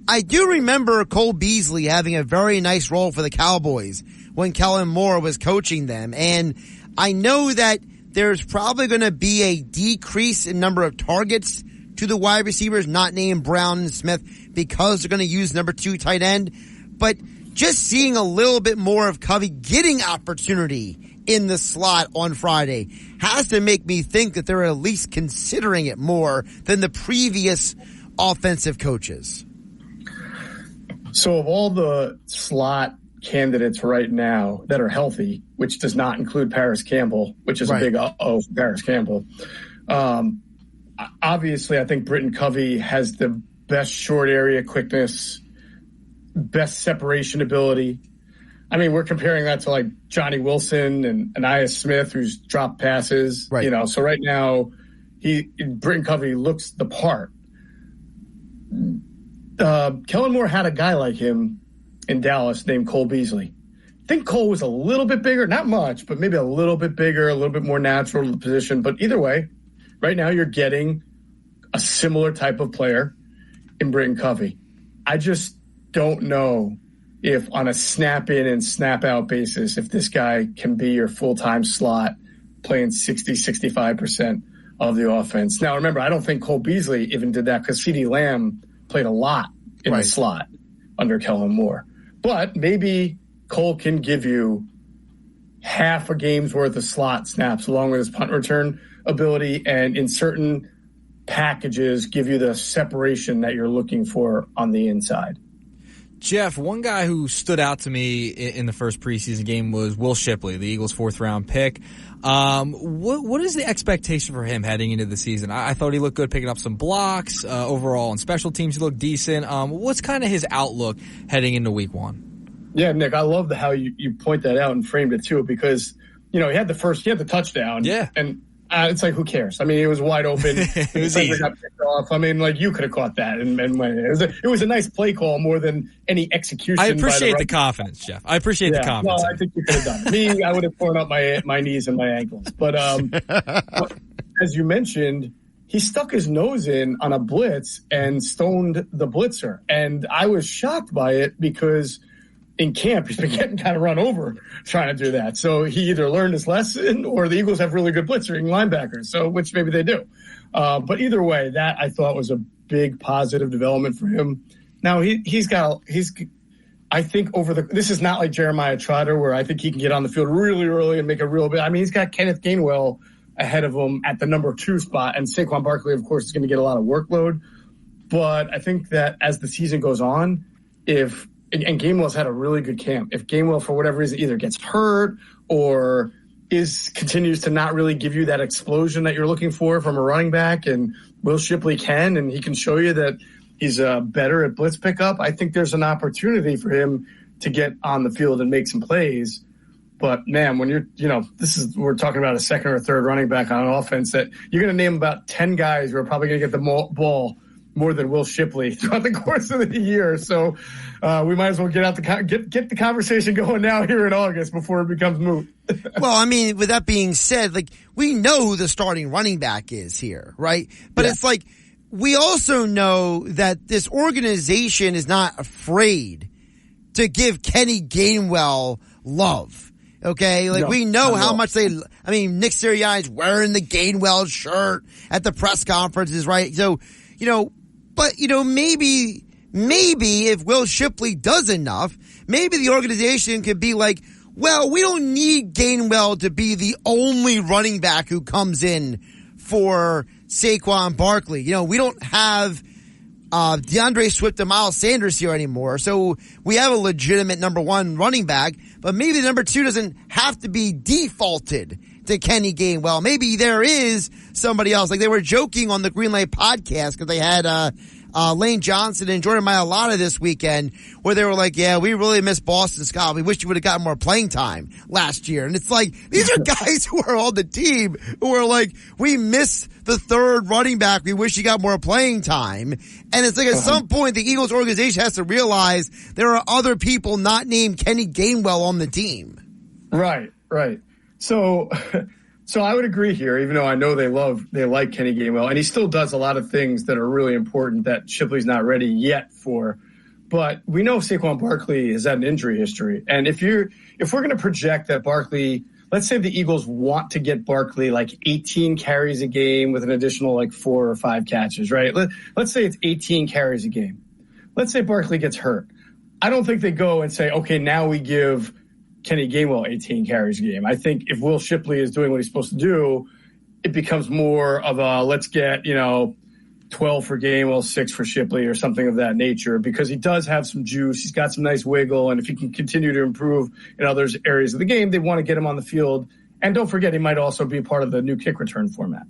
I do remember Cole Beasley having a very nice role for the Cowboys when Kellen Moore was coaching them. And I know that there's probably going to be a decrease in number of targets to the wide receivers not named Brown and Smith because they're going to use number 2 tight end. But just seeing a little bit more of Covey getting opportunity in the slot on Friday has to make me think that they're at least considering it more than the previous offensive coaches. So of all the slot candidates right now that are healthy, which does not include Paris Campbell, which is a big uh-oh for Paris Campbell, obviously I think Britton Covey has the best short area quickness, best separation ability. I mean, we're comparing that to like Johnny Wilson and Anais Smith, who's dropped passes, so right now Britton Covey looks the part. Kellen Moore had a guy like him in Dallas named Cole Beasley. I think Cole was a little bit bigger, not much, but maybe a little bit bigger, a little bit more natural to the position. But either way, right now you're getting a similar type of player in Britton Covey. I just don't know if on a snap in and snap out basis, if this guy can be your full-time slot playing 60, 65% of the offense. Now, remember, I don't think Cole Beasley even did that because CeeDee Lamb played a lot in the slot under Kellen Moore. But maybe Cole can give you half a game's worth of slot snaps along with his punt return ability, and in certain packages give you the separation that you're looking for on the inside. Jeff, one guy who stood out to me in the first preseason game was Will Shipley, the Eagles' 4th-round pick. What is the expectation for him heading into the season? I thought he looked good picking up some blocks. Overall, on special teams, he looked decent. What's kind of his outlook heading into week 1? Yeah, Nick, I love how you point that out and framed it, too, because, he had the touchdown. Yeah. And it's like, who cares? I mean, it was wide open. It was easy. Got picked off. I mean, like, you could have caught that and went. It was a nice play call more than any execution. I appreciate the confidence, Jeff. I appreciate the confidence. No, I think you could have done it. Me, I would have torn up my knees and my ankles. But as you mentioned, he stuck his nose in on a blitz and stoned the blitzer. And I was shocked by it because in camp, he's been getting kind of run over trying to do that. So he either learned his lesson or the Eagles have really good blitzering linebackers, so which maybe they do. But either way, that I thought was a big positive development for him. Now I think this is not like Jeremiah Trotter where I think he can get on the field really early and make a real bit. I mean, he's got Kenneth Gainwell ahead of him at the number 2 spot, and Saquon Barkley, of course, is going to get a lot of workload. But I think that as the season goes on, and Gainwell's had a really good camp. If Gainwell, for whatever reason, either gets hurt or continues to not really give you that explosion that you're looking for from a running back, and Will Shipley can, and he can show you that he's better at blitz pickup, I think there's an opportunity for him to get on the field and make some plays. But, man, when we're talking about a second or third running back on an offense that you're going to name about 10 guys who are probably going to get the ball more than Will Shipley throughout the course of the year. So we might as well get the conversation going now here in August before it becomes moot. Well, I mean, with that being said, like, we know who the starting running back is here, right? But It's like, we also know that this organization is not afraid to give Kenny Gainwell love. Okay? Like, we know how much Nick Sirianni's wearing the Gainwell shirt at the press conferences, right? So, maybe if Will Shipley does enough, maybe the organization could be like, well, we don't need Gainwell to be the only running back who comes in for Saquon Barkley. We don't have DeAndre Swift and Miles Sanders here anymore, so we have a legitimate number 1 running back, but maybe the number 2 doesn't have to be defaulted to Kenny Gainwell. Maybe there is somebody else. Like, they were joking on the Green Light podcast because they had Lane Johnson and Jordan Mailata this weekend where they were like, yeah, we really miss Boston Scott. We wish you would have gotten more playing time last year. And it's like, these are guys who are on the team who are like, we miss the 3rd running back. We wish he got more playing time. And it's like at some point the Eagles organization has to realize there are other people not named Kenny Gainwell on the team. Right. So I would agree here, even though I know they like Kenny Gainwell, and he still does a lot of things that are really important that Shipley's not ready yet for. But we know Saquon Barkley has had an injury history, and if we're going to project that Barkley, let's say the Eagles want to get Barkley like 18 carries a game with an additional like 4 or 5 catches, right? Let's say it's 18 carries a game. Let's say Barkley gets hurt. I don't think they go and say, okay, now we give Kenny Gainwell 18 carries a game. I think if Will Shipley is doing what he's supposed to do, it becomes more of a let's get, 12 for Gainwell, 6 for Shipley or something of that nature, because he does have some juice. He's got some nice wiggle. And if he can continue to improve in other areas of the game, they want to get him on the field. And don't forget, he might also be part of the new kick return format.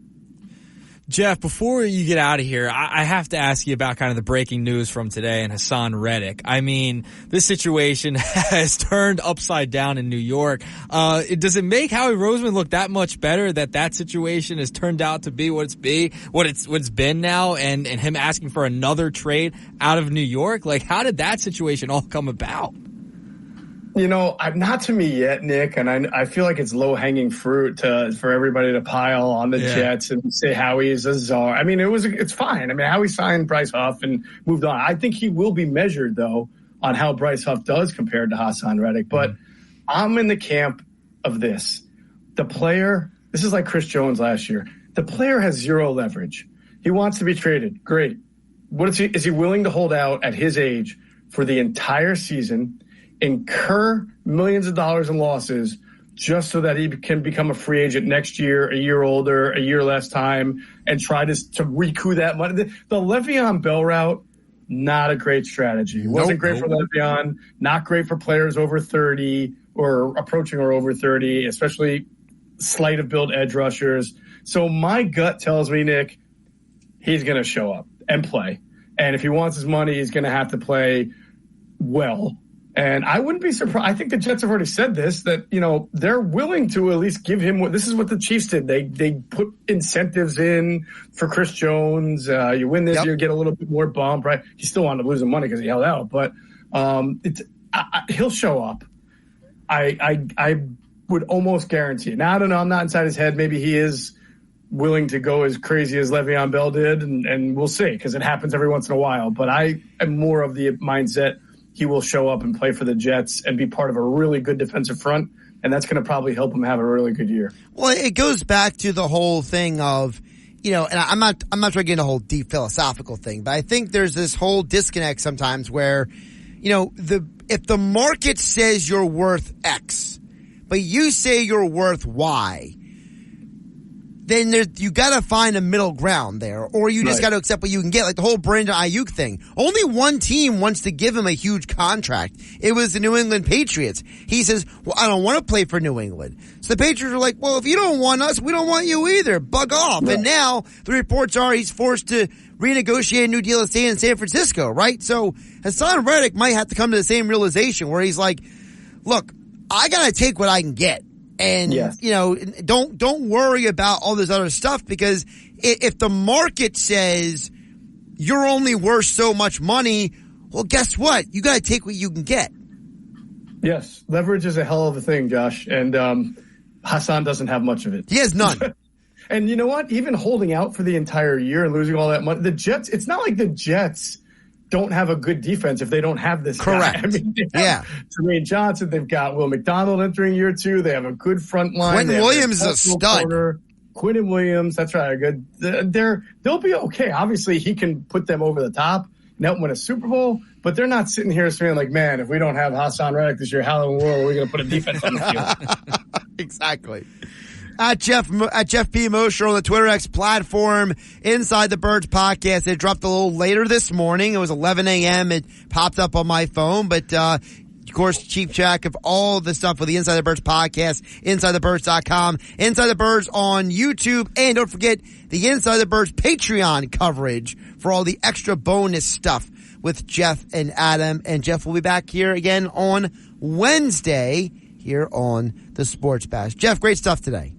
Jeff, before you get out of here, I have to ask you about kind of the breaking news from today and Hassan Reddick. I mean, this situation has turned upside down in New York. Does it make Howie Roseman look that much better that situation has turned out to be what it's been now, and him asking for another trade out of New York? Like, how did that situation all come about? Not to me yet, Nick, and I feel like it's low-hanging fruit for everybody to pile on the Jets and say Howie is a czar. I mean, it's fine. I mean, Howie signed Bryce Huff and moved on. I think he will be measured, though, on how Bryce Huff does compared to Hassan Reddick. But I'm in the camp of this. The player, this is like Chris Jones last year. The player has zero leverage. He wants to be traded. Great. Is he willing to hold out at his age for the entire season, incur millions of dollars in losses just so that he can become a free agent next year, a year older, a year less time, and try to recoup that money? The Le'Veon Bell route not a great strategy. It wasn't great for Le'Veon, not great for players over 30 or approaching or over 30, especially slight of build edge rushers. So my gut tells me, Nick, he's going to show up and play. And if he wants his money, he's going to have to play well. And I wouldn't be surprised. I think the Jets have already said this, that, they're willing to at least give him this is what the Chiefs did. They put incentives in for Chris Jones. You win this year, get a little bit more bump, right? He still wound up losing money because he held out, but he'll show up. I would almost guarantee it. Now, I don't know. I'm not inside his head. Maybe he is willing to go as crazy as Le'Veon Bell did, and we'll see, because it happens every once in a while. But I am more of the mindset he will show up and play for the Jets and be part of a really good defensive front, and that's going to probably help him have a really good year. Well, it goes back to the whole thing of, and I'm not trying to get into a whole deep philosophical thing, but I think there's this whole disconnect sometimes where, if the market says you're worth X, but you say you're worth Y, then you gotta find a middle ground there, or you just gotta accept what you can get, like the whole Brandon Ayuk thing. Only one team wants to give him a huge contract. It was the New England Patriots. He says, well, I don't want to play for New England. So the Patriots are like, well, if you don't want us, we don't want you either. Bug off. Yeah. And now the reports are he's forced to renegotiate a new deal to stay in San Francisco, right? So Hassan Reddick might have to come to the same realization where he's like, look, I gotta take what I can get. And, don't worry about all this other stuff, because if the market says you're only worth so much money, well, guess what? You got to take what you can get. Yes. Leverage is a hell of a thing, Josh. And Hassan doesn't have much of it. He has none. And you know what? Even holding out for the entire year and losing all that money, the Jets, it's not like the Jets don't have a good defense if they don't have this Correct. guy. I mean, they have Jermaine Johnson. They've got Will McDonald entering year 2. They have a good front line. Quentin Williams is a stud. Quentin Williams, that's right. Good. They'll be okay. Obviously, he can put them over the top and help win a Super Bowl, but they're not sitting here saying like, man, if we don't have Hassan Reddick this year, how in the world are we going to put a defense on the field? Exactly. At Jeff P. Mosher on the Twitter X platform, Inside the Birds podcast. It dropped a little later this morning. It was 11 a.m. It popped up on my phone, but of course, keep track of all the stuff with the Inside the Birds podcast, InsideTheBirds.com, Inside the Birds on YouTube, and don't forget the Inside the Birds Patreon coverage for all the extra bonus stuff with Jeff and Adam. And Jeff will be back here again on Wednesday here on the Sports Bash. Jeff, great stuff today.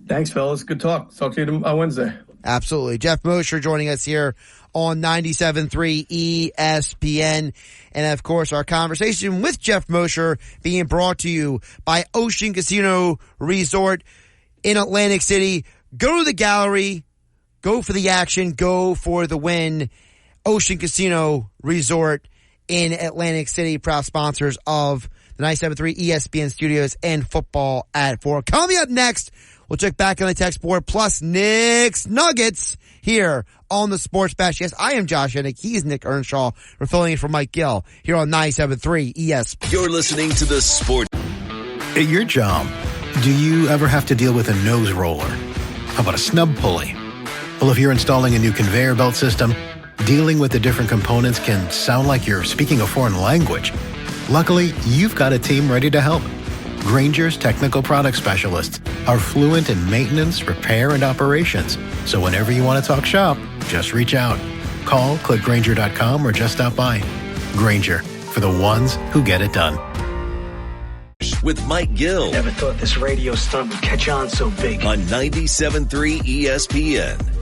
Thanks, fellas. Good talk. Talk to you on Wednesday. Absolutely. Jeff Mosher joining us here on 97.3 ESPN. And, of course, our conversation with Jeff Mosher being brought to you by Ocean Casino Resort in Atlantic City. Go to the gallery. Go for the action. Go for the win. Ocean Casino Resort in Atlantic City, proud sponsors of the 97.3 ESPN studios and Football at 4. Coming up next, we'll check back on the text board, plus Nick's Nuggets here on the Sports Bash. Yes, I am Josh Hennick. He's Nick Earnshaw. We're filling in for Mike Gill here on 97.3 ESPN. You're listening to the Sport. At your job, do you ever have to deal with a nose roller? How about a snub pulley? Well, if you're installing a new conveyor belt system, dealing with the different components can sound like you're speaking a foreign language. Luckily, you've got a team ready to help. Grainger's technical product specialists are fluent in maintenance, repair, and operations. So whenever you want to talk shop, just reach out. Call, click Grainger.com, or just stop by. Grainger, for the ones who get it done. With Mike Gill. Never thought this radio stunt would catch on so big. On 97.3 ESPN.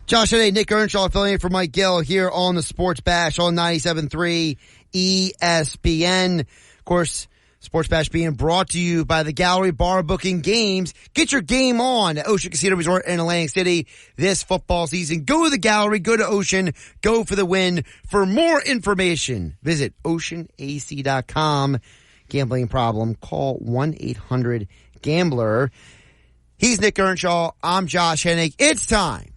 Josh today, Nick Earnshaw filling in for Mike Gill here on the Sports Bash on 97.3 ESPN. Of course, Sports Bash being brought to you by the Gallery Bar Booking Games. Get your game on at Ocean Casino Resort in Atlantic City this football season. Go to the Gallery, go to Ocean, go for the win. For more information, visit oceanac.com. Gambling problem, call 1-800-GAMBLER. He's Nick Earnshaw. I'm Josh Hennick. It's time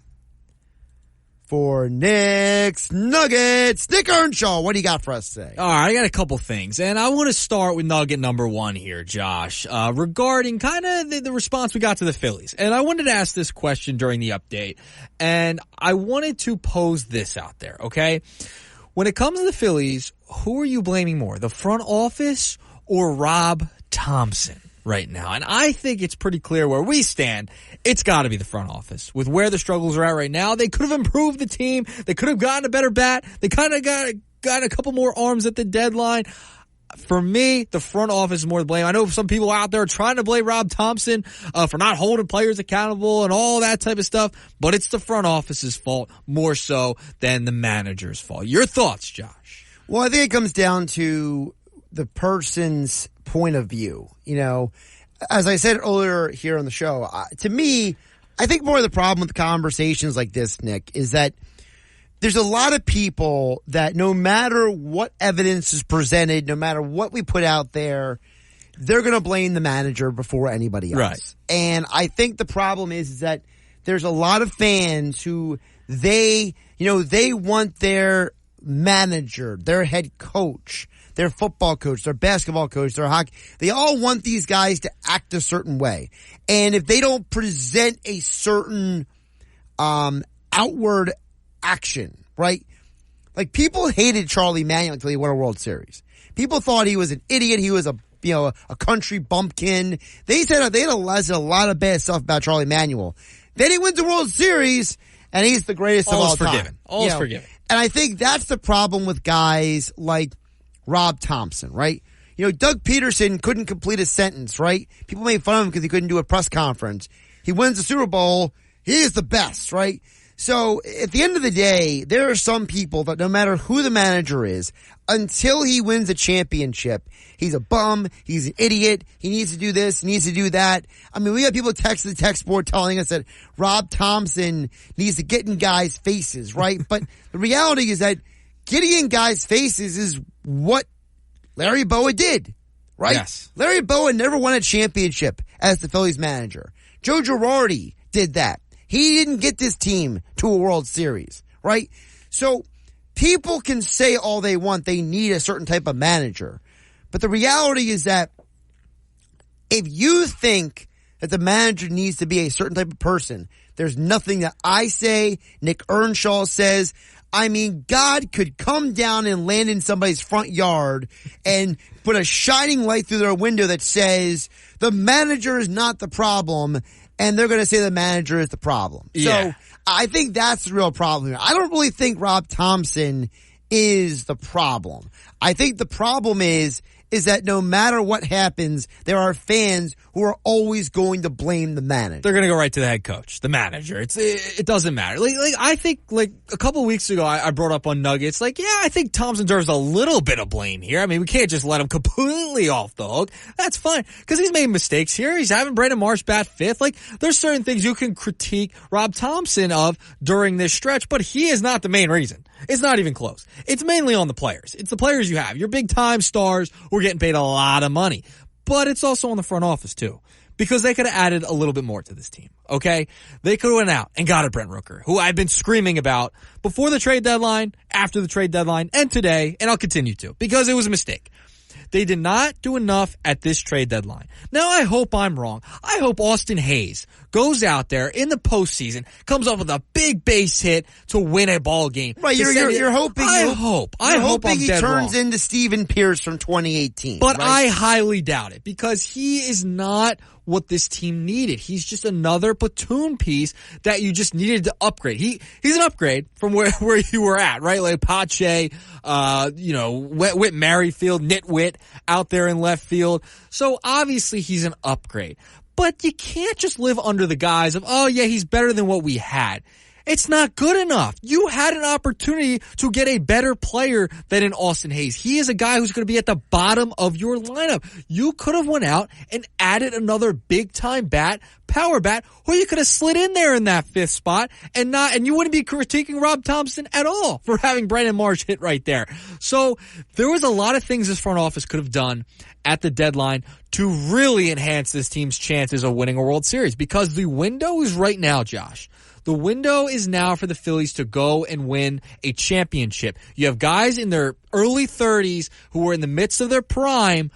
for Nick's Nuggets. Nick Earnshaw, what do you got for us today? All right, I got a couple things, and I want to start with nugget number one here, Josh, regarding kind of the response we got to the Phillies. And I wanted to ask this question during the update, and I wanted to pose this out there, okay? When it comes to the Phillies, who are you blaming more, the front office or Rob Thompson right now? And I think it's pretty clear where we stand. It's got to be the front office. With where the struggles are at right now, they could have improved the team. They could have gotten a better bat. They kind of got a couple more arms at the deadline. For me, the front office is more to blame. I know some people out there are trying to blame Rob Thompson for not holding players accountable and all that type of stuff, but it's the front office's fault more so than the manager's fault. Your thoughts, Josh? Well, I think it comes down to the person's point of view. You know, as I said earlier here on the show, to me, I think more of the problem with conversations like this, Nick, is that there's a lot of people that no matter what evidence is presented, no matter what we put out there, they're going to blame the manager before anybody else. Right. And I think the problem is that there's a lot of fans who they want their manager, their head coach, their football coach, their basketball coach, their hockey. They all want these guys to act a certain way. And if they don't present a certain outward action, right? Like people hated Charlie Manuel until he won a World Series. People thought he was an idiot. He was a country bumpkin. They said they had a lot of bad stuff about Charlie Manuel. Then he wins the World Series and he's the greatest of all time. All's forgiven. And I think that's the problem with guys like Rob Thompson, right? You know, Doug Peterson couldn't complete a sentence, right? People made fun of him because he couldn't do a press conference. He wins the Super Bowl. He is the best, right? So at the end of the day, there are some people that no matter who the manager is, until he wins a championship, he's a bum, he's an idiot, he needs to do this, he needs to do that. I mean, we got people text the text board telling us that Rob Thompson needs to get in guys' faces, right? But the reality is that getting in guys' faces is what Larry Bowa did, right? Yes. Larry Bowa never won a championship as the Phillies manager. Joe Girardi did that. He didn't get this team to a World Series, right? So people can say all they want. They need a certain type of manager. But the reality is that if you think that the manager needs to be a certain type of person, there's nothing that I say, Nick Earnshaw says. I mean, God could come down and land in somebody's front yard and put a shining light through their window that says the manager is not the problem, and they're going to say the manager is the problem. Yeah. So I think that's the real problem here. I don't really think Rob Thompson is the problem. I think the problem is that no matter what happens, there are fans who are always going to blame the manager. They're going to go right to the head coach, the manager. It doesn't matter. I think a couple of weeks ago, I brought up on Nuggets, I think Thompson deserves a little bit of blame here. I mean, we can't just let him completely off the hook. That's fine, because he's made mistakes here. He's having Brandon Marsh bat fifth. There's certain things you can critique Rob Thompson of during this stretch, but he is not the main reason. It's not even close. It's mainly on the players. It's the players you have. Your big-time stars who are getting paid a lot of money. But it's also on the front office, too. Because they could have added a little bit more to this team, okay? They could have went out and got a Brent Rooker, who I've been screaming about before the trade deadline, after the trade deadline, and today, and I'll continue to, because it was a mistake. They did not do enough at this trade deadline. Now, I hope I'm wrong. I hope Austin Hayes goes out there in the postseason, comes up with a big base hit to win a ball game. Right, you're hoping. I hope he turns into Steven Pierce from 2018. But right? I highly doubt it, because he is not what this team needed. He's just another platoon piece that you just needed to upgrade. He's an upgrade from where you were at, right? Like Pache, Whit Merrifield, Nitwit out there in left field. So obviously he's an upgrade. But you can't just live under the guise of, oh yeah, he's better than what we had. It's not good enough. You had an opportunity to get a better player than an Austin Hayes. He is a guy who's going to be at the bottom of your lineup. You could have went out and added another big-time bat, power bat, or you could have slid in there in that 5th spot and you wouldn't be critiquing Rob Thompson at all for having Brandon Marsh hit right there. So there was a lot of things this front office could have done at the deadline to really enhance this team's chances of winning a World Series, because the window is right now, Josh. The window is now for the Phillies to go and win a championship. You have guys in their early 30s who are in the midst of their prime,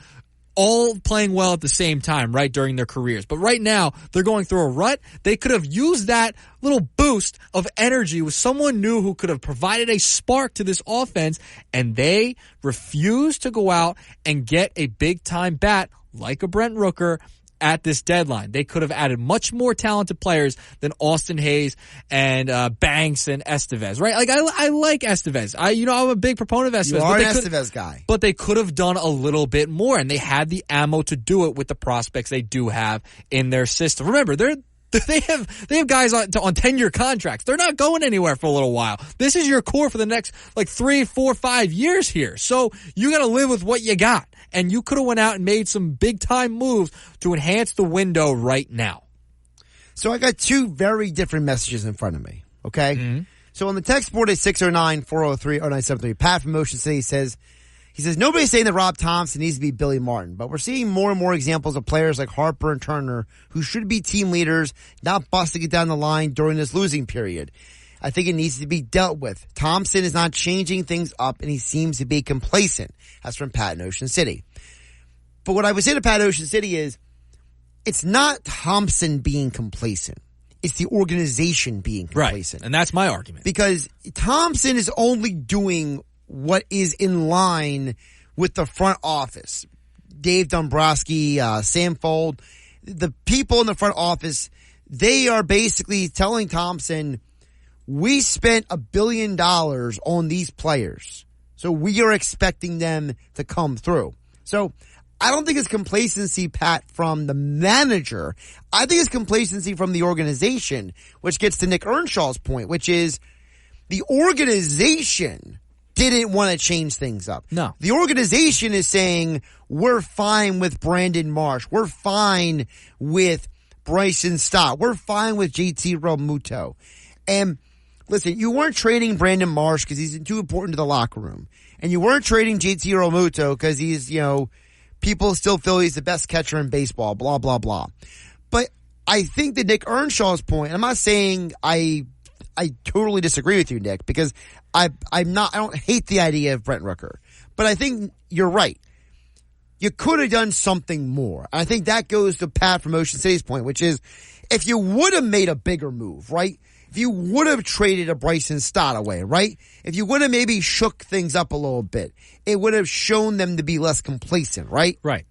all playing well at the same time, right, during their careers. But right now, they're going through a rut. They could have used that little boost of energy with someone new who could have provided a spark to this offense, and they refuse to go out and get a big-time bat like a Brent Rooker at this deadline. They could have added much more talented players than Austin Hayes and Banks and Estevez, right? Like I like Estevez. I'm a big proponent of Estevez. You are an Estevez guy. But they could have done a little bit more, and they had the ammo to do it with the prospects they do have in their system. Remember, they have guys on 10-year contracts. They're not going anywhere for a little while. This is your core for the next 3, 4, 5 years here. So you got to live with what you got. And you could have went out and made some big-time moves to enhance the window right now. So I got 2 very different messages in front of me, okay? Mm-hmm. So on the text board at 609-403-0973, Pat from Ocean City says, nobody's saying that Rob Thompson needs to be Billy Martin, but we're seeing more and more examples of players like Harper and Turner who should be team leaders, not busting it down the line during this losing period. I think it needs to be dealt with. Thompson is not changing things up, and he seems to be complacent. That's from Pat in Ocean City. But what I would say to Pat Ocean City is, it's not Thompson being complacent. It's the organization being complacent. Right, and that's my argument. Because Thompson is only doing what is in line with the front office. Dave Dombrowski, Sam Fold, the people in the front office, they are basically telling Thompson, we spent $1 billion on these players, so we are expecting them to come through. So I don't think it's complacency, Pat, from the manager. I think it's complacency from the organization, which gets to Nick Earnshaw's point, which is the organization didn't want to change things up. No. The organization is saying, we're fine with Brandon Marsh. We're fine with Bryson Stott. We're fine with JT Realmuto. And listen, you weren't trading Brandon Marsh because he's too important to the locker room. And you weren't trading JT Realmuto because he's, people still feel he's the best catcher in baseball, blah, blah, blah. But I think that Nick Earnshaw's point, I'm not saying I totally disagree with you, Nick, because I don't hate the idea of Brent Rooker. But I think you're right. You could have done something more. I think that goes to Pat from Ocean City's point, which is if you would have made a bigger move, right? If you would have traded a Bryson Stott away, right? If you would have maybe shook things up a little bit, it would have shown them to be less complacent, right? Right.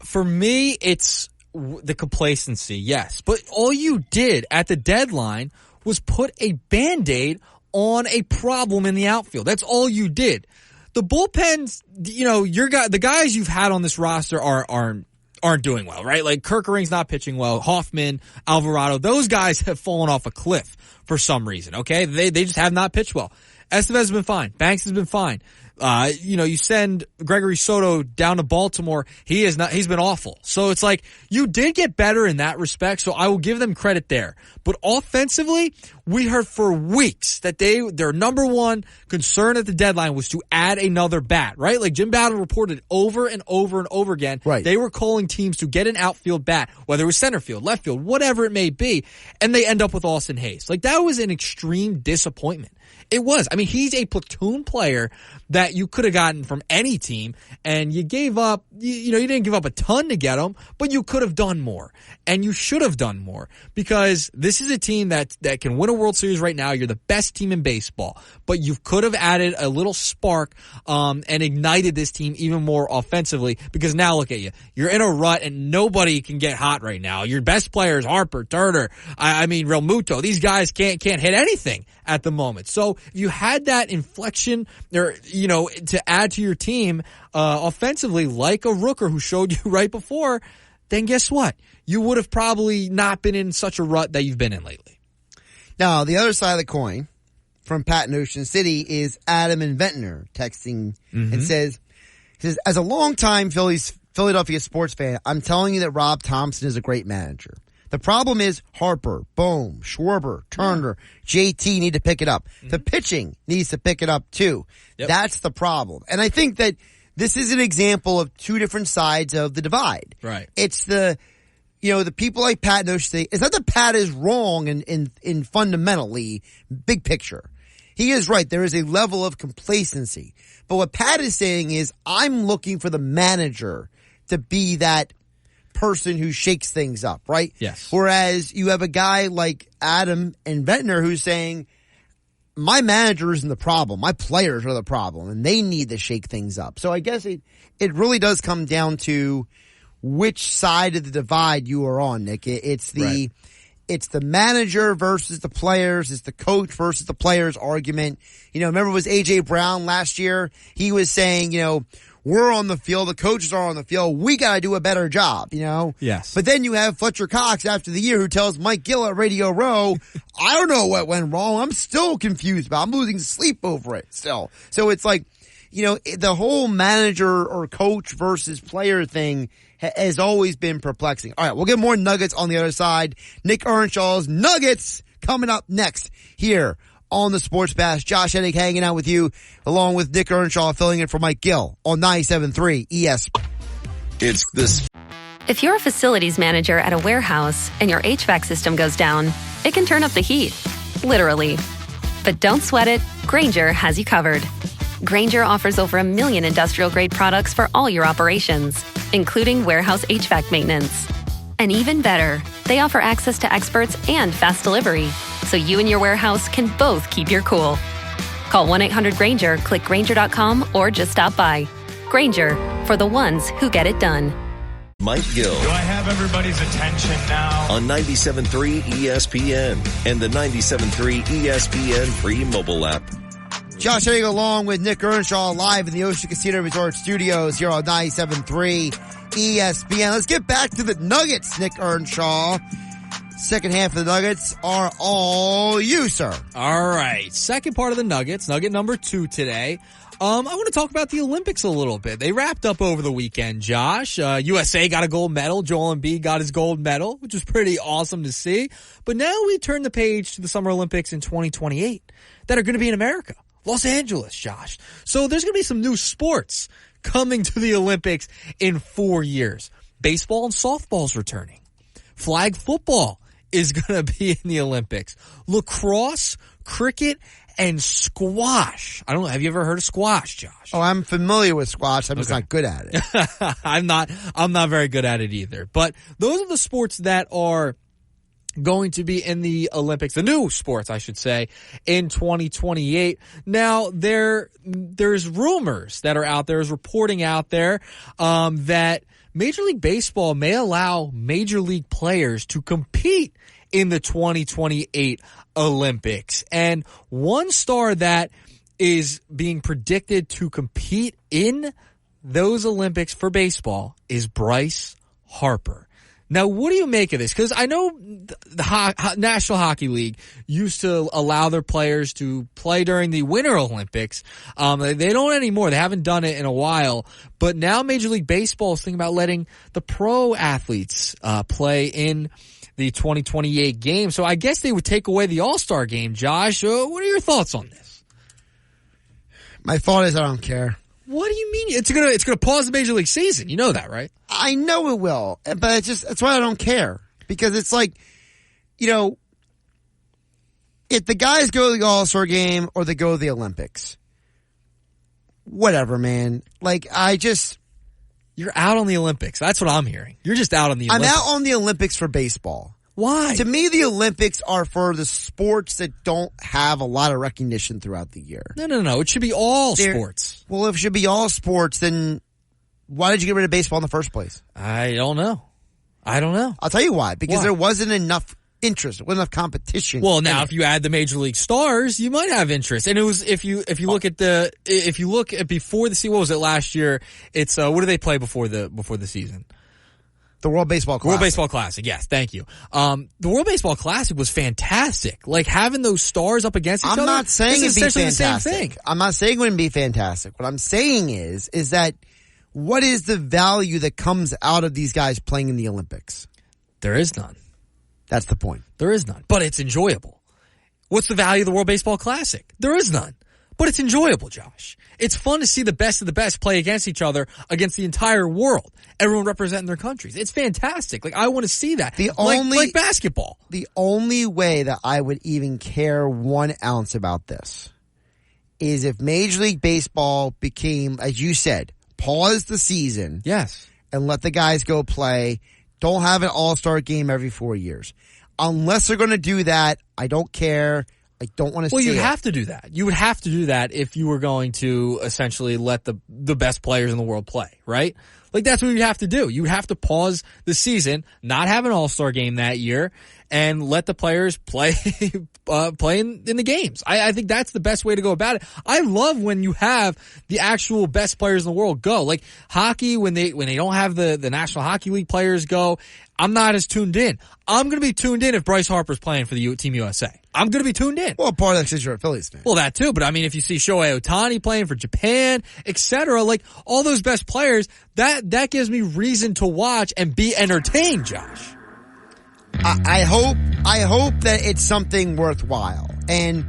For me, it's the complacency, yes. But all you did at the deadline was put a Band-Aid on a problem in the outfield. That's all you did. The bullpens, the guys you've had on this roster aren't doing well, right? Like Kerkering's not pitching well. Hoffman, Alvarado, those guys have fallen off a cliff for some reason, okay? They just have not pitched well. Estevez has been fine. Banks has been fine. You send Gregory Soto down to Baltimore. He's been awful. So it's like, you did get better in that respect, so I will give them credit there. But offensively, we heard for weeks that their number one concern at the deadline was to add another bat, right? Like Jim Bowden reported over and over and over again. Right. They were calling teams to get an outfield bat, whether it was center field, left field, whatever it may be, and they end up with Austin Hayes. Like, that was an extreme disappointment. It was. I mean, he's a platoon player that you could have gotten from any team, and you gave up, you didn't give up a ton to get him, but you could have done more. And you should have done more, because this is a team that can win a World Series right now. You're the best team in baseball, but you could have added a little spark, and ignited this team even more offensively, because now look at you. You're in a rut and nobody can get hot right now. Your best players, Harper, Turner, Realmuto, these guys can't hit anything at the moment. So if you had that inflection or, to add to your team, offensively, like a Rooker who showed you right before, then guess what? You would have probably not been in such a rut that you've been in lately. Now, the other side of the coin from Pat in Ocean City is Adam and Ventnor texting and says, as a longtime Philadelphia sports fan, I'm telling you that Rob Thompson is a great manager. The problem is Harper, Bohm, Schwarber, Turner, JT need to pick it up. The pitching needs to pick it up too. That's the problem. And I think that this is an example of two different sides of the divide. Right. It's the people like Pat Nosh say, it's not that Pat is wrong in fundamentally big picture. He is right. There is a level of complacency. But what Pat is saying is, I'm looking for the manager to be that person who shakes things up, right? Yes. Whereas you have a guy like Adam and Ventnor who's saying, my manager isn't the problem. My players are the problem, and they need to shake things up. So I guess it really does come down to which side of the divide you are on, Nick. It's the manager versus the players. It's the coach versus the players argument. Remember it was A.J. Brown last year? He was saying, we're on the field. The coaches are on the field. We got to do a better job, Yes. But then you have Fletcher Cox after the year who tells Mike Gill at Radio Row, I don't know what went wrong. I'm still confused about it. I'm losing sleep over it still. So it's like, the whole manager or coach versus player thing has always been perplexing. All right, we'll get more Nuggets on the other side. Nick Earnshaw's Nuggets coming up next here on the Sports Bash. Josh Hennig hanging out with you, along with Nick Earnshaw filling in for Mike Gill on 97.3 ESPN. It's this. If you're a facilities manager at a warehouse and your HVAC system goes down, it can turn up the heat, literally. But don't sweat it. Grainger has you covered. Grainger offers over 1 million industrial-grade products for all your operations, including warehouse HVAC maintenance. And even better, they offer access to experts and fast delivery, so you and your warehouse can both keep your cool. Call 1-800-GRAINGER, click Grainger.com, or just stop by. Grainger, for the ones who get it done. Mike Gill. Do I have everybody's attention now? On 97.3 ESPN and the 97.3 ESPN free mobile app. Josh Hennig along with Nick Earnshaw live in the Ocean Casino Resort Studios here on 97.3 ESPN. Let's get back to the Nuggets, Nick Earnshaw. Second half of the Nuggets are all you, sir. All right. Second part of the Nuggets, Nugget number 2 today. I want to talk about the Olympics a little bit. They wrapped up over the weekend, Josh. USA got a gold medal. Joel Embiid got his gold medal, which was pretty awesome to see. But now we turn the page to the Summer Olympics in 2028 that are going to be in America. Los Angeles, Josh. So there's going to be some new sports coming to the Olympics in 4 years. Baseball and softball's returning. Flag football is going to be in the Olympics. Lacrosse, cricket, and squash. I don't know. Have you ever heard of squash, Josh? Oh, I'm familiar with squash. I'm just not good at it. I'm not very good at it either. But those are the sports that are going to be in the Olympics, the new sports, I should say, in 2028. Now, there's rumors that are out there, is reporting out there, that Major League Baseball may allow Major League players to compete in the 2028 Olympics. And one star that is being predicted to compete in those Olympics for baseball is Bryce Harper. Now, what do you make of this? Because I know the National Hockey League used to allow their players to play during the Winter Olympics. They don't anymore. They haven't done it in a while. But now Major League Baseball is thinking about letting the pro athletes play in the 2028 game. So I guess they would take away the All-Star game, Josh. What are your thoughts on this? My thought is I don't care. What do you mean? It's gonna pause the Major League season. You know that, right? I know it will, but that's why I don't care. Because it's like, if the guys go to the All-Star game or they go to the Olympics, whatever, man. Like, you're out on the Olympics. That's what I'm hearing. You're just out on the Olympics. I'm out on the Olympics for baseball. Why? To me, the Olympics are for the sports that don't have a lot of recognition throughout the year. No. It should be all sports. Well, if it should be all sports, then why did you get rid of baseball in the first place? I don't know. I'll tell you why. Because there wasn't enough interest. There wasn't enough competition. Well, now if you add the Major League stars, you might have interest. And it was if you look at before the season, what was it last year? It's what do they play before the season? The World Baseball Classic. World Baseball Classic, yes, thank you. The World Baseball Classic was fantastic. Like, having those stars up against each other. I'm not saying it'd be fantastic. The same thing. I'm not saying it wouldn't be fantastic. What I'm saying is that what is the value that comes out of these guys playing in the Olympics? There is none. That's the point. There is none, but it's enjoyable. What's the value of the World Baseball Classic? There is none, but it's enjoyable, Josh. It's fun to see the best of the best play against each other, against the entire world. Everyone representing their countries. It's fantastic. Like, I want to see that. Like basketball. The only way that I would even care 1 ounce about this is if Major League Baseball became, as you said, pause the season. Yes. And let the guys go play. Don't have an all-star game every 4 years. Unless they're going to do that, I don't care. I don't want to see it. Well, you'd have to do that. You would have to do that if you were going to essentially let the best players in the world play, right? Like, that's what you'd have to do. You would have to pause the season, not have an all-star game that year, and let the players play play in the games. I think that's the best way to go about it. I love when you have the actual best players in the world go. Like hockey, when they don't have the National Hockey League players go, I'm not as tuned in. I'm going to be tuned in if Bryce Harper's playing for the Team USA. I'm going to be tuned in. Well, part of that's because you're a Phillies fan. Well, that too. But I mean, if you see Shohei Ohtani playing for Japan, etc., like all those best players, that gives me reason to watch and be entertained, Josh. I hope that it's something worthwhile. And,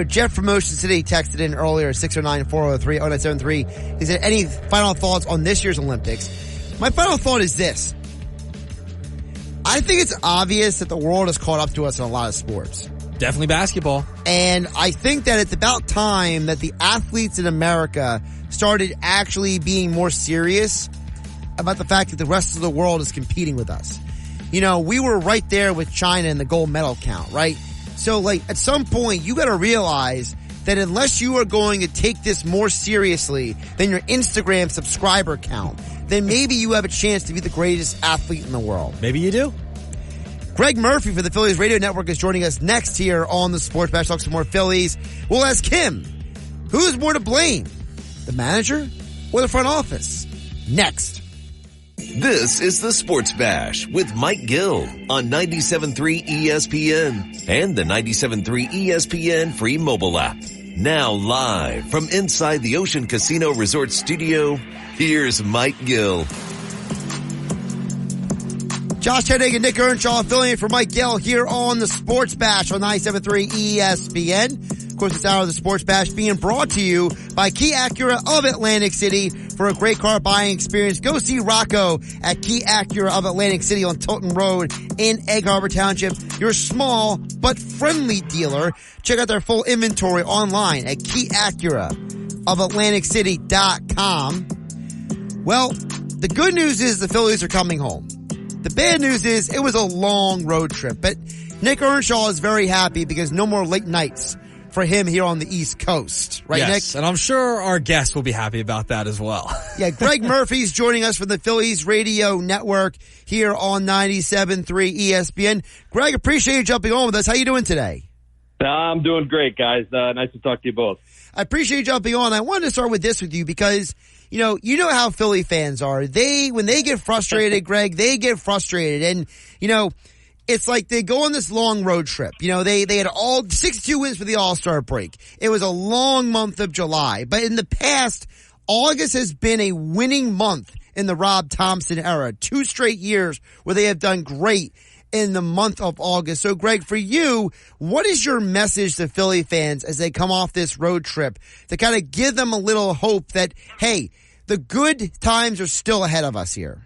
Jeff from Motion City texted in earlier, 609-403-0973. Is there any final thoughts on this year's Olympics? My final thought is this. I think it's obvious that the world has caught up to us in a lot of sports. Definitely basketball. And I think that it's about time that the athletes in America started actually being more serious about the fact that the rest of the world is competing with us. We were right there with China in the gold medal count, right? So, at some point, you got to realize that unless you are going to take this more seriously than your Instagram subscriber count, then maybe you have a chance to be the greatest athlete in the world. Maybe you do. Greg Murphy for the Phillies Radio Network is joining us next here on the Sports Bash. Talk some more Phillies. We'll ask him, who's more to blame, the manager or the front office? Next. This is the Sports Bash with Mike Gill on 97.3 ESPN and the 97.3 ESPN free mobile app. Now live from inside the Ocean Casino Resort Studio, here's Mike Gill. Josh Hennig and Nick Earnshaw filling in for Mike Gill here on the Sports Bash on 97.3 ESPN. Of course, this hour of the Sports Bash being brought to you by Key Acura of Atlantic City. For a great car buying experience, go see Rocco at Key Acura of Atlantic City on Tilton Road in Egg Harbor Township, your small but friendly dealer. Check out their full inventory online at KeyAcuraofAtlanticCity.com. Well, the good news is the Phillies are coming home. The bad news is it was a long road trip, but Nick Earnshaw is very happy because no more late nights for him here on the East Coast. Right, yes, Nick? And I'm sure our guests will be happy about that as well. Yeah, Greg Murphy's joining us from the Phillies Radio Network here on 97.3 ESPN. Greg, appreciate you jumping on with us. How you doing today? I'm doing great, guys. Nice to talk to you both. I appreciate you jumping on. I wanted to start with this with you because, you know how Philly fans are. When they get frustrated, Greg, they get frustrated. And, it's like they go on this long road trip. They had all 62 wins for the All-Star break. It was a long month of July. But in the past, August has been a winning month in the Rob Thompson era. 2 straight years where they have done great in the month of August. So, Greg, for you, what is your message to Philly fans as they come off this road trip to kind of give them a little hope that, hey, the good times are still ahead of us here?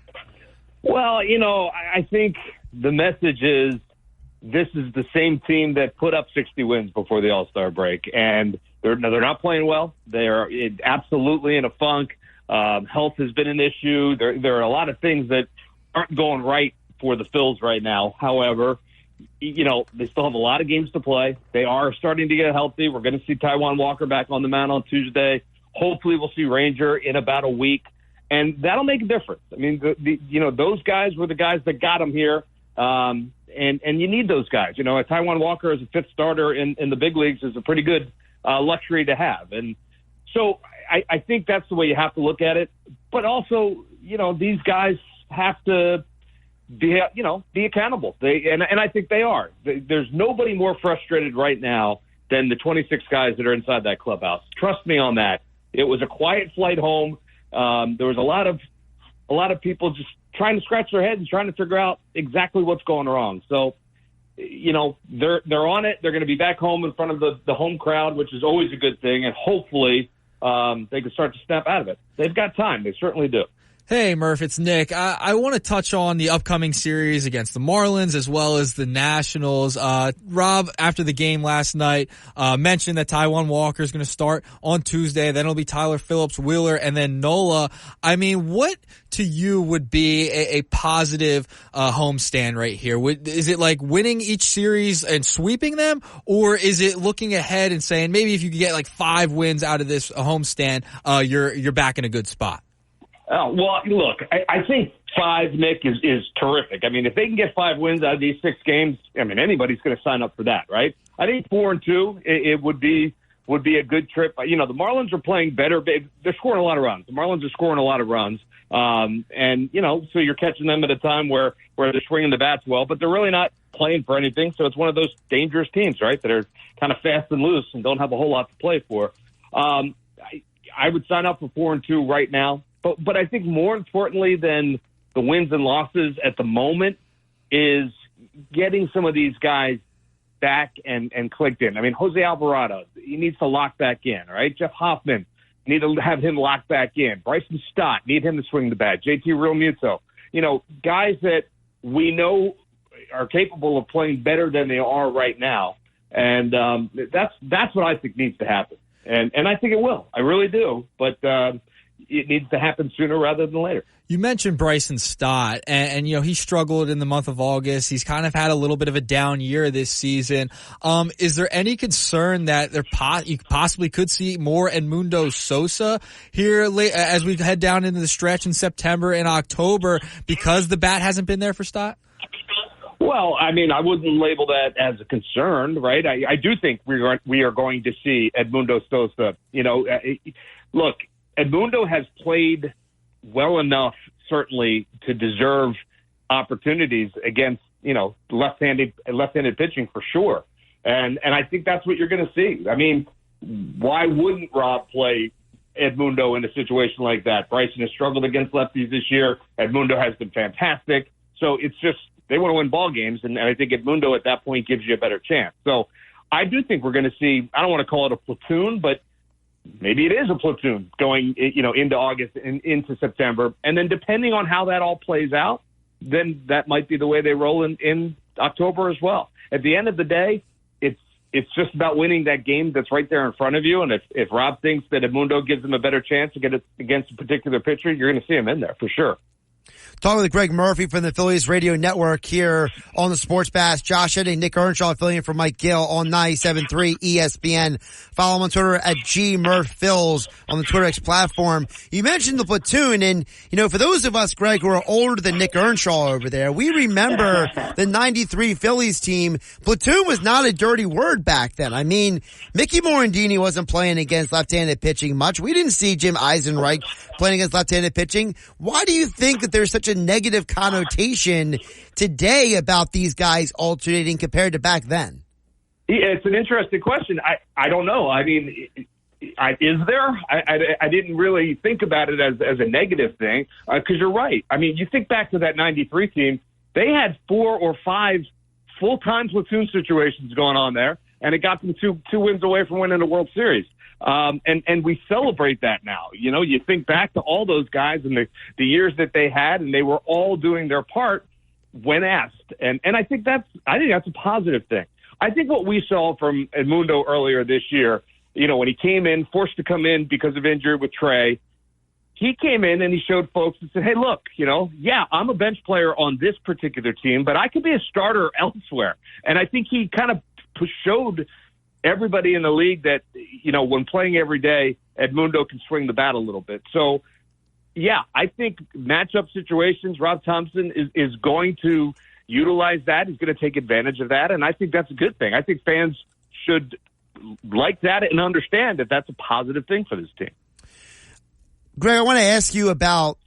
Well, I think the message is this is the same team that put up 60 wins before the All-Star break, and they're not playing well. They are absolutely in a funk. Health has been an issue. There are a lot of things that aren't going right for the Phils right now. However, they still have a lot of games to play. They are starting to get healthy. We're going to see Taijuan Walker back on the mound on Tuesday. Hopefully we'll see Ranger in about a week, and that'll make a difference. I mean, those guys were the guys that got them here. And you need those guys. Taijuan Walker as a fifth starter in the big leagues is a pretty good luxury to have. And so I think that's the way you have to look at it. But also, these guys have to be accountable. And I think they are. There's nobody more frustrated right now than the 26 guys that are inside that clubhouse. Trust me on that. It was a quiet flight home. There was a lot of people just trying to scratch their heads and trying to figure out exactly what's going wrong. So, they're on it. They're going to be back home in front of the home crowd, which is always a good thing. And hopefully they can start to snap out of it. They've got time. They certainly do. Hey, Murph, it's Nick. I want to touch on the upcoming series against the Marlins as well as the Nationals. Rob, after the game last night, mentioned that Taijuan Walker is going to start on Tuesday. Then it'll be Tyler Phillips, Wheeler, and then Nola. I mean, what to you would be a positive homestand right here? Is it like winning each series and sweeping them? Or is it looking ahead and saying maybe if you could get like 5 wins out of this homestand, you're back in a good spot? Oh, well, look, I think 5, Nick, is terrific. I mean, if they can get 5 wins out of these 6 games, I mean, anybody's going to sign up for that, right? I think 4-2, it would be a good trip. The Marlins are playing better. They're scoring a lot of runs. The Marlins are scoring a lot of runs. So you're catching them at a time where they're swinging the bats well, but they're really not playing for anything. So it's one of those dangerous teams, right, that are kind of fast and loose and don't have a whole lot to play for. I would sign up for 4-2 right now. But I think more importantly than the wins and losses at the moment is getting some of these guys back and clicked in. I mean, Jose Alvarado, he needs to lock back in, right? Jeff Hoffman, need to have him locked back in. Bryson Stott, need him to swing the bat. JT Realmuto, guys that we know are capable of playing better than they are right now. And that's what I think needs to happen. And I think it will. I really do. But it needs to happen sooner rather than later. You mentioned Bryson Stott, and he struggled in the month of August. He's kind of had a little bit of a down year this season. Is there any concern that you possibly could see more Edmundo Sosa here as we head down into the stretch in September and October because the bat hasn't been there for Stott? Well, I mean, I wouldn't label that as a concern, right? I do think we are going to see Edmundo Sosa. Look, Edmundo has played well enough, certainly, to deserve opportunities against, left-handed pitching for sure. And I think that's what you're going to see. I mean, why wouldn't Rob play Edmundo in a situation like that? Bryson has struggled against lefties this year. Edmundo has been fantastic. So it's just they want to win ball games, and I think Edmundo at that point gives you a better chance. So I do think we're going to see, I don't want to call it a platoon, but maybe it is a platoon going, into August and into September. And then depending on how that all plays out, then that might be the way they roll in October as well. At the end of the day, it's just about winning that game that's right there in front of you. And if Rob thinks that Edmundo gives him a better chance to get it against a particular pitcher, you're going to see him in there for sure. Talking with Greg Murphy from the Phillies Radio Network here on the Sports Bash. Josh Eddy, Nick Earnshaw filling in for Mike Gill on 97.3 ESPN. Follow him on Twitter at GMurphPhils on the Twitter X platform. You mentioned the platoon, and, for those of us, Greg, who are older than Nick Earnshaw over there, we remember the 93 Phillies team. Platoon was not a dirty word back then. I mean, Mickey Morandini wasn't playing against left-handed pitching much. We didn't see Jim Eisenreich playing against left-handed pitching. Why do you think that there's such a negative connotation today about these guys alternating compared to back then? Yeah, it's an interesting question. I don't know. I mean, is there? I didn't really think about it as a negative thing because you're right. I mean, you think back to that 93 team, they had 4 or 5 full-time platoon situations going on there, and it got them two wins away from winning the World Series. And we celebrate that now. You think back to all those guys and the years that they had, and they were all doing their part when asked. And I think that's a positive thing. I think what we saw from Edmundo earlier this year, when he came in, forced to come in because of injury with Trey, he came in and he showed folks and said, hey, look, I'm a bench player on this particular team, but I could be a starter elsewhere. And I think he kind of showed everybody in the league that, when playing every day, Edmundo can swing the bat a little bit. So, yeah, I think matchup situations, Rob Thompson is going to utilize that. He's going to take advantage of that, and I think that's a good thing. I think fans should like that and understand that that's a positive thing for this team. Greg, I want to ask you about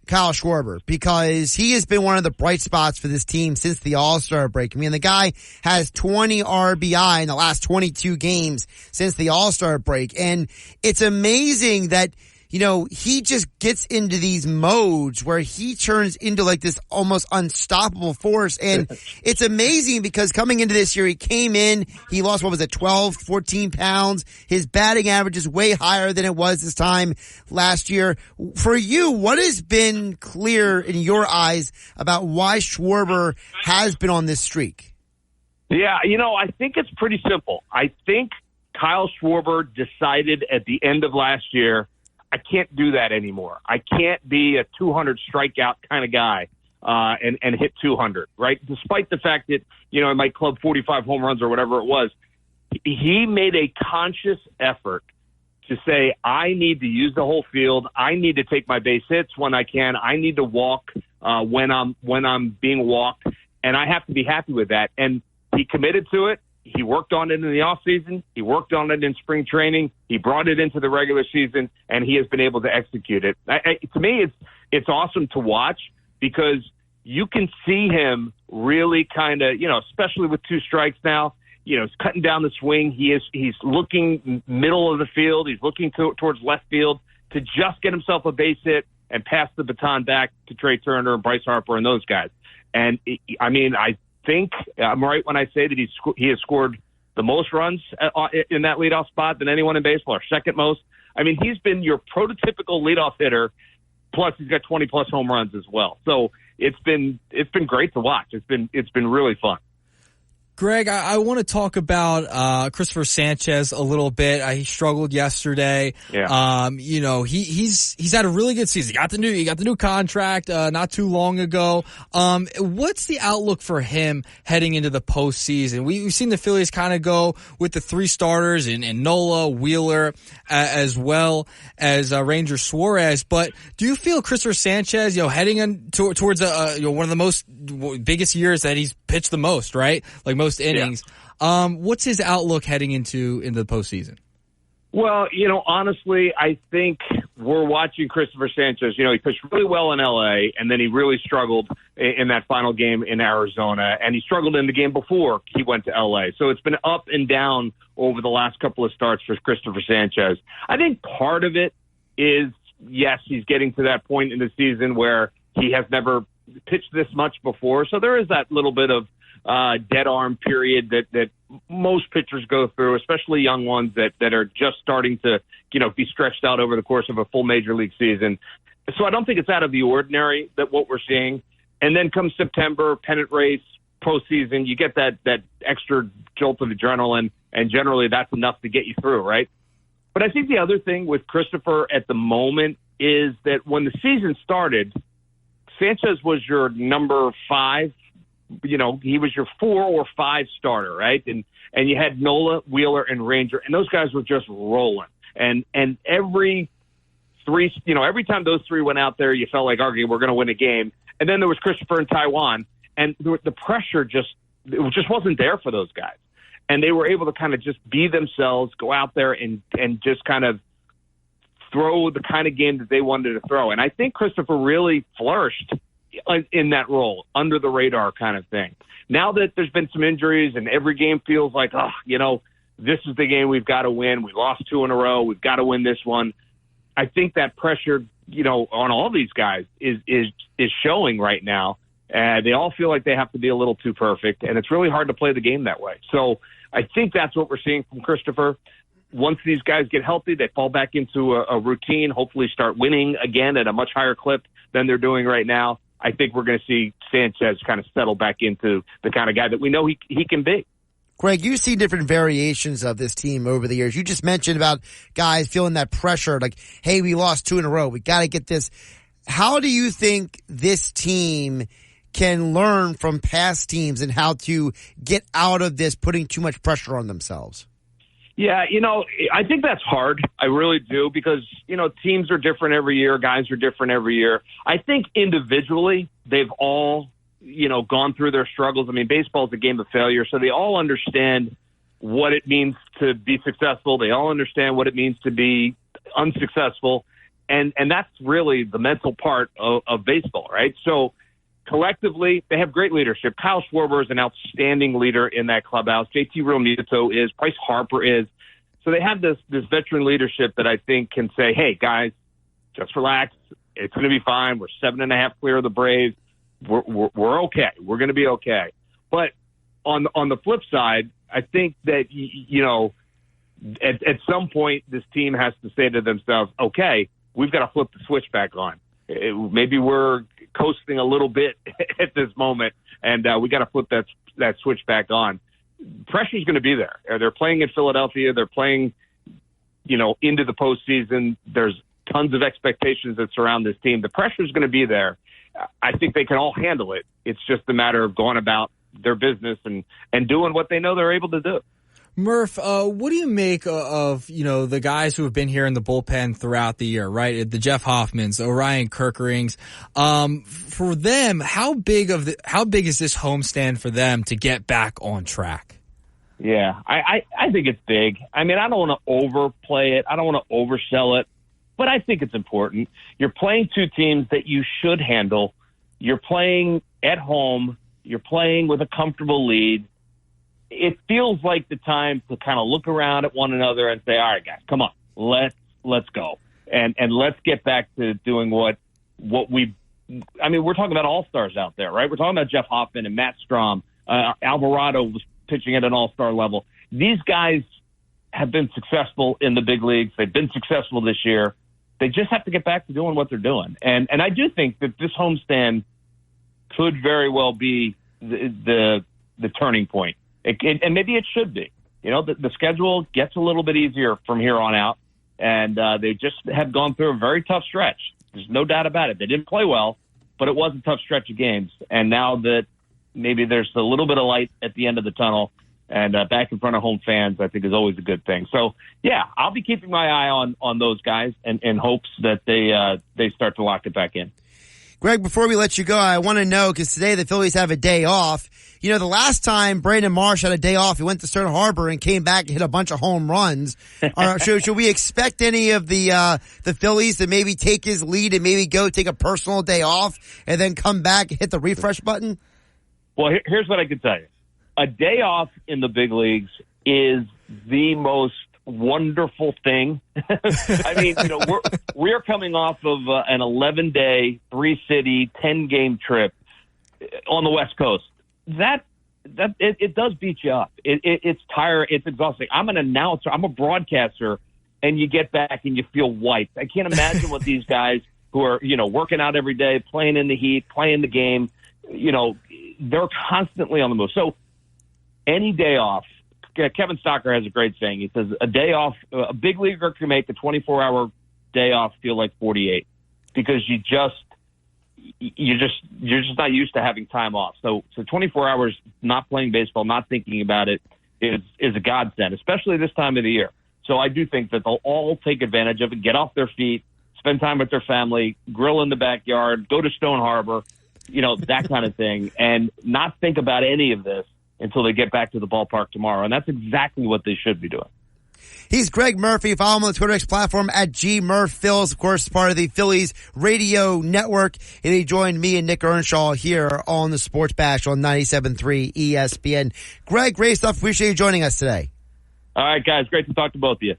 Kyle Schwarber, because he has been one of the bright spots for this team since the All-Star break. I mean, the guy has 20 RBI in the last 22 games since the All-Star break. And it's amazing that, he just gets into these modes where he turns into like this almost unstoppable force. And it's amazing because coming into this year, he came in, he lost, 12, 14 pounds. His batting average is way higher than it was this time last year. For you, what has been clear in your eyes about why Schwarber has been on this streak? Yeah, I think it's pretty simple. I think Kyle Schwarber decided at the end of last year, I can't do that anymore. I can't be a 200 strikeout kind of guy and hit 200, right? Despite the fact that, he might club 45 home runs or whatever it was, he made a conscious effort to say, I need to use the whole field. I need to take my base hits when I can. I need to walk when I'm being walked, and I have to be happy with that. And he committed to it. He worked on it in the offseason. He worked on it in spring training. He brought it into the regular season, and he has been able to execute it. To me, it's awesome to watch because you can see him really kind of, especially with 2 strikes now, he's cutting down the swing. He's looking middle of the field. He's looking towards left field to just get himself a base hit and pass the baton back to Trey Turner and Bryce Harper and those guys. And I think I'm right when I say that he has scored the most runs in that leadoff spot than anyone in baseball, or second most. He's been your prototypical leadoff hitter, plus he's got 20+ home runs as well. So it's been great to watch. It's been really fun. Greg, I want to talk about Christopher Sanchez a little bit. He struggled yesterday. Yeah. He's had a really good season. He got the new contract not too long ago. What's the outlook for him heading into the postseason? We've seen the Phillies kind of go with the 3 starters in Nola, Wheeler, as well as Ranger Suarez. But do you feel Christopher Sanchez, heading towards one of the biggest years that he's pitched the most, right? Like most innings. Yeah. What's his outlook heading into the postseason? Well, honestly, I think we're watching Christopher Sanchez. He pitched really well in L.A., and then he really struggled in that final game in Arizona, and he struggled in the game before he went to L.A. So it's been up and down over the last couple of starts for Christopher Sanchez. I think part of it is, yes, he's getting to that point in the season where he has never pitched this much before, so there is that little bit of dead arm period that most pitchers go through, especially young ones that are just starting to, be stretched out over the course of a full major league season. So I don't think it's out of the ordinary that what we're seeing. And then come September, pennant race, postseason, you get that extra jolt of adrenaline, and generally that's enough to get you through, right? But I think the other thing with Christopher at the moment is that when the season started, Sanchez was your number 5. He was your 4 or 5 starter, right? And you had Nola, Wheeler, and Ranger, and those guys were just rolling. And every time those 3 went out there, you felt like, okay, we're going to win a game. And then there was Christopher and Taijuan, and the pressure just wasn't there for those guys. And they were able to kind of just be themselves, go out there and just kind of throw the kind of game that they wanted to throw. And I think Christopher really flourished in that role, under the radar kind of thing. Now that there's been some injuries and every game feels like, this is the game we've got to win. We lost 2 in a row. We've got to win this one. I think that pressure, on all these guys is showing right now. They all feel like they have to be a little too perfect, and it's really hard to play the game that way. So I think that's what we're seeing from Christopher. Once these guys get healthy, they fall back into a routine, hopefully start winning again at a much higher clip than they're doing right now. I think we're going to see Sanchez kind of settle back into the kind of guy that we know he can be. Greg, you see different variations of this team over the years. You just mentioned about guys feeling that pressure, like, hey, we lost 2 in a row. We got to get this. How do you think this team can learn from past teams and how to get out of this putting too much pressure on themselves? Yeah, I think that's hard. I really do, because, teams are different every year. Guys are different every year. I think individually they've all, gone through their struggles. I mean, baseball is a game of failure, so they all understand what it means to be successful. They all understand what it means to be unsuccessful. And that's really the mental part of baseball, right? So collectively, they have great leadership. Kyle Schwarber is an outstanding leader in that clubhouse. JT Realmuto is. Bryce Harper is. So they have this veteran leadership that I think can say, hey, guys, just relax. It's going to be fine. We're 7.5 clear of the Braves. We're okay. We're going to be okay. But on the flip side, I think that, at some point this team has to say to themselves, okay, we've got to flip the switch back on. Maybe we're coasting a little bit at this moment, and we got to flip that switch back on. Pressure's going to be there. They're playing in Philadelphia. They're playing, into the postseason. There's tons of expectations that surround this team. The pressure's going to be there. I think they can all handle it. It's just a matter of going about their business and doing what they know they're able to do. Murph, what do you make of, the guys who have been here in the bullpen throughout the year, right? The Jeff Hoffmans, Orion Kerkerings. For them, how big is this homestand for them to get back on track? Yeah, I think it's big. I mean, I don't want to overplay it. I don't want to oversell it, but I think it's important. You're playing two teams that you should handle. You're playing at home. You're playing with a comfortable lead. It feels like the time to kind of look around at one another and say, all right, guys, come on, let's go. And let's get back to doing what we're talking about all-stars out there, right? We're talking about Jeff Hoffman and Matt Strahm. Alvarado was pitching at an all-star level. These guys have been successful in the big leagues. They've been successful this year. They just have to get back to doing what they're doing. And I do think that this homestand could very well be the turning point. And maybe it should be. The schedule gets a little bit easier from here on out, and they just have gone through a very tough stretch. There's no doubt about it. They didn't play well, but it was a tough stretch of games. And now that maybe there's a little bit of light at the end of the tunnel and back in front of home fans, I think is always a good thing. So, yeah, I'll be keeping my eye on those guys in hopes that they start to lock it back in. Greg, before we let you go, I want to know, because today the Phillies have a day off. The last time Brandon Marsh had a day off, he went to Stern Harbor and came back and hit a bunch of home runs. Should we expect any of the Phillies to maybe take his lead and maybe go take a personal day off and then come back and hit the refresh button? Well, here's what I can tell you. A day off in the big leagues is the most wonderful thing. I mean, we're coming off of an 11-day, 3-city, 10-game trip on the West Coast. It does beat you up. It's tiring. It's exhausting. I'm an announcer. I'm a broadcaster, and you get back and you feel wiped. I can't imagine what these guys who are, working out every day, playing in the heat, playing the game, they're constantly on the move. So any day off, Kevin Stocker has a great saying. He says a day off, a big leaguer can make a 24-hour day off feel like 48 because you're just not used to having time off. So 24 hours not playing baseball, not thinking about it is a godsend, especially this time of the year. So I do think that they'll all take advantage of it, get off their feet, spend time with their family, grill in the backyard, go to Stone Harbor, that kind of thing, and not think about any of this until they get back to the ballpark tomorrow. And that's exactly what they should be doing. He's Greg Murphy. Follow him on the Twitter X platform at GMurphPhils, of course, part of the Phillies radio network. And he joined me and Nick Earnshaw here on the Sports Bash on 97.3 ESPN. Greg, great stuff. Appreciate you joining us today. All right, guys. Great to talk to both of you.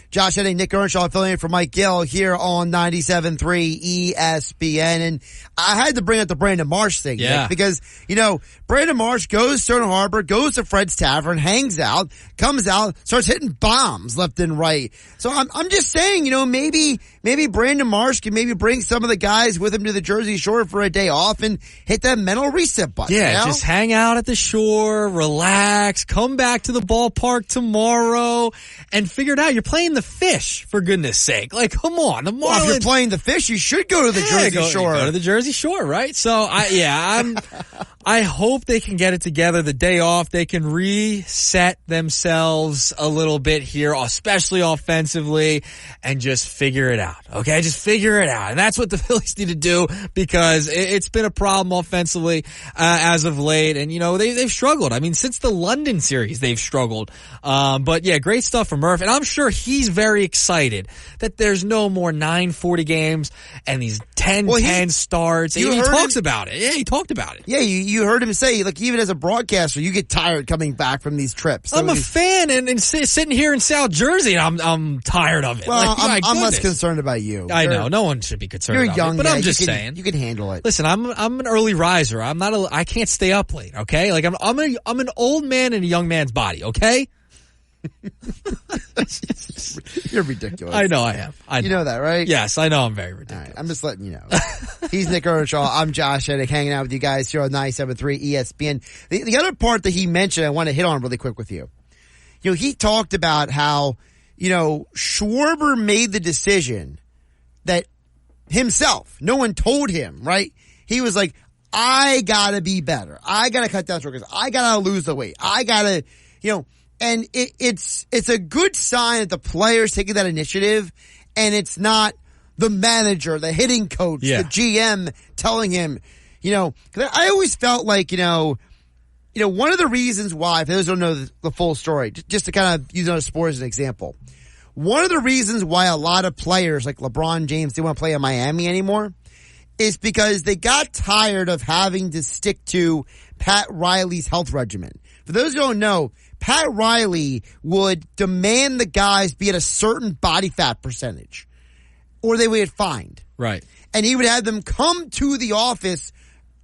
Josh Henning, Nick Earnshaw, affiliate for Mike Gill here on 97.3 ESPN. And I had to bring up the Brandon Marsh thing, Nick, because, Brandon Marsh goes to Stern Harbor, goes to Fred's Tavern, hangs out, comes out, starts hitting bombs left and right. So I'm just saying, maybe Brandon Marsh can maybe bring some of the guys with him to the Jersey Shore for a day off and hit that mental reset button. Yeah, just hang out at the shore, relax, come back to the ballpark tomorrow and figure it out. You're playing the Fish, for goodness sake. Like, come on. The Marlins, well, if you're playing the Fish, you should go to the Jersey Shore. Go to the Jersey Shore, right? So, I hope they can get it together. The day off, they can reset themselves a little bit here, especially offensively, and just figure it out. Okay? Just figure it out. And that's what the Phillies need to do because it's been a problem offensively as of late. And, they've struggled. I mean, since the London series, they've struggled. But yeah, great stuff from Murph. And I'm sure he's very excited that there's no more 9:40 games and these 10-10 starts. He talks about it. Yeah, he talked about it. Yeah, you you heard him say, like, even as a broadcaster, you get tired coming back from these trips. So I'm a fan and sitting here in South Jersey, and I'm tired of it. Well, like, I'm less concerned about you. I know. No one should be concerned about young, it, but I'm just saying. saying. You can handle it. Listen, I'm an early riser. I can't stay up late, okay? Like, I'm an old man in a young man's body, okay? You're ridiculous. I know I am. You know that, right? Yes, I know I'm very ridiculous. Right, I'm just letting you know. He's Nick Earnshaw. I'm Josh Eddick, hanging out with you guys here on 97.3 ESPN. The other part that he mentioned, I want to hit on really quick with you. You know, he talked about how, you know, Schwarber made the decision that himself, no one told him, right? He was like, I gotta be better. I gotta cut down strokes. I gotta lose the weight. I gotta, you know, and it's a good sign that the player's taking that initiative, and it's not the manager, the hitting coach, the GM telling him, you know, 'cause I always felt like, you know, one of the reasons why, for those who don't know the full story, just to kind of use another sport as an example, one of the reasons why a lot of players like LeBron James didn't want to play in Miami anymore is because they got tired of having to stick to Pat Riley's health regimen. For those who don't know, Pat Riley would demand the guys be at a certain body fat percentage, or they would get fined. Right. And he would have them come to the office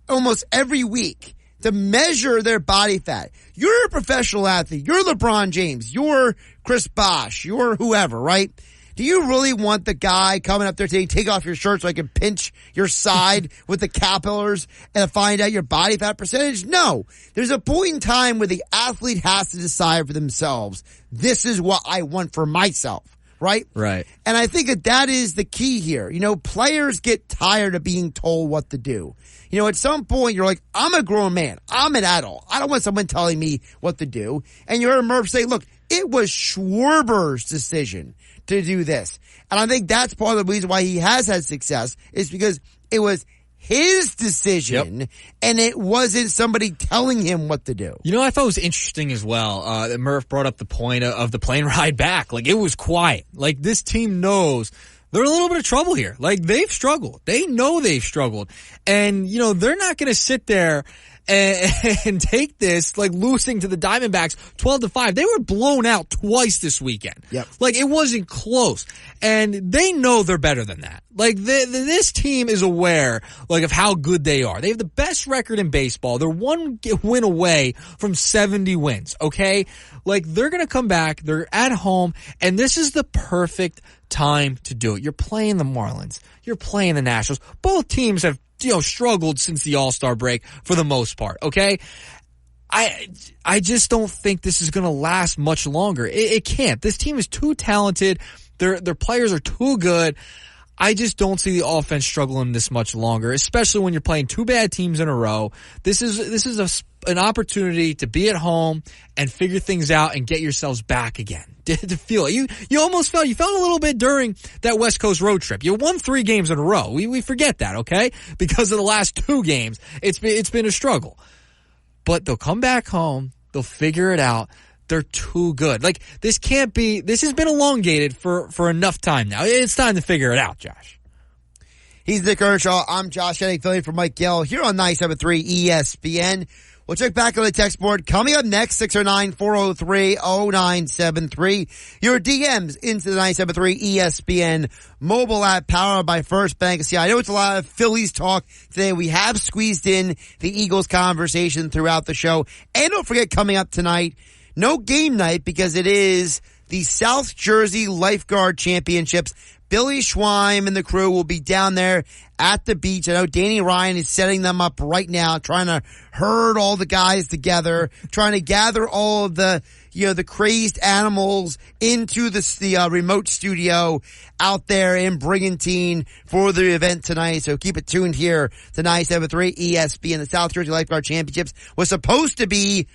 almost every week to measure their body fat. You're a professional athlete. You're LeBron James. You're Chris Bosh. You're whoever, right? Do you really want the guy coming up there saying, take off your shirt so I can pinch your side with the capillars and find out your body fat percentage? No. There's a point in time where the athlete has to decide for themselves, this is what I want for myself, right? Right. And I think that is the key here. You know, players get tired of being told what to do. You know, at some point you're like, I'm a grown man. I'm an adult. I don't want someone telling me what to do. And you heard Murph say, look, it was Schwarber's decision to do this. And I think that's part of the reason why he has had success is because it was his decision and it wasn't somebody telling him what to do. You know, I thought it was interesting as well that Murph brought up the point of the plane ride back. Like, it was quiet. Like, this team knows they're in a little bit of trouble here. Like, they've struggled. They know they've struggled. And, you know, they're not going to sit there and take this, like, losing to the Diamondbacks 12-5. They were blown out twice this weekend. Yep. Like, it wasn't close. And they know they're better than that. Like, this team is aware, like, of how good they are. They have the best record in baseball. They're one win away from 70 wins, okay? Like, they're gonna come back. They're at home, and this is the perfect time to do it. You're playing the Marlins. You're playing the Nationals. Both teams have, you know, struggled since the All-Star break for the most part, okay? I just don't think this is going to last much longer. It can't. This team is too talented. Their players are too good. I just don't see the offense struggling this much longer, especially when you're playing two bad teams in a row. This is an opportunity to be at home and figure things out and get yourselves back again. To feel it. You almost felt a little bit during that West Coast road trip. You won 3 games in a row. We forget that, okay? Because of the last 2 games, it's been a struggle. But they'll come back home. They'll figure it out. They're too good. Like, this has been elongated for enough time now. It's time to figure it out, Josh. He's Nick Earnshaw. I'm Josh Eddick, filling for Mike Gill here on 97.3 ESPN. We'll check back on the text board. Coming up next, 609-403-0973. Your DMs into the 97.3 ESPN mobile app powered by First Bank. See, I know it's a lot of Phillies talk today. We have squeezed in the Eagles conversation throughout the show. And don't forget, coming up tonight, no game night because it is the South Jersey Lifeguard Championships. Billy Schweim and the crew will be down there at the beach. I know Danny Ryan is setting them up right now, trying to herd all the guys together, trying to gather all of the, you know, the crazed animals into the remote studio out there in Brigantine for the event tonight. So keep it tuned here to 97.3 ESPN. The South Jersey Lifeguard Championships was supposed to be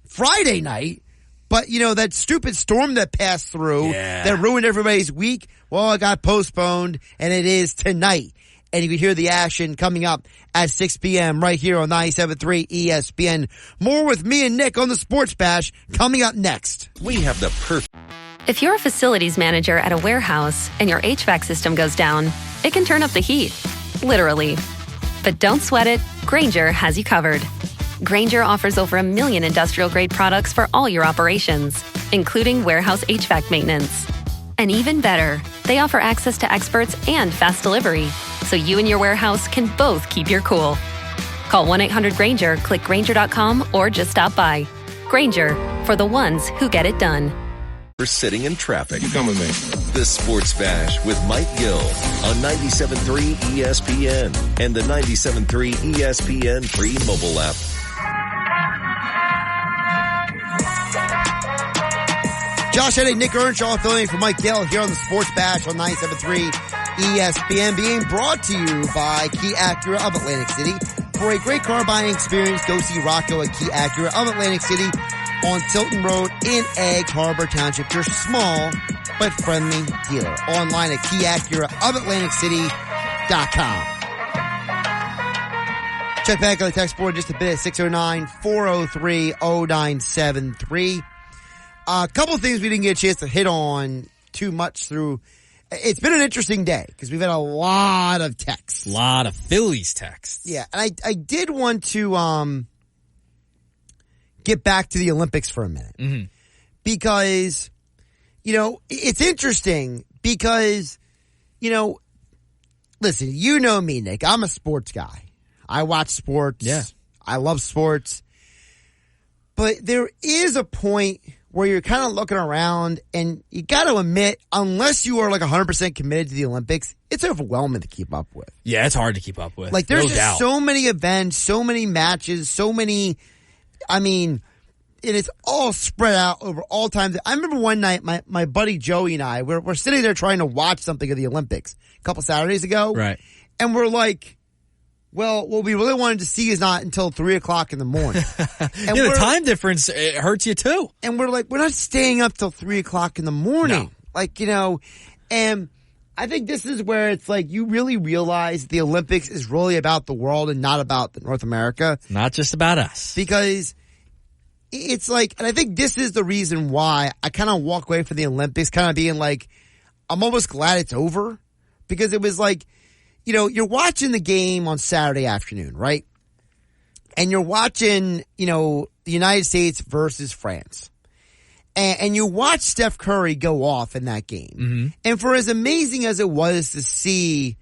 Friday night. But, you know, that stupid storm that passed through that ruined everybody's week, well, it got postponed, and it is tonight. And you can hear the action coming up at 6 p.m. right here on 97.3 ESPN. More with me and Nick on the Sports Bash coming up next. We have the perfect... If you're a facilities manager at a warehouse and your HVAC system goes down, it can turn up the heat. Literally. But don't sweat it. Grainger has you covered. Grainger offers over 1 million industrial-grade products for all your operations, including warehouse HVAC maintenance. And even better, they offer access to experts and fast delivery, so you and your warehouse can both keep your cool. Call 1-800-GRAINGER, click Grainger.com, or just stop by. Grainger, for the ones who get it done. For sitting in traffic. You come with me. The Sports Bash with Mike Gill on 97.3 ESPN and the 97.3 ESPN free mobile app. Josh Hennig, Nick Earnshaw filling in for Mike Gill here on the Sports Bash on 97.3 ESPN, being brought to you by Key Acura of Atlantic City. For a great car buying experience, go see Rocco at Key Acura of Atlantic City on Tilton Road in Egg Harbor Township. Your small but friendly dealer. Online at KeyAcuraofAtlanticCity.com. Check back on the text board just a bit, 609-403-0973. A couple of things we didn't get a chance to hit on too much through. It's been an interesting day because we've had a lot of texts. A lot of Phillies texts. Yeah, and I did want to get back to the Olympics for a minute. Because, it's interesting because, listen, you know me, Nick. I'm a sports guy. I watch sports. Yeah. I love sports. But there is a point where you're kind of looking around and you got to admit, unless you are like 100% committed to the Olympics, it's overwhelming to keep up with. Yeah, it's hard to keep up with. Like there's no just doubt. so many events, so many matches, so many, it is all spread out over all times. I remember one night my buddy Joey and I, we're sitting there trying to watch something of the Olympics a couple Saturdays ago. Right. And we're like, well, what we really wanted to see is not until 3:00 in the morning. And the time difference, it hurts you too. And we're like, we're not staying up till 3:00 in the morning. No. And I think this is where it's like, you really realize the Olympics is really about the world and not about North America. Not just about us. Because it's like, and I think this is the reason why I kind of walk away from the Olympics kind of being like, I'm almost glad it's over. Because it was like, you're watching the game on Saturday afternoon, right? And you're watching, the United States versus France. And you watch Steph Curry go off in that game. Mm-hmm. And for as amazing as it was to see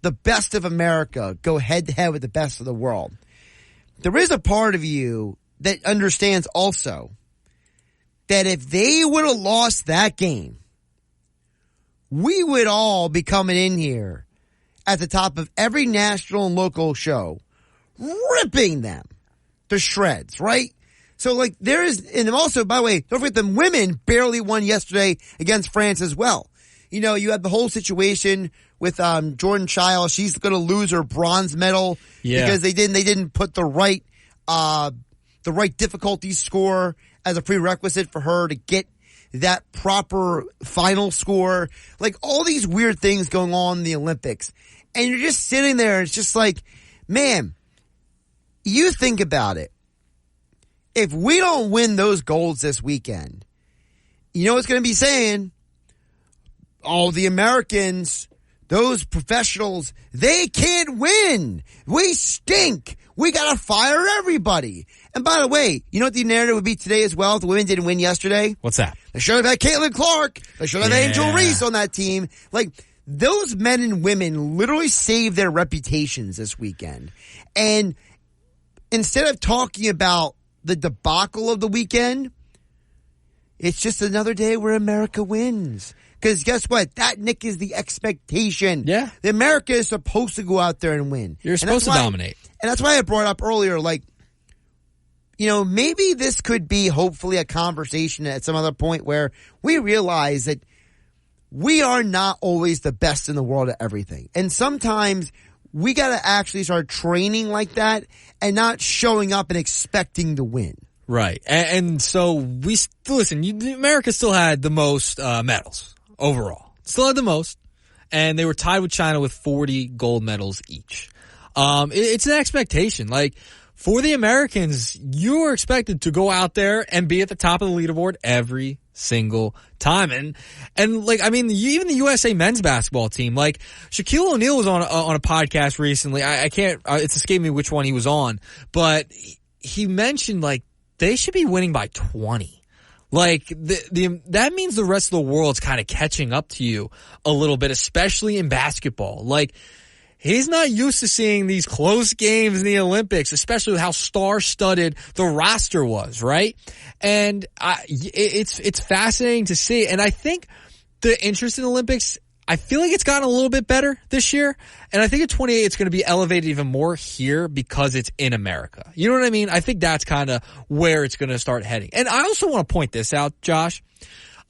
the best of America go head to head with the best of the world, there is a part of you that understands also that if they would have lost that game, we would all be coming in here at the top of every national and local show, ripping them to shreds, right? So, like, there is, and also, by the way, don't forget the women barely won yesterday against France as well. You had the whole situation with Jordan Chiles. She's going to lose her bronze medal because they didn't put the right difficulty score as a prerequisite for her to get that proper final score. Like, all these weird things going on in the Olympics. And you're just sitting there, and it's just like, man, you think about it. If we don't win those golds this weekend, you know what's going to be saying? All the Americans, those professionals, they can't win. We stink. We got to fire everybody. And by the way, you know what the narrative would be today as well if the women didn't win yesterday? What's that? They should have had Caitlin Clark. They should have had Angel Reese on that team. Like, those men and women literally saved their reputations this weekend. And instead of talking about the debacle of the weekend, it's just another day where America wins. Because guess what? That, Nick, is the expectation. Yeah. The America is supposed to go out there and win. You're supposed to dominate. And that's why I brought up earlier, like, maybe this could be hopefully a conversation at some other point where we realize that we are not always the best in the world at everything. And sometimes we got to actually start training like that and not showing up and expecting to win. Right. And so America still had the most medals overall. Still had the most. And they were tied with China with 40 gold medals each. It's an expectation. Like, for the Americans, you are expected to go out there and be at the top of the leaderboard every single time. And like, even the USA men's basketball team, like, Shaquille O'Neal was on a podcast recently. I can't, it's escaped me which one he was on, but he mentioned, like, they should be winning by 20. Like, that means the rest of the world's kind of catching up to you a little bit, especially in basketball. Like, he's not used to seeing these close games in the Olympics, especially with how star-studded the roster was, right? And it's fascinating to see. And I think the interest in the Olympics, I feel like it's gotten a little bit better this year. And I think at 28, it's going to be elevated even more here because it's in America. You know what I mean? I think that's kind of where it's going to start heading. And I also want to point this out, Josh.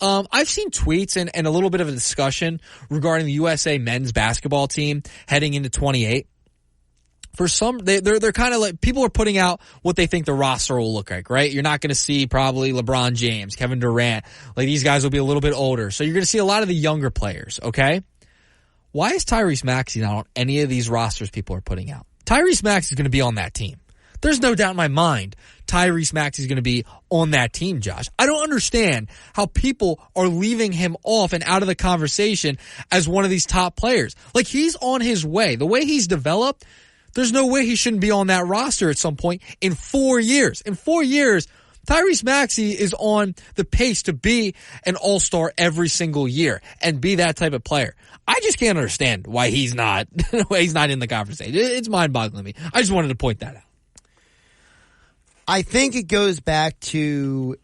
I've seen tweets and a little bit of a discussion regarding the USA men's basketball team heading into 28. For some, they're kind of like, people are putting out what they think the roster will look like, right? You're not going to see probably LeBron James, Kevin Durant. Like, these guys will be a little bit older. So you're going to see a lot of the younger players, okay? Why is Tyrese Maxey not on any of these rosters people are putting out? Tyrese Maxey is going to be on that team. There's no doubt in my mind Tyrese Maxey is going to be on that team, Josh. I don't understand how people are leaving him off and out of the conversation as one of these top players. Like, he's on his way. The way he's developed, there's no way he shouldn't be on that roster at some point in 4 years. In 4 years, Tyrese Maxey is on the pace to be an all-star every single year and be that type of player. I just can't understand why he's not in the conversation. It's mind-boggling to me. I just wanted to point that out. I think it goes back to,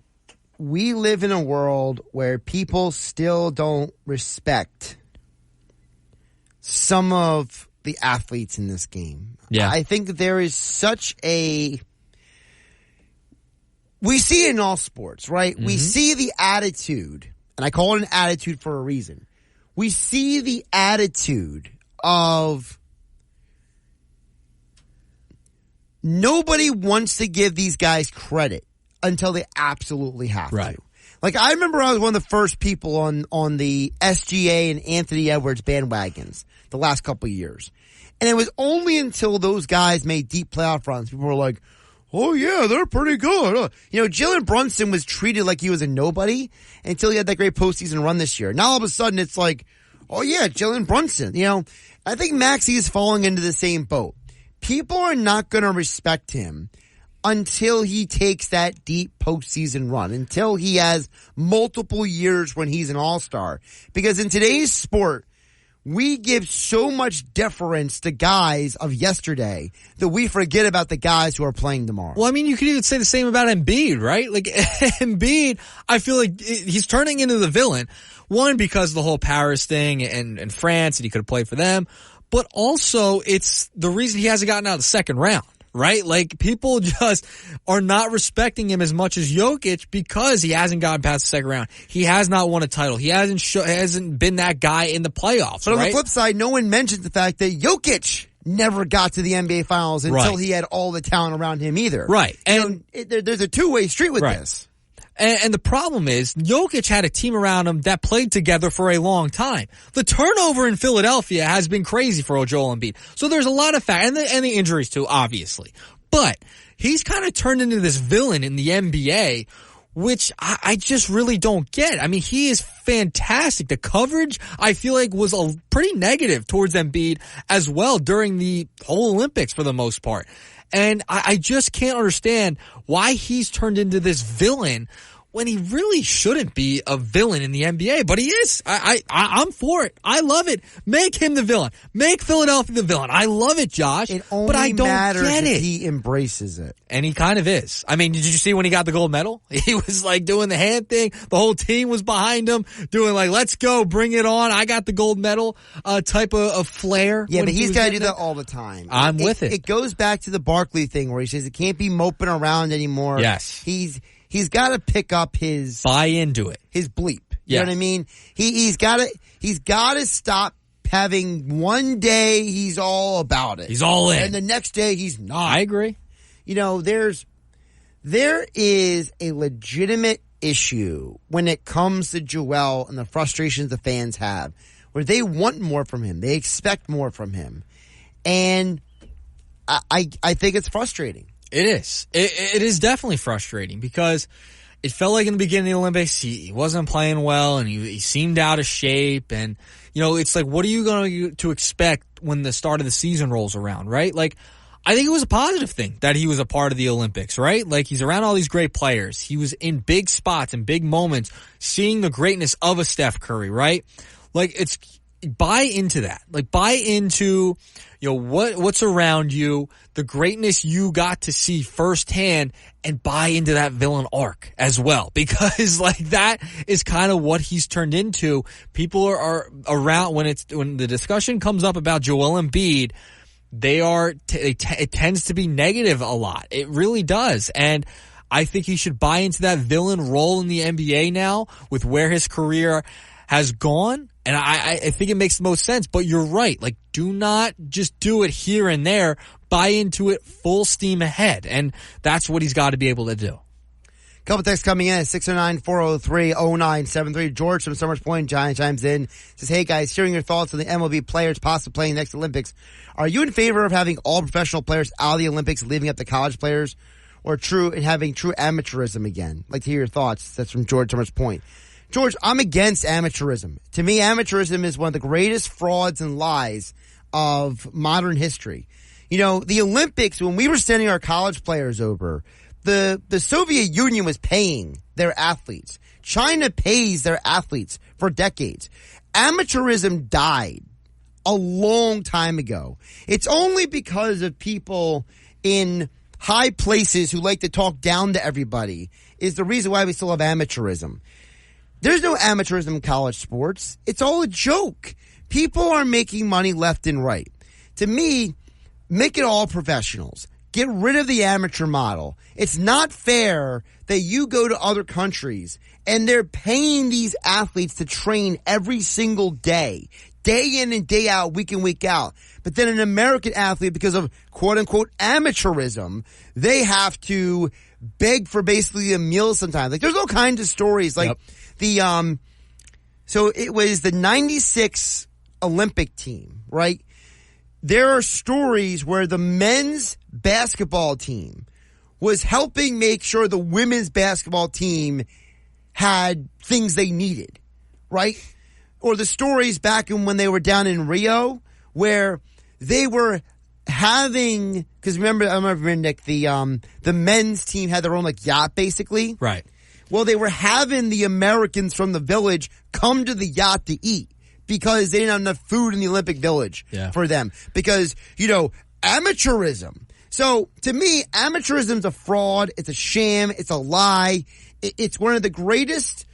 we live in a world where people still don't respect some of the athletes in this game. Yeah. I think there is such a, we see it in all sports, right? Mm-hmm. We see the attitude, and I call it an attitude for a reason. We see the attitude of nobody wants to give these guys credit until they absolutely have to. Like, I remember I was one of the first people on the SGA and Anthony Edwards bandwagons the last couple of years. And it was only until those guys made deep playoff runs, people were like, oh yeah, they're pretty good. You know, Jalen Brunson was treated like he was a nobody until he had that great postseason run this year. Now all of a sudden it's like, oh yeah, Jalen Brunson. You know, I think Maxey is falling into the same boat. People are not going to respect him until he takes that deep postseason run, until he has multiple years when he's an all-star. Because in today's sport, we give so much deference to guys of yesterday that we forget about the guys who are playing tomorrow. Well, I mean, you could even say the same about Embiid, right? Like, Embiid, I feel like he's turning into the villain. One, because of the whole Paris thing and France, and he could have played for them. But also, it's the reason he hasn't gotten out of the second round, right? Like, people just are not respecting him as much as Jokic because he hasn't gotten past the second round. He has not won a title. He hasn't been that guy in the playoffs. But on right? the flip side, no one mentions the fact that Jokic never got to the NBA Finals until he had all the talent around him either. Right. And there's a two-way street with this. And the problem is, Jokic had a team around him that played together for a long time. The turnover in Philadelphia has been crazy for Joel Embiid. So there's a lot of and the injuries too, obviously. But he's kind of turned into this villain in the NBA, which I just really don't get. I mean, he is fantastic. The coverage, I feel like, was pretty negative towards Embiid as well during the whole Olympics for the most part. And I just can't understand why he's turned into this villain when he really shouldn't be a villain in the NBA, but he is. I'm for it. I love it. Make him the villain. Make Philadelphia the villain. I love it, Josh. It only but I don't matters get if it. he embraces it. And he kind of is. I mean, did you see when he got the gold medal? He was like doing the hand thing. The whole team was behind him doing like, let's go, bring it on. I got the gold medal type of flair. Yeah, but he's got to do that all the time. I'm with it. It goes back to the Barkley thing where he says it can't be moping around anymore. Yes. He's got to pick up his buy into it. His bleep. You know what I mean? He's got to stop having one day he's all about it. He's all in. And the next day he's not. I agree. You know, there is a legitimate issue when it comes to Joel and the frustrations the fans have, where they want more from him. They expect more from him. And I think it's frustrating. It is. It is definitely frustrating because it felt like in the beginning of the Olympics he wasn't playing well and he seemed out of shape. And, you know, it's like, what are you going to expect when the start of the season rolls around, right? Like, I think it was a positive thing that he was a part of the Olympics, right? Like, he's around all these great players. He was in big spots and big moments, seeing the greatness of a Steph Curry, right? Like, it's buy into that. Like, buy into, what's around you, the greatness you got to see firsthand, and buy into that villain arc as well. Because, like, that is kind of what he's turned into. People are around when the discussion comes up about Joel Embiid, it tends to be negative a lot. It really does. And I think he should buy into that villain role in the NBA now with where his career has gone. And I think it makes the most sense. But you're right. Like, do not just do it here and there. Buy into it full steam ahead. And that's what he's got to be able to do. Couple texts coming in at 609-403-0973. George from Summers Point chimes in. Says, hey guys, hearing your thoughts on the MLB players possibly playing next Olympics. Are you in favor of having all professional players out of the Olympics, leaving up the college players, or having true amateurism again? I'd like to hear your thoughts. That's from George Summers Point. George, I'm against amateurism. To me, amateurism is one of the greatest frauds and lies of modern history. The Olympics, when we were sending our college players over, the Soviet Union was paying their athletes. China pays their athletes for decades. Amateurism died a long time ago. It's only because of people in high places who like to talk down to everybody is the reason why we still have amateurism. There's no amateurism in college sports. It's all a joke. People are making money left and right. To me, make it all professionals. Get rid of the amateur model. It's not fair that you go to other countries and they're paying these athletes to train every single day in and day out, week in, week out. But then an American athlete, because of quote-unquote amateurism, they have to beg for basically a meal sometimes. Like, there's all kinds of stories. Like, so it was the 96 Olympic team, right? There are stories where the men's basketball team was helping make sure the women's basketball team had things they needed, right? Or the stories back when they were down in Rio where they were having, because I remember, Nick, the men's team had their own like yacht basically. Right. Well, they were having the Americans from the village come to the yacht to eat because they didn't have enough food in the Olympic Village for them. Because, amateurism. So, to me, amateurism's a fraud. It's a sham. It's a lie. It's one of the greatest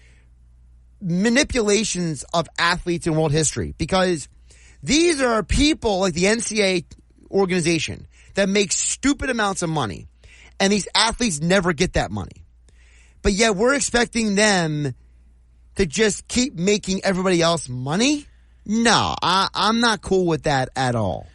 manipulations of athletes in world history, because these are people like the NCAA organization that make stupid amounts of money, and these athletes never get that money. But yet we're expecting them to just keep making everybody else money? No, I'm not cool with that at all.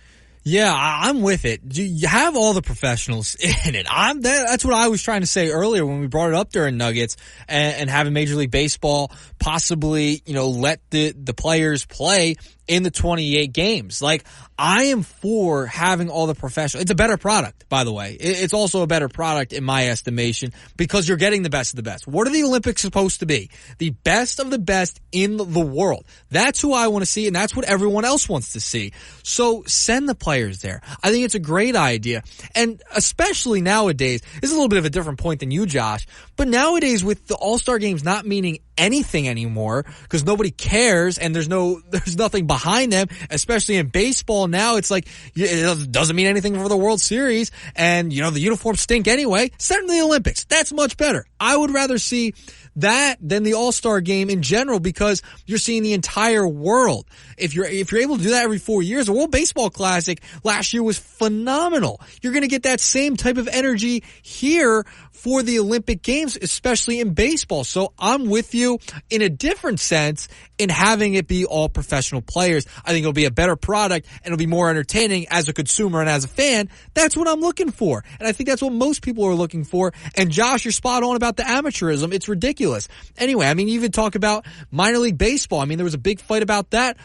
Yeah, I'm with it. You have all the professionals in it. That's what I was trying to say earlier when we brought it up during Nuggets and having Major League Baseball possibly, let the players play in the 28 games. Like, I am for having all the professionals. It's a better product, by the way. It's also a better product in my estimation because you're getting the best of the best. What are the Olympics supposed to be? The best of the best in the world. That's who I want to see, and that's what everyone else wants to see. So send the players there. I think it's a great idea. And especially nowadays, this is a little bit of a different point than you, Josh, but nowadays with the All-Star games not meaning anything anymore because nobody cares and there's nothing behind them, especially in baseball now. It's like, it doesn't mean anything for the World Series, and the uniforms stink anyway. Send them to the Olympics. That's much better. I would rather see that than the All-Star game in general because you're seeing the entire world. If you're able to do that every 4 years, the World Baseball Classic last year was phenomenal. You're going to get that same type of energy here for the Olympic Games, especially in baseball. So I'm with you in a different sense in having it be all professional players. I think it'll be a better product and it'll be more entertaining as a consumer and as a fan. That's what I'm looking for. And I think that's what most people are looking for. And Josh, you're spot on about the amateurism. It's ridiculous. Anyway, you even talk about minor league baseball. There was a big fight about that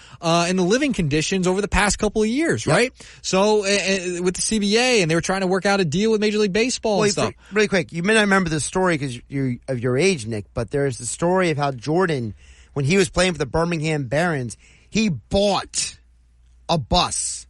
in the living conditions over the past couple of years, right? So with the CBA, and they were trying to work out a deal with Major League Baseball and stuff. Really quick, you may not remember the story because you're of your age, Nick, but there's the story of how Jordan, when he was playing for the Birmingham Barons, he bought a bus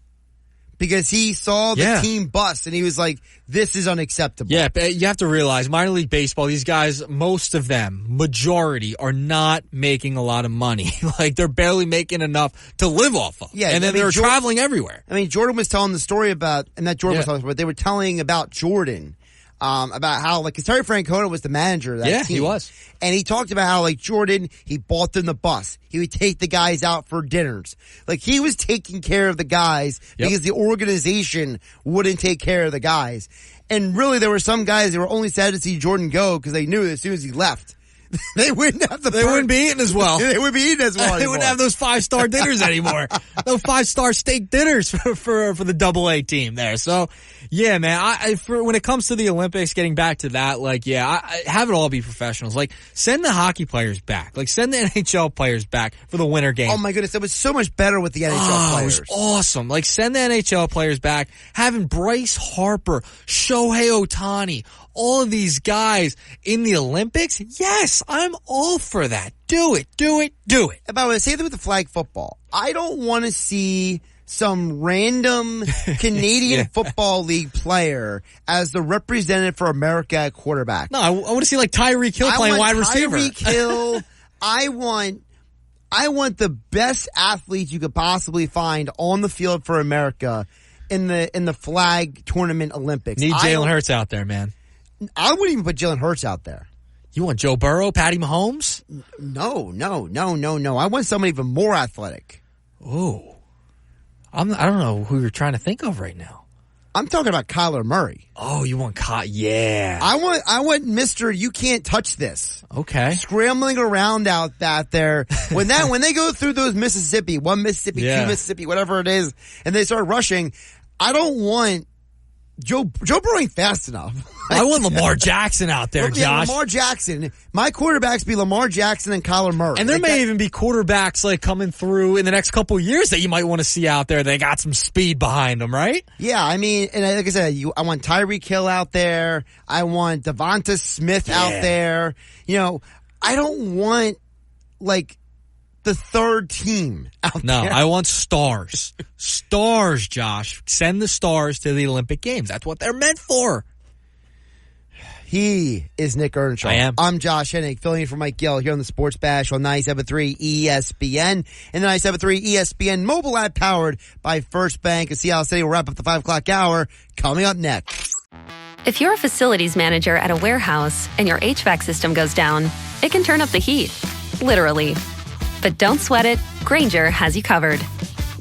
because he saw the team bust and he was like, this is unacceptable. Yeah, but you have to realize minor league baseball, these guys, most of them, majority, are not making a lot of money. Like, they're barely making enough to live off of. Yeah, and then they're traveling everywhere. I mean, Jordan was telling the story about, and that Jordan was telling, but they were telling about Jordan. About how, like, cause Terry Francona was the manager of that team. He was. And he talked about how, like, Jordan, he bought them the bus. He would take the guys out for dinners. Like, he was taking care of the guys because the organization wouldn't take care of the guys. And really, there were some guys that were only sad to see Jordan go because they knew that as soon as he left, they wouldn't have They wouldn't be eating as well. They wouldn't be eating as well. They wouldn't have those 5-star dinners anymore. No 5-star steak dinners for the Double-A team there. So, yeah, man. When it comes to the Olympics, getting back to that, like, I have it all be professionals. Like, send the hockey players back. Like, send the NHL players back for the winter game. Oh my goodness, it was so much better with the NHL players. It was awesome. Like, send the NHL players back. Having Bryce Harper, Shohei Ohtani, all of these guys in the Olympics, yes, I'm all for that. Do it. And by the way, say that with the flag football. I don't want to see some random Canadian Football League player as the representative for America at quarterback. No, I want to see like Tyreek Hill playing wide receiver. Tyreek Hill. I want the best athletes you could possibly find on the field for America in the flag tournament Olympics. Need Jalen Hurts out there, man. I wouldn't even put Jalen Hurts out there. You want Joe Burrow, Patty Mahomes? No. I want somebody even more athletic. Ooh. I don't know who you're trying to think of right now. I'm talking about Kyler Murray. Oh, you want yeah. I want Mr. You can't touch this. Okay. Scrambling around out there. When they go through those Mississippi, one Mississippi, two Mississippi, whatever it is, and they start rushing, I don't want Joe Burrow ain't fast enough. I want Lamar Jackson out there, Josh. Lamar Jackson. My quarterbacks be Lamar Jackson and Kyler Murray. And there may even be quarterbacks like coming through in the next couple of years that you might want to see out there. They got some speed behind them, right? Yeah, I mean, and like I said, I want Tyreek Hill out there. I want Devonta Smith out there. You know, I don't want like the third team out there. No, I want stars. Stars, Josh. Send the stars to the Olympic Games. That's what they're meant for. He is Nick Earnshaw. I am. I'm Josh Hennig, filling in for Mike Gill here on the Sports Bash on 97.3 ESPN and the 97.3 ESPN mobile app powered by First Bank of Seattle City. We'll wrap up the 5 o'clock hour coming up next. If you're a facilities manager at a warehouse and your HVAC system goes down, it can turn up the heat, literally. But don't sweat it. Grainger has you covered.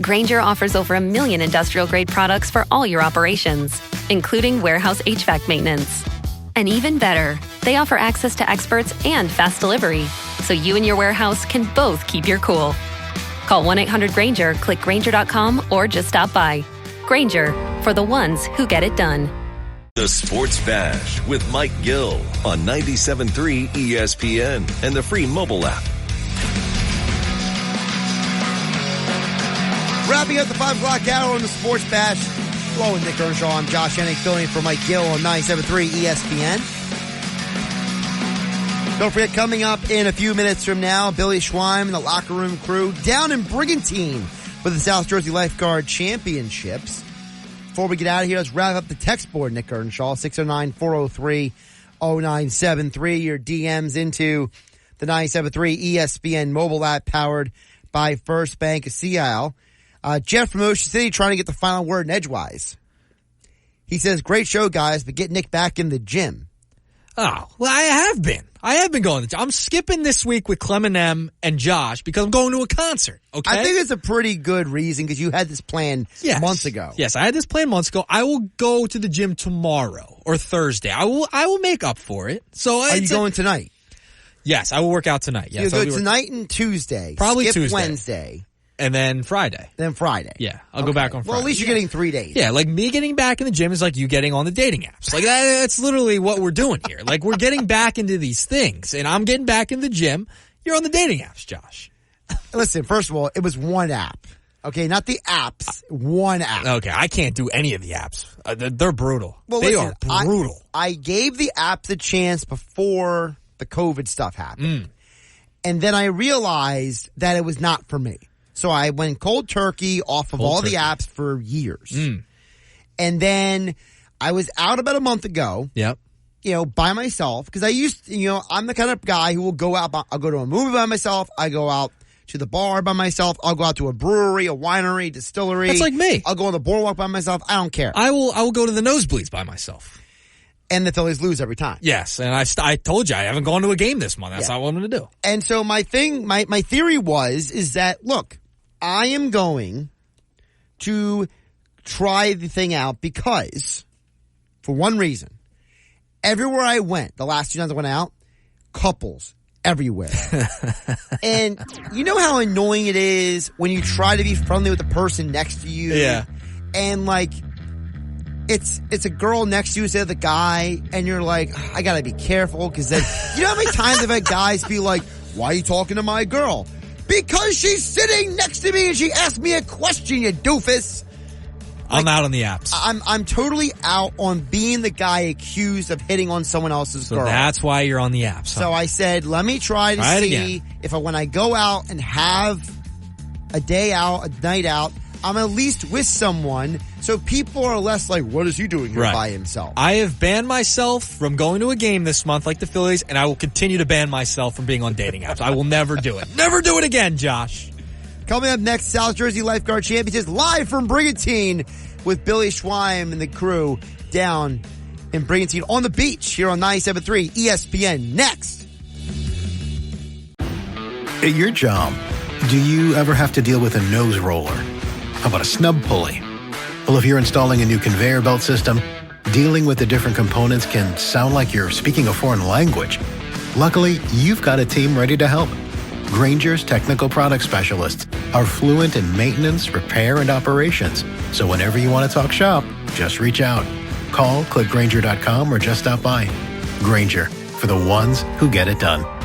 Grainger offers over 1 million industrial-grade products for all your operations, including warehouse HVAC maintenance. And even better, they offer access to experts and fast delivery, so you and your warehouse can both keep your cool. Call 1-800-GRAINGER, click Grainger.com, or just stop by. Grainger, for the ones who get it done. The Sports Bash with Mike Gill on 97.3 ESPN and the free mobile app. Wrapping up the 5 o'clock hour on the Sports Bash. Hello, Nick Earnshaw. I'm Josh Hennig, filling in for Mike Gill on 97.3 ESPN. Don't forget, coming up in a few minutes from now, Billy Schweim and the locker room crew down in Brigantine for the South Jersey Lifeguard Championships. Before we get out of here, let's wrap up the text board, Nick Earnshaw, 609-403-0973. Your DMs into the 97.3 ESPN mobile app powered by First Bank of Seattle. Jeff from Ocean City trying to get the final word in Edgewise. He says, great show, guys, but get Nick back in the gym. Oh, well, I have been going to the gym. I'm skipping this week with Clem and M and Josh because I'm going to a concert, okay? I think it's a pretty good reason because you had this plan months ago. Yes, I had this plan months ago. I will go to the gym tomorrow or Thursday. I will make up for it. So are you going tonight? Yes, I will work out tonight. Yes, you'll go tonight and Tuesday. Probably skip Tuesday. Wednesday. And then Friday. Yeah, I'll go back on Friday. Well, at least you're getting 3 days. Yeah, like me getting back in the gym is like you getting on the dating apps. Like that's literally what we're doing here. Like we're getting back into these things, and I'm getting back in the gym. You're on the dating apps, Josh. Listen, first of all, it was one app. Okay, not the apps, one app. Okay, I can't do any of the apps. They're brutal. Well, they listen, are brutal. I gave the apps a chance before the COVID stuff happened. And then I realized that it was not for me. So I went cold turkey off of all the apps for years. And then I was out about a month ago. Yep. By myself. Because I'm the kind of guy who will go out. I'll go to a movie by myself. I go out to the bar by myself. I'll go out to a brewery, a winery, distillery. That's like me. I'll go on the boardwalk by myself. I don't care. I will go to the nosebleeds by myself. And the Phillies lose every time. Yes, and I told you I haven't gone to a game this month. That's not what I'm going to do. And so my theory is that, look, I am going to try the thing out because, for one reason, everywhere I went, the last 2 times I went out, couples everywhere. And you know how annoying it is when you try to be friendly with the person next to you? Yeah. And like, it's a girl next to you instead of the guy, and you're like, I gotta be careful, because then, you know how many times I've had guys be like, why are you talking to my girl? Because she's sitting next to me and she asked me a question, you doofus. I'm out on the apps. I'm totally out on being the guy accused of hitting on someone else's girl. So that's why you're on the apps. Huh? So I said, let me try to see if when I go out and have a day out, a night out, I'm at least with someone, so people are less like, what is he doing here by himself? I have banned myself from going to a game this month like the Phillies, and I will continue to ban myself from being on dating apps. I will never do it. Never do it again, Josh. Coming up next, South Jersey Lifeguard Championships live from Brigantine with Billy Schweim and the crew down in Brigantine on the beach here on 97.3 ESPN. Next. At your job, do you ever have to deal with a nose roller? How about a snub pulley? Well, if you're installing a new conveyor belt system, dealing with the different components can sound like you're speaking a foreign language. Luckily, you've got a team ready to help. Grainger's technical product specialists are fluent in maintenance, repair, and operations. So whenever you want to talk shop, just reach out. Call, click Grainger.com, or just stop by. Grainger, for the ones who get it done.